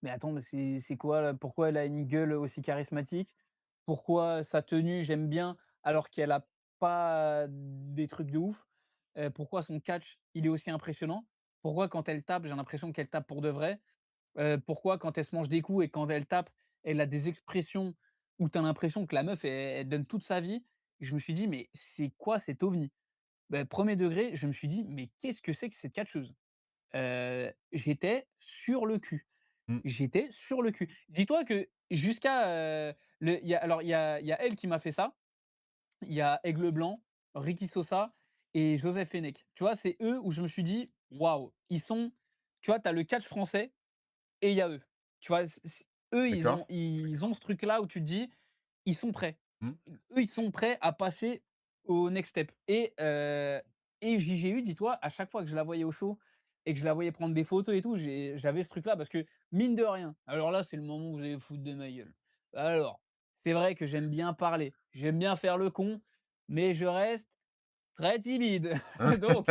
Mais attends, mais c'est quoi là? Pourquoi elle a une gueule aussi charismatique? Pourquoi sa tenue, j'aime bien, alors qu'elle a pas des trucs de ouf? Pourquoi son catch, il est aussi impressionnant? Pourquoi quand elle tape, j'ai l'impression qu'elle tape pour de vrai? Pourquoi quand elle se mange des coups et quand elle tape, elle a des expressions où tu as l'impression que la meuf, elle donne toute sa vie? Je me suis dit: «Mais c'est quoi cet ovni?» Beh, 1er degré, je me suis dit: «Mais qu'est-ce que c'est que cette catcheuse?» J'étais sur le cul. Mm. J'étais sur le cul. Dis-toi que jusqu'à, il y a elle qui m'a fait ça. Il y a Aigle Blanc, Ricky Sosa et Joseph Fenech. Tu vois, c'est eux où je me suis dit: «Waouh, ils sont» tu vois, tu as le catch français et il y a eux. Tu vois? Eux, D'accord. ils ont ce truc-là où tu te dis: «Ils sont prêts». Mm. Eux, ils sont prêts à passer au next step et JGU, dis-toi, à chaque fois que je la voyais au show et que je la voyais prendre des photos et tout, j'avais ce truc-là parce que mine de rien, alors là, c'est le moment où vous allez vous foutre de ma gueule. Alors, c'est vrai que j'aime bien parler, j'aime bien faire le con, mais je reste très timide. Donc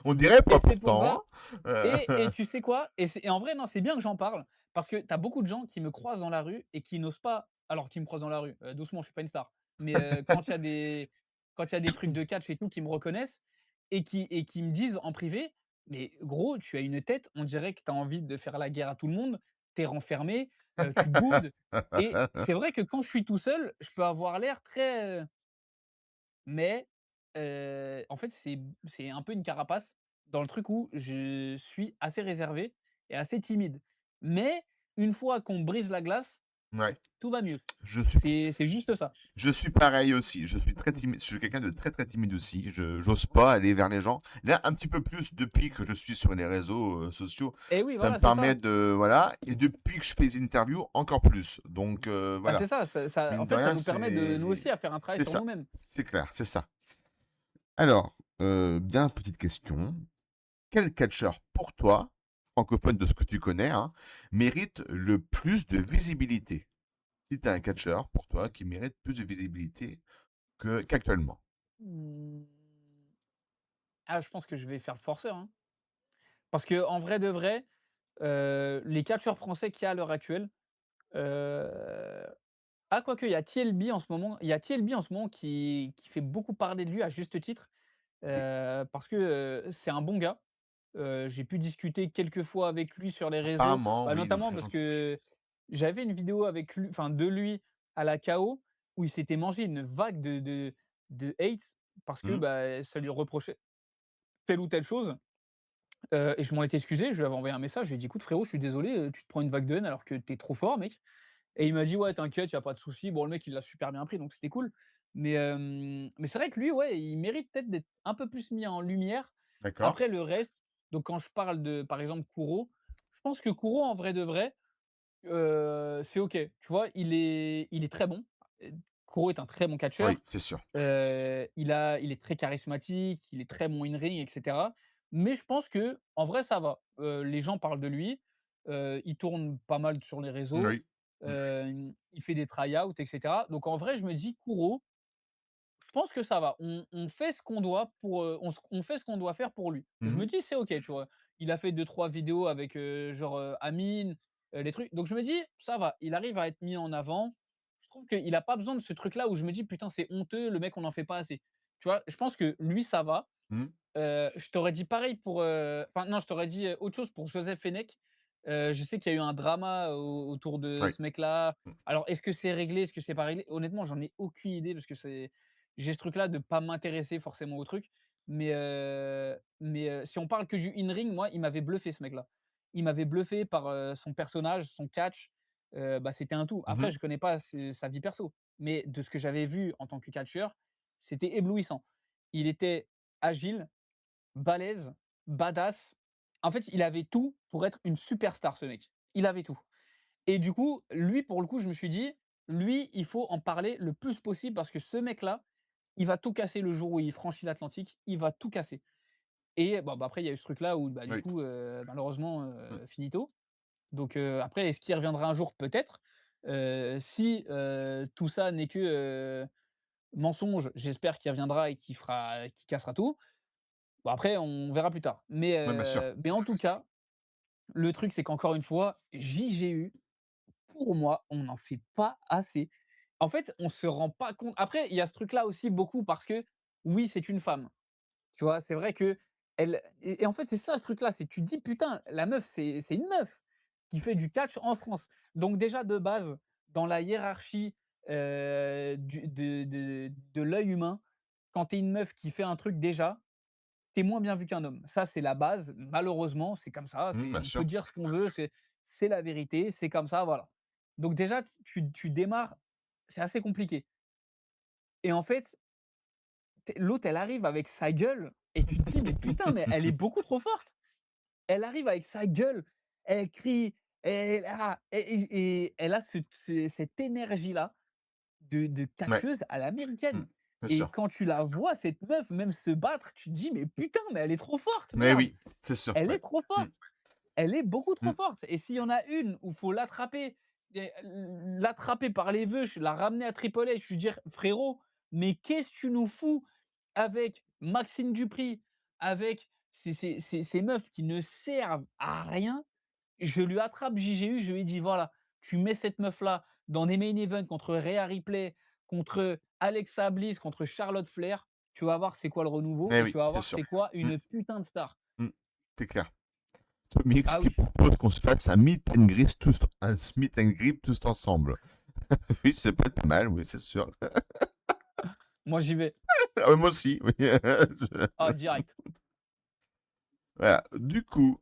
On dirait et pas c'est pour pourtant, ça hein. et tu sais quoi? Et en vrai, non, c'est bien que j'en parle parce que tu as beaucoup de gens qui me croisent dans la rue et qui n'osent pas alors qui me croisent dans la rue, doucement, je suis pas une star. Mais, quand il y a des trucs de catch et tout, qui me reconnaissent et qui me disent en privé: «Mais gros, tu as une tête, on dirait que tu as envie de faire la guerre à tout le monde, tu es renfermé, tu boudes» et c'est vrai que quand je suis tout seul, je peux avoir l'air très, mais, en fait, c'est un peu une carapace dans le truc où je suis assez réservé et assez timide. Mais une fois qu'on brise la glace, Ouais, tout va mieux. je suis C'est juste ça. Je suis pareil aussi. Je suis très timide. Je suis quelqu'un de très très timide aussi. Je j'ose pas aller vers les gens. Là, un petit peu plus depuis que je suis sur les réseaux sociaux. Et oui, Ça me voilà, c'est permet ça. de voilà. Et depuis que je fais des interviews, encore plus. Donc Bah, voilà. c'est ça, en Mine de fait, ça rien, nous permet de nous aussi c'est à faire un travail c'est sur ça. nous-mêmes. C'est clair, c'est ça. Alors, bien petite question. Quel catcheur pour toi, francophone de ce que tu connais, hein, mérite le plus de visibilité? Si tu as un catcheur pour toi qui mérite plus de visibilité qu'actuellement. Mmh. Ah, je pense que je vais faire le forceur, hein. Parce que en vrai de vrai, les catcheurs français qu'il y a à l'heure actuelle, heu ah quoique, il y a TLB en ce moment qui fait beaucoup parler de lui à juste titre, parce que, c'est un bon gars. J'ai pu discuter quelques fois avec lui sur les réseaux, Apparemment, bah, oui, il est notamment très parce gentil. que j'avais une vidéo avec lui enfin de lui à la KO où il s'était mangé une vague de hate parce que, Mmh. bah, ça lui reprochait telle ou telle chose, et je m'en étais excusé. Je lui avais envoyé un message, je lui ai dit: «Écoute frérot, je suis désolé, tu te prends une vague de haine alors que tu es trop fort mec». Et il m'a dit: «Ouais, t'inquiète, il y a pas de souci». Bon, le mec, il l'a super bien pris, donc c'était cool. Mais c'est vrai que lui, ouais, il mérite peut-être d'être un peu plus mis en lumière. D'accord. Après le reste, donc quand je parle de, par exemple, Kuro, je pense que Kuro, en vrai de vrai, c'est OK. Tu vois? Il est très bon. Heu, Kuro est un très bon Oui, catcheur. c'est sûr. Il est très charismatique, il est très bon in ring et cetera. Mais je pense que en vrai, ça va. Les gens parlent de lui, il tourne pas mal sur les réseaux, Oui. Mmh. il fait des try-outs et cetera. Donc en vrai, je me dis: «Kuro, je pense que ça va. On fait ce qu'on doit pour, on fait ce qu'on doit faire pour lui». Je me Mmh. dis: «C'est OK», tu vois? Il a fait deux trois vidéos avec, genre, Amine, les trucs. Donc je me dis: «Ça va, il arrive à être mis en avant». Je trouve qu'il a pas besoin de ce truc-là où je me dis: «Putain, c'est honteux, le mec, on n'en fait pas assez». Tu vois? Je pense que lui, ça va. Mmh. Je t'aurais dit pareil pour, enfin non, je t'aurais dit, autre chose pour Joseph Fenech. Je sais qu'il y a eu un drama autour de Oui. ce mec-là. Mmh. Alors est-ce que c'est réglé? Est-ce que c'est pas réglé? Honnêtement, j'en ai aucune idée parce que j'ai ce truc-là de pas m'intéresser forcément au truc. Si on parle que du in-ring, moi, il m'avait bluffé ce mec-là. Il m'avait bluffé par, son personnage, son catch, bah, c'était un tout. Mmh. Après, je connais pas sa vie perso, mais de ce que j'avais vu en tant que catcheur, c'était éblouissant. Il était agile, balèze, badass. En fait, il avait tout pour être une superstar, ce mec. Il avait tout. Et du coup, lui, pour le coup, je me suis dit: «Lui, il faut en parler le plus possible parce que ce mec-là, il va tout casser le jour où il franchit l'Atlantique, il va tout casser». Et bon, bah, après, il y a eu ce truc-là où, bah, du Oui. coup, malheureusement, Mmh. finito. Donc après, est-ce qu'il reviendra un jour? Peut-être. Si, tout ça n'est que, mensonge, j'espère qu'il reviendra et qu'il cassera tout. Bon après, on verra plus tard. Oui, bien sûr. Mais en tout cas, le truc, c'est qu'encore une fois, JGU, pour moi, on n'en fait pas assez. En fait, on se rend pas compte après, il y a ce truc-là aussi beaucoup parce que, oui, c'est une femme, tu vois? C'est vrai qu'elle et en fait, c'est ça ce truc-là, c'est tu te dis: «Putain, la meuf, c'est une meuf qui fait du catch en France». Donc déjà, de base, dans la hiérarchie, du de l'œil humain, quand tu es une meuf qui fait un truc déjà, tu es moins bien vu qu'un homme. Ça, c'est la base. Malheureusement, c'est comme ça. Mmh, bien On peut sûr. dire ce qu'on veut, c'est la vérité, c'est comme ça, voilà. Donc déjà, tu démarres, c'est assez compliqué. Et en fait, l'autre, elle arrive avec sa gueule et tu te dis: «Mais putain, mais elle est beaucoup trop forte». Elle arrive avec sa gueule, elle crie, elle a et elle a cette énergie-là de Ouais. catcheuse à Mmh. l'américaine. Bien Et sûr. quand tu la vois, cette meuf, même se battre, tu te dis: «Mais putain, mais elle est trop forte, Mais merde! oui, c'est sûr, Elle ouais. est trop Mmh. forte!» Elle est beaucoup trop Mmh. forte et s'il y en a une où faut l'attraper et l'attraper par les veuches, la ramener à Triple H, lui dire: «Frérot, mais qu'est-ce que tu nous fous avec Maxime Dupri, avec ces meufs qui ne servent à rien?» Je lui attrape JGU, je lui dis: «Voilà, tu mets cette meuf-là dans des main events contre Rhea Ripley, contre Alexa Bliss, contre Charlotte Flair, tu vas voir c'est quoi le renouveau Eh et oui, tu vas c'est voir sûr. c'est quoi Mmh. une putain de star». Mmh. C'est clair. Tomix Ah qui oui, propose qu'on se fasse un meet and greet tous ensemble. Oui, c'est peut être pas mal, oui, c'est sûr. moi j'y vais. Ah ouais, moi aussi, oui. Ah direct. Voilà. Du coup,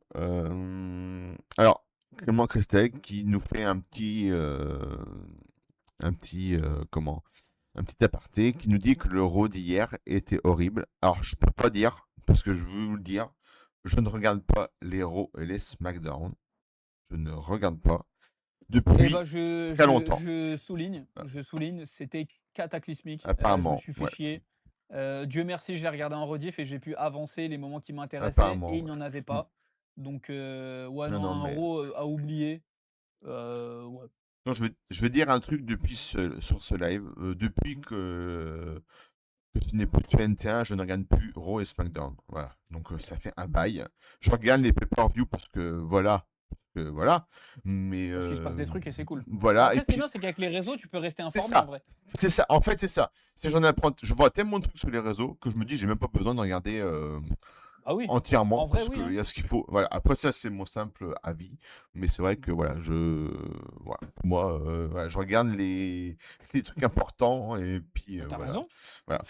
alors, Clément Christelle qui nous fait comment? Un petit aparté qui nous dit que le Raw d'hier était horrible. Alors, je peux pas dire, parce que je veux vous le dire, je ne regarde pas les Raw et les SmackDown. Je ne regarde pas Et bah, depuis très longtemps. je souligne, c'était cataclysmique. Je me Apparemment, suis fait ouais. chier. Dieu merci, je l'ai regardé en rediff et j'ai pu avancer les moments qui m'intéressaient et Apparemment, il n'y ouais. en avait Mm. pas. Donc ouais, Non, non, non, un mais Raw, à oublier. Ouais. non, je vais dire un truc sur ce live. Que ce n'est plus sur NT1, je ne regarde plus Raw et SmackDown. Voilà. Donc ça fait un bail. Je regarde les pay-per-view parce que voilà. Voilà. Mais Parce qu'il se passe des trucs et c'est cool. Bah, voilà. Et après, ce qui est puis, bien, c'est qu'avec les réseaux, tu peux rester c'est informé en ça. vrai. C'est ça. En fait, c'est ça. C'est j'en apprends. Je vois tellement de trucs sur les réseaux que je me dis, j'ai même pas besoin de regarder. Ah oui, entièrement en vrai, parce oui, qu'il hein. y a ce qu'il faut. Voilà. Après ça, c'est mon simple avis, mais c'est vrai que voilà, voilà, pour moi, voilà, je regarde les trucs importants et puis Bah, tu voilà, raison. voilà.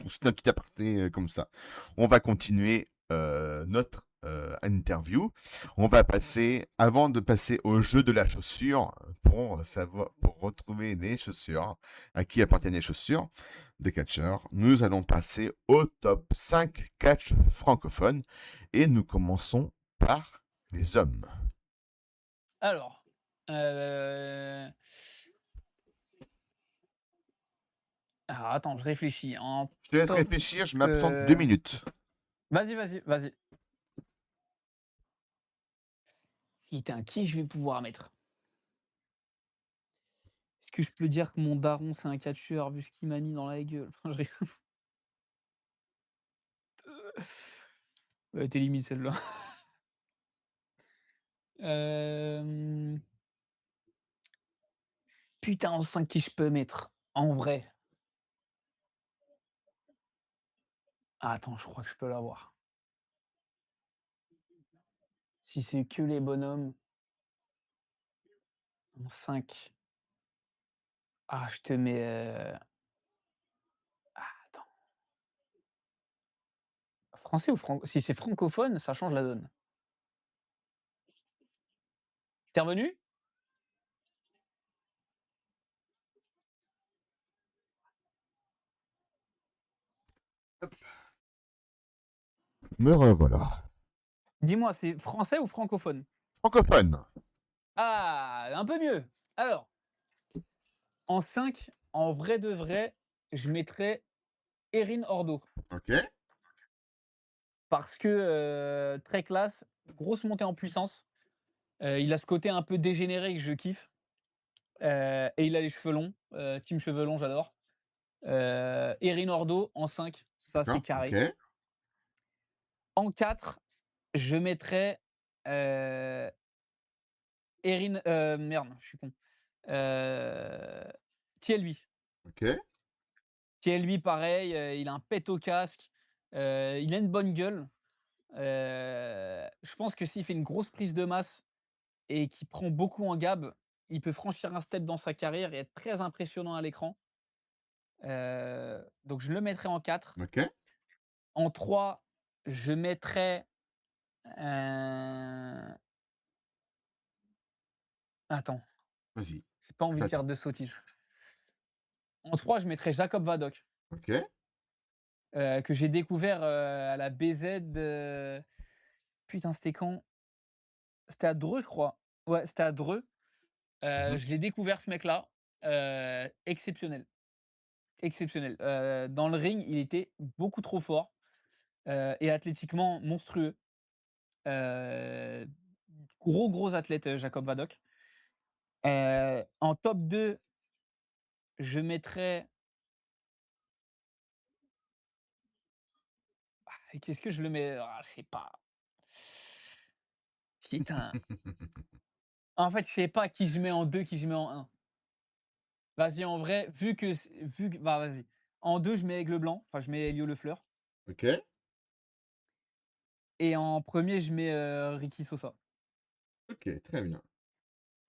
C'est un petit aparté comme ça. On va continuer notre interview. On va passer, avant de passer au jeu de la chaussure, pour savoir, pour retrouver les chaussures, à qui appartiennent les chaussures des catcheurs, nous allons passer au top 5 catch francophones et nous commençons par les hommes. Alors, heu, alors attends, je réfléchis. En Je te laisse top, réfléchir, je je m'absente deux peux minutes. vas-y, vas-y, vas-y. Putain, qui je vais pouvoir mettre? Est-ce que je peux dire que mon daron, c'est un catcheur vu ce qu'il m'a mis dans la gueule? Je rigole. Elle était limite celle-là. Hem, putain, en 5 qui je peux mettre? En vrai? Ah attends, je crois que je peux l'avoir. Si c'est que les bonhommes, en 5. Ah, je te mets, ah attends, français ou si c'est francophone, ça change la donne. Tu es revenu? Me revoilà. Dis-moi, c'est français ou francophone? Francophone. Ah, un peu mieux. Alors, en 5, en vrai de vrai, je mettrais Erin Ordo Ok. parce que, très classe, grosse montée en puissance. Il a ce côté un peu dégénéré que je kiffe, et il a les cheveux longs, team cheveux longs, j'adore. Erin Ordo en 5, ça c'est D'accord. Ok. carré. En 4, je mettrais, heu, Erin, merde, je suis con, heu, TLB. Ok. TLB pareil, il a un pet au casque, il a une bonne gueule. Je pense que s'il fait une grosse prise de masse et qu'il prend beaucoup en gab, il peut franchir un step dans sa carrière et être très impressionnant à l'écran. Donc je le mettrais en 4. Ok. En 3, je mettrais, heu, attends, Vas-y. j'ai pas envie de dire J'attends. de sottises. En 3, je mettrais Jacob Vadok, Ok. que j'ai découvert, à la BZ, putain, c'était quand? C'était à Dreux, je crois. Ouais, c'était à Dreux. Mhm. Je l'ai découvert ce mec-là, exceptionnel, exceptionnel. Dans le ring, il était beaucoup trop fort, et athlétiquement monstrueux. Heu, gros athlète, Jacob Vadok. En top 2, je mettrais, qu'est-ce que je le mets? Ah, je sais pas. Putain, en fait, je sais pas qui je mets en 2, qui je mets en 1. Vas-y, en vrai, vu que bah, vas-y. En 2, je mets Aigle Blanc, enfin, je mets Elio Le Fleur, Ok. et en premier, je mets, Ricky Sosa. Ok. Très bien.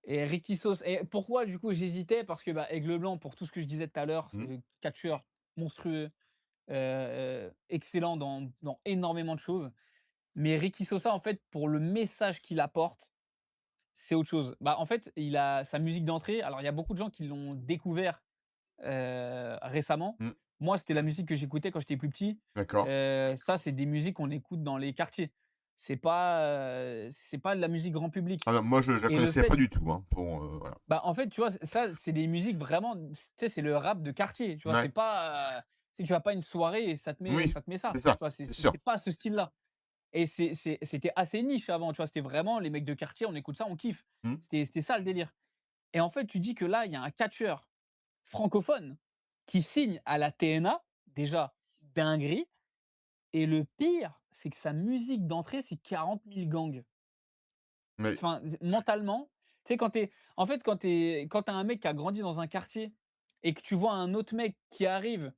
Et Ricky Sauce, et pourquoi du coup j'hésitais? Parce que, bah, Aigle Blanc, pour tout ce que je disais tout à l'heure, Hmm. c'est catcheur monstrueux, excellent dans énormément de choses. Mais Ricky Sosa, en fait, pour le message qu'il apporte, c'est autre chose. Bah, en fait, il a sa musique d'entrée, alors il y a beaucoup de gens qui l'ont découvert, récemment. Hmm. Moi, c'était la musique que j'écoutais quand j'étais plus petit. D'accord. Ça, c'est des musiques qu'on écoute dans les quartiers. C'est pas de la musique grand public, Alors, moi, je la et le connaissais pas fait du tout. Hein, pour, voilà. bah, en fait, tu vois, ça, c'est des musiques vraiment, tu sais, c'est le rap de quartier, tu vois? C'est Ouais. pas, tu sais, tu vas pas à une soirée et Oui. ça te met ça, C'est ça. tu vois? C'est C'est c'est sûr. c'est pas ce style-là, et c'était assez niche avant, tu vois? C'était vraiment les mecs de quartier, on écoute ça, on kiffe. Hmm. C'était ça le délire, et en fait, tu dis que là, il y a un catcheur francophone qui signe à la TNA, déjà, dinguerie, et le pire, c'est que sa musique d'entrée, c'est 40 000 gangs. Mais Enfin, mentalement, tu sais, quand tu en fait, quand tu as un mec qui a grandi dans un quartier et que tu vois un autre mec qui arrive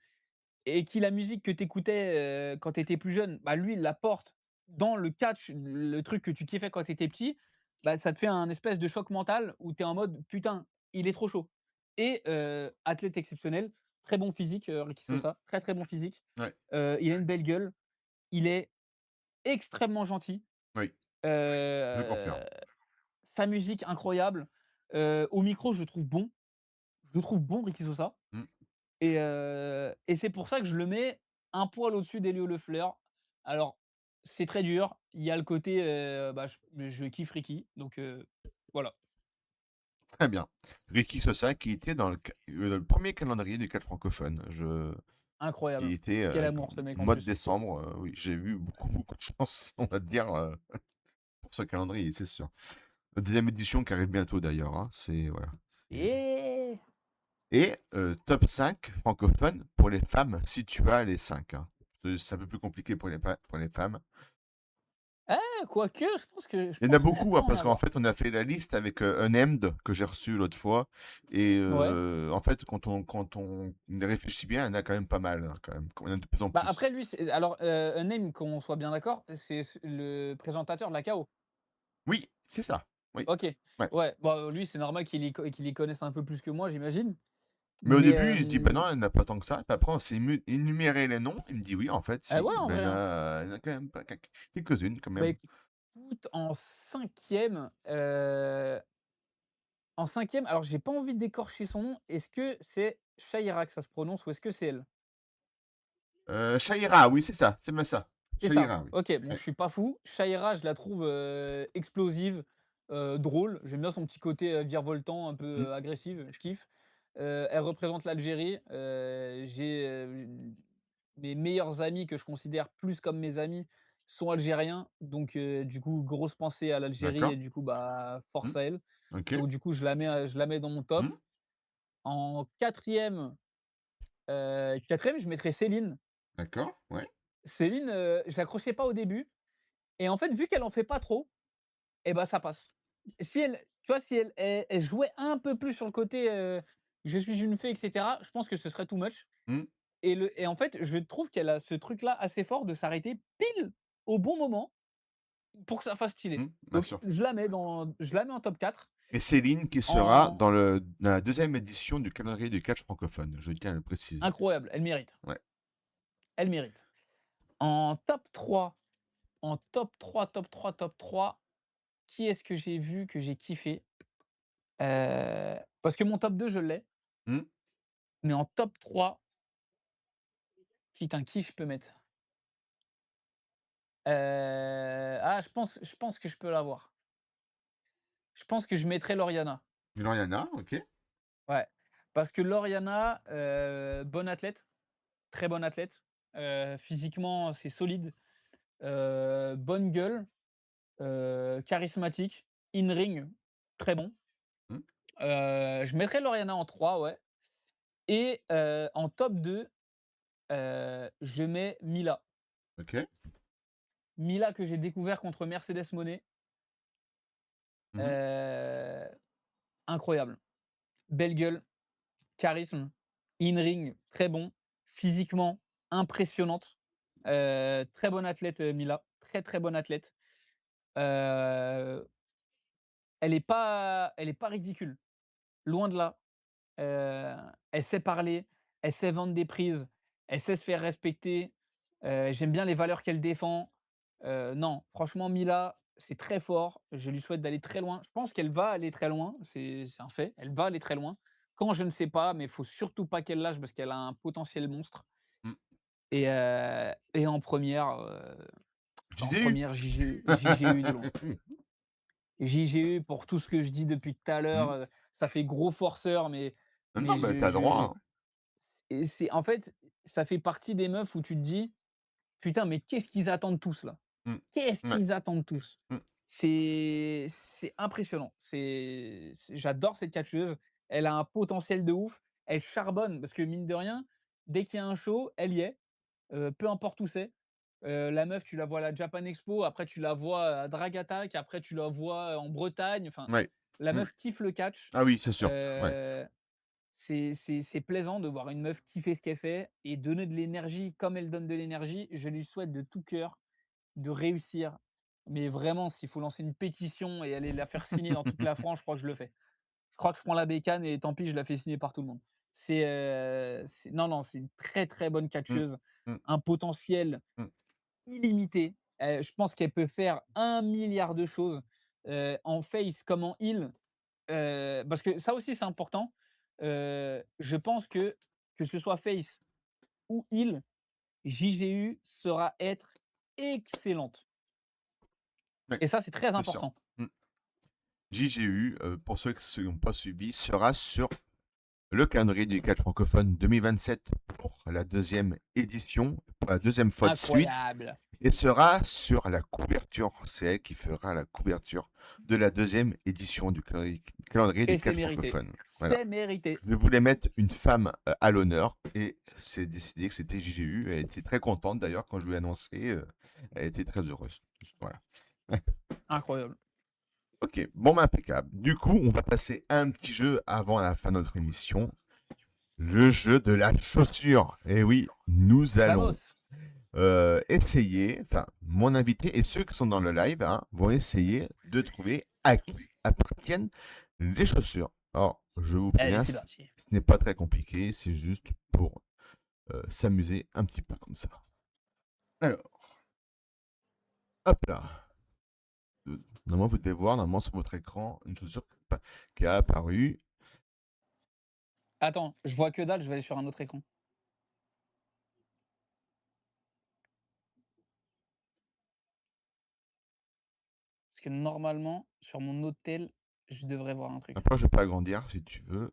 et qui la musique que tu écoutais, quand tu étais plus jeune, bah, lui, il la porte dans le catch, le truc que tu kiffais quand tu étais petit, bah, ça te fait un espèce de choc mental où tu es en mode: «Putain, il est trop chaud» et athlète exceptionnel, très bon physique, Ricky Mmh. Sosa, très, très bon physique. Ouais. Il a une belle gueule, il est extrêmement gentil, Oui, je heu, confirme. sa musique incroyable, au micro, je le trouve bon. Je le trouve bon, Ricky Sosa. Mmh. Et c'est pour ça que je le mets un poil au-dessus d'Elio Le Fleur. Alors, c'est très dur. Il y a le côté, bah, je kiffe Ricky, donc voilà, Très bien. Ricky Sosa qui était dans le 1er calendrier du catch francophone. Qui incroyable. était, Quel amour ce mec en mois de plus. décembre, oui, j'ai eu beaucoup, beaucoup de chance, on va dire, pour ce calendrier, c'est sûr. La 2e édition qui arrive bientôt d'ailleurs, hein, c'est voilà, Et et top 5 francophone pour les femmes, si tu as les 5, hein. C'est un peu plus compliqué pour les femmes. quoique, je Il y en a pense peut-être beaucoup, pas hein, en parce qu'en avoir. fait, on a fait la liste avec, Unnamed que j'ai reçu l'autre fois et Ouais. en fait, quand on y réfléchit bien, il y en a quand même pas mal, hein, quand même. Il y en a de plus en Bah, plus. après lui, c'est alors, Unnamed, qu'on soit bien d'accord, c'est le présentateur de la KO. Oui, c'est ça. Oui. OK. Ouais. Ouais, bah, lui, c'est normal qu'il y connaisse un peu plus que moi, j'imagine. Mais au Mais début, il se dit: «Bah non, il y en a pas tant que ça». Puis après, on s'est énuméré les noms. Il me dit: «Oui, en fait, ouais, si, en ben, vrai, hein. il y en a quand même pas quelques-unes quand Bah, même». écoute, en cinquième, alors j'ai pas envie d'écorcher son nom. Est-ce que c'est Shaira que ça se prononce ou est-ce que c'est elle? Shaira, oui, c'est ça, c'est bien ça. C'est ça. Shaira, oui. OK, bon, Ouais. je suis pas fou. Shaira, je la trouve, explosive, drôle. J'aime bien son petit côté, virevoltant, un peu, Mmh. agressive, je kiffe. Elle représente l'Algérie. J'ai, mes meilleurs amis que je considère plus comme mes amis sont algériens, donc du coup, grosse pensée à l'Algérie et D'accord. du coup, bah, Mmh. force à elle. OK. Donc du coup, je la mets dans mon top. Mmh. En quatrième, e 4 je mettrais Céline. D'accord, ouais. Céline, je l'accrochais pas au début et en fait, vu qu'elle en fait pas trop et bah, ça passe. Si elle tu vois, si elle jouait un peu plus sur le côté, «Je suis une fée» et cetera, je pense que ce serait too much Mmh. et en fait, je trouve qu'elle a ce truc-là assez fort de s'arrêter pile au bon moment pour que ça fasse stylé. Mmh. Bien Donc sûr. je la mets en top 4. Et Céline qui sera En dans la 2e édition du calendrier du catch francophone, je tiens à le préciser. incroyable, elle mérite, Ouais. elle mérite. En top 3, en top 3, top 3, top 3, qui est-ce que j'ai vu que j'ai kiffé? Parce que mon top 2 je l'ai, Mmh. mais en top 3, putain, qui je peux mettre? Je pense que je peux l'avoir. Je pense que je mettrais Lauriana. Gloriana, OK. Ouais, parce que Lauriana, bonne athlète, très bonne athlète, physiquement, c'est solide, bonne gueule, charismatique, in ring, très bon. Mmh. Je mettrais Lauriana en 3, ouais et en top 2, je mets Mila. OK. Mila que j'ai découvert contre Mercedes Moné, Mmh mh. heu, incroyable. Belle gueule, charisme, in-ring très bon, physiquement impressionnante, très bonne athlète, Mila, très, très bonne athlète. Heu, elle est pas ridicule, loin de là. Heu, Elle sait parler, elle sait vendre des prises, elle sait se faire respecter. J'aime bien les valeurs qu'elle défend. Non, franchement Mila, c'est très fort. Je lui souhaite d'aller très loin. Je pense qu'elle va aller très loin, c'est un fait. Elle va aller très loin. Quand, je ne sais pas, mais il faut surtout pas qu'elle lâche parce qu'elle a un potentiel monstre Mmh. et Je en t'ai eu. première JGU de loin. JGU pour tout ce que je dis depuis tout à l'heure, Mmh. ça fait gros forceur Non, mais non, mais tu as droit, hein. et c'est en fait, ça fait partie des meufs où tu te dis: «Putain, mais qu'est-ce qu'ils attendent tous là? Mmh. Qu'est-ce Ouais. qu'ils attendent tous?» Mmh. C'est impressionnant. J'adore cette catcheuse. Elle a un potentiel de ouf. Elle charbonne parce que mine de rien, dès qu'il y a un show, elle y est, peu importe où c'est. La meuf, tu la vois à la Japan Expo, après tu la vois à Drag Attack, après tu la vois en Bretagne. Enfin, Ouais. la Mmh. meuf kiffe le catch. Ah oui, c'est sûr. Ouais. Heu c'est plaisant de voir une meuf kiffer ce qu'elle fait et donner de l'énergie comme elle donne de l'énergie. Je lui souhaite de tout cœur de réussir. Mais vraiment, s'il faut lancer une pétition et aller la faire signer dans toute la France, je crois que je le fais. Je crois que je prends la bécane et tant pis, je la fais signer par tout le monde. C'est non, non, c'est une très, très bonne Mmh. catcheuse, Mmh. un potentiel Mmh. illimité. Je pense qu'elle peut faire 1 milliard de choses, en face comme en heal, parce que ça aussi c'est important. Je pense que ce soit face ou heal, JGU sera être excellente Ouais, et ça, c'est très c'est sûr. important. Mmh. JGU, pour ceux qui n'ont pas suivi, sera sur le calendrier du catch francophone 2027 pour la deuxième édition, pour la deuxième fois de suite, Incroyable et sera sur la couverture. C'est elle qui fera la couverture de la deuxième édition du calendrier et du c'est catch mérité. francophone. Voilà. C'est mérité. Je voulais mettre une femme à l'honneur et c'est décidé que c'était JGU. Elle était très contente d'ailleurs quand je lui ai annoncé. Elle était très heureuse. Voilà. Incroyable. Ok, bon, bah, impeccable. Du coup, on va passer à un petit jeu avant la fin de notre émission. Le jeu de la chaussure. Et oui, nous allons Vamos! essayer, enfin, mon invité et ceux qui sont dans le live hein, vont essayer de trouver à qui appartiennent les chaussures. Alors, je vous Allez, préviens, c'est ce parti. n'est pas très compliqué, c'est juste pour s'amuser un petit peu comme ça. Alors, hop là. Normalement, vous devez voir normalement sur votre écran une chaussure qui a apparu. Attends, je vois que dalle, je vais aller sur un autre écran. Parce que normalement, sur mon hôtel, je devrais voir un truc. Après, je vais pas agrandir si tu veux.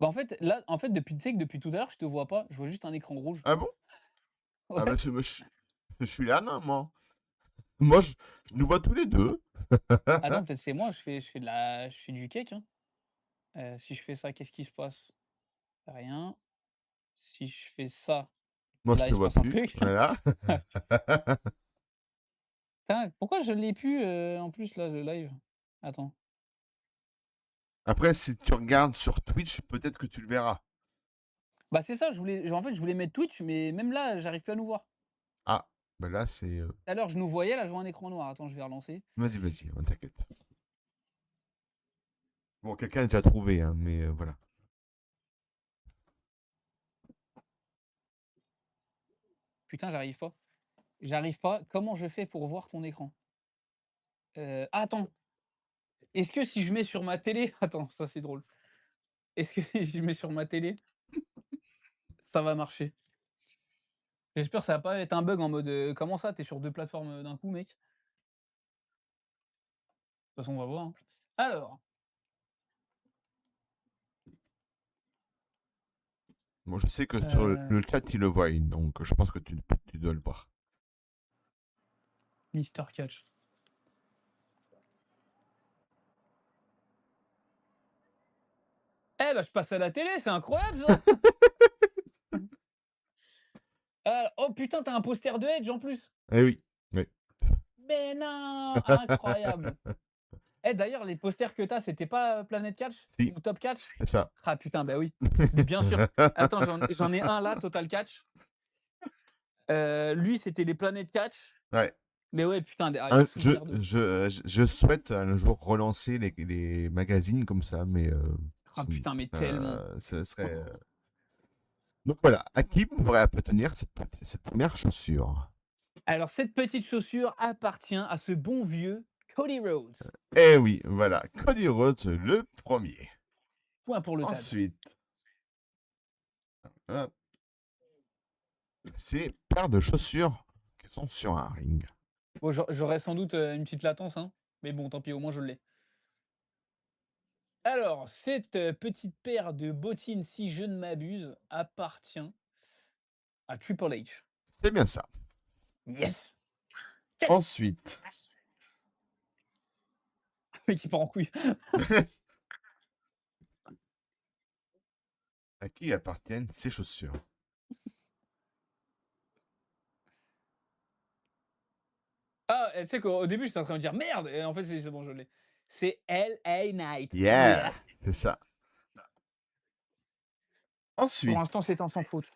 Bah, en fait, là, en fait, depuis tu sais que depuis tout à l'heure, je te vois pas, je vois juste un écran rouge. Ah bon? Ah bah, Ouais. je suis là, non, moi. Moi, je nous vois tous les deux. Attends, peut-être c'est moi, je fais du cake, hein. Si je fais ça, qu'est-ce qui se passe? Rien. Si je fais ça, Moi, je là, te il se vois passe un plus. truc. Voilà. Putain, pourquoi je l'ai plus, en plus là, le live? Attends. Après, si tu regardes sur Twitch, peut-être que tu le verras. Bah, c'est ça, en fait, je voulais mettre Twitch, mais même là, j'arrive plus à nous voir. Ah, bah là, c'est. Tout à l'heure, je nous voyais, là, je vois un écran noir. Attends, je vais relancer. Vas-y, vas-y, on t'inquiète. Bon, quelqu'un a déjà trouvé, hein, mais voilà. Putain, j'arrive pas. J'arrive pas. Comment je fais pour voir ton écran? Attends, est-ce que si je mets sur ma télé attends, ça c'est drôle. Est-ce que si je mets sur ma télé, ça va marcher? J'espère que ça va pas être un bug en mode, comment ça, tu es sur 2 plateformes, d'un coup, mec? De toute façon, on va voir, hein. Alors, Bon, je sais que sur le heu, chat, ils le voient, donc je pense que tu dois le voir. Mister Catch. Eh bah, je passe à la télé, c'est incroyable ça! Oh putain, tu as un poster de Edge en plus? Eh oui, oui. Mais non! Incroyable! Eh d'ailleurs, les posters que tu as, c'était pas, Planet Catch Si, ou Top Catch? c'est ça. Ah putain, bah oui. Mais bien sûr. Attends, j'en ai un là, Total Catch. Lui, c'était les Planet Catch. Ouais. Mais ouais, putain, les souvenirs de Je souhaite un jour relancer les magazines comme ça, mais ah putain, mais tellement. ce serait. Donc voilà, à qui pourrait appartenir cette première chaussure? Alors cette petite chaussure appartient à ce bon vieux Cody Rhodes. Eh oui, voilà, Cody Rhodes, le premier. Point pour le TAD. Ensuite, hop, ces paires de chaussures qui sont sur un ring. Bon, j'aurais sans doute, une petite latence, hein, mais bon, tant pis, au moins je l'ai. Alors, cette, petite paire de bottines, si je ne m'abuse, appartient à Triple H. C'est bien ça. Yes! Yes! Ensuite, Le mec, il part en couille. à qui appartiennent ces chaussures? Ah, tu sais qu'au début, j'étais en train de me dire: «Merde!» et en fait, c'est bon, je l'ai. C'est LA Knight. Yeah, Yeah! c'est ça. Pour Ensuite, l'instant, c'est un sans faute.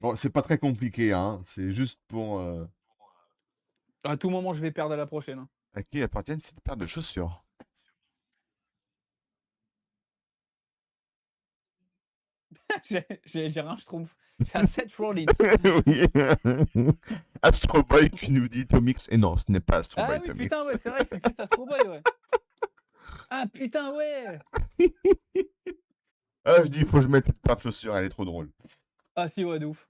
bon, c'est pas très compliqué, hein. C'est juste pour. À tout moment, je vais perdre à la prochaine, hein. À qui appartiennent cette paire de chaussures? J'allais dire un Schtroumpf. C'est à Seth Rollins. Oui. Astro Boy qui nous dit Tomix. Et non, ce n'est pas Astro Ah Boy oui, putain, Tomix. ouais, c'est vrai que c'est peut-être Astro Boy, ouais. Ah putain, ouais! Ah, je dis, il faut que je mette cette paire de chaussures, elle est trop drôle. Ah si, ouais, de ouf.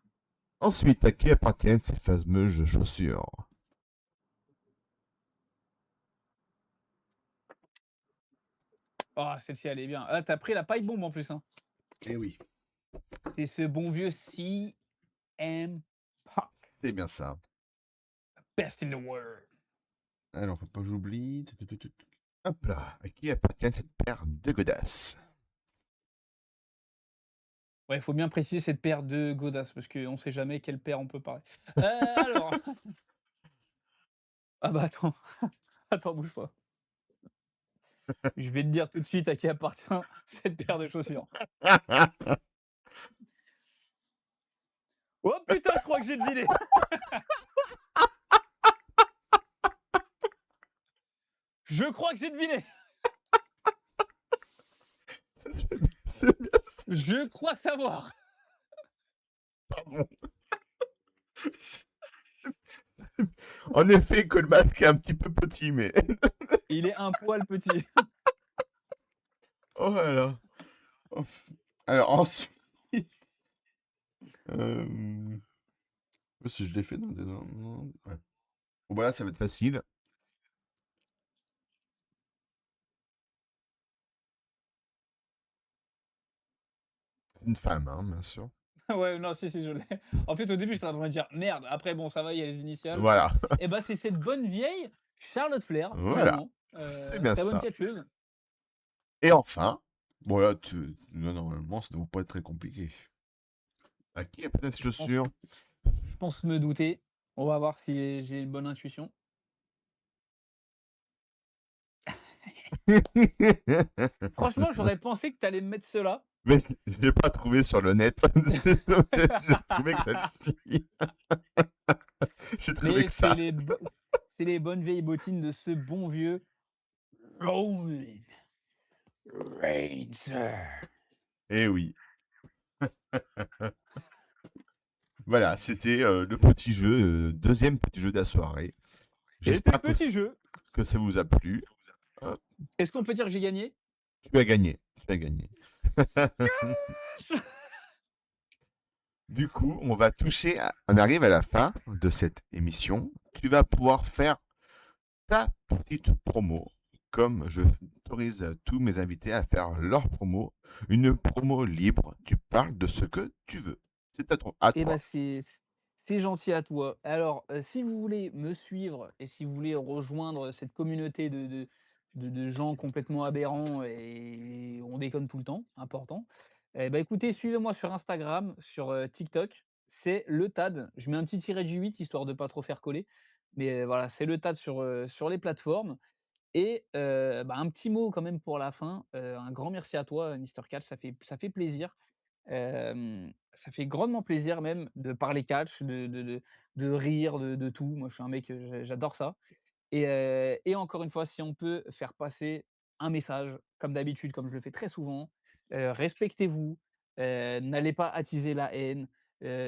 Ensuite, à qui appartiennent ces fameuses chaussures? Ah, celle-ci, elle est bien. Ah, tu pris la paille bombe en plus, hein. Eh oui, C'est ce bon vieux CM Punk. c'est bien ça. Best in the world. Alors, faut pas que j'oublie. Hop là. À qui appartient cette paire de godasses? Ouais, il faut bien préciser cette paire de godasses parce qu'on sait jamais quelle paire on peut parler. Alors. Ah bah attends, attends, bouge pas. Je vais te dire tout de suite à qui appartient cette paire de chaussures. Oh putain, je crois que j'ai deviné. Je crois que j'ai deviné. C'est bien ça. Je crois savoir. Pardon. En effet, que le masque est un petit peu petit, mais. Il est un poil petit. Oh là là. Alors, ensuite. Euh... Si je l'ai fait dans des. Ouais. Bon, voilà, ça va être facile. C'est une femme, hein, bien sûr. Ouais, non, si, si, je l'ai. En fait, au début, j'étais en train de me dire merde. Après, bon, ça va, il y a les initiales. Voilà. Et bah, c'est cette bonne vieille Charlotte Flair, Voilà. finalement. C'est bien Très bonne ça. catcheuse. Et enfin. Bon, là, non, normalement, ça ne doit pas être très compliqué. À qui appartiennent ces Je pense, chaussures? je pense me douter. On va voir si j'ai une bonne intuition. Franchement, j'aurais pensé que tu allais me mettre cela. Mais je l'ai pas trouvé sur le net. J'ai trouvé que celle-ci. J'ai trouvé Mais que ça. c'est les bonnes vieilles bottines de ce bon vieux Roman Reigns. Eh oui. Voilà, c'était le petit jeu, deuxième petit jeu de la soirée. C'était le J'espère petit jeu. que ça vous a plu. Hop, Est-ce qu'on peut dire que j'ai gagné? tu as gagné. Tu as gagné. Du coup, on arrive à la fin de cette émission. Tu vas pouvoir faire ta petite promo, comme je autorise tous mes invités à faire leur promo. Une promo libre. Tu parles de ce que tu veux. C'est à Eh ben, toi. c'est gentil à toi. Alors, si vous voulez me suivre et si vous voulez rejoindre cette communauté de gens complètement aberrants et on déconne tout le temps, important, eh bah, écoutez, suivez-moi sur Instagram, sur, TikTok, c'est le TAD. Je mets un petit tiret du 8 histoire de pas trop faire coller, mais voilà, c'est le TAD sur les plateformes et bah, un petit mot quand même pour la fin, un grand merci à toi, Mister Catch, ça fait plaisir. Ça fait grandement plaisir même de parler catch, de rire, de tout. Moi, je suis un mec, j'adore ça et encore une fois, si on peut faire passer un message, comme d'habitude, comme je le fais très souvent, respectez-vous, n'allez pas attiser la haine.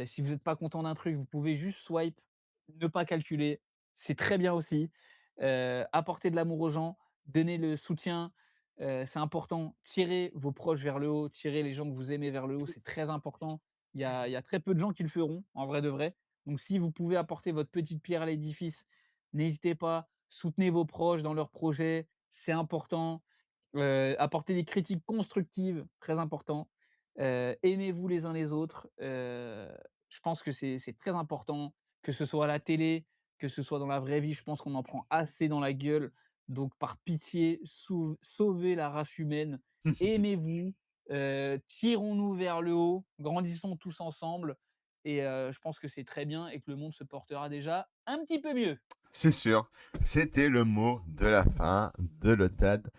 Si vous êtes pas content d'un truc, vous pouvez juste swipe, ne pas calculer, c'est très bien aussi. Apporter de l'amour aux gens, donner le soutien, c'est important. Tirez vos proches vers le haut, tirez les gens que vous aimez vers le haut, c'est très important. Il y a très peu de gens qui le feront, en vrai de vrai. Donc si vous pouvez apporter votre petite pierre à l'édifice, n'hésitez pas, soutenez vos proches dans leurs projets, c'est important. Apportez des critiques constructives, très important. Aimez-vous les uns les autres, je pense que c'est très important, que ce soit à la télé, que ce soit dans la vraie vie, je pense qu'on en prend assez dans la gueule. Donc par pitié, sauvez la race humaine, aimez-vous, tirons-nous vers le haut, grandissons tous ensemble et je pense que c'est très bien et que le monde se portera déjà un petit peu mieux. C'est sûr. C'était le mot de la fin de l'OTAD.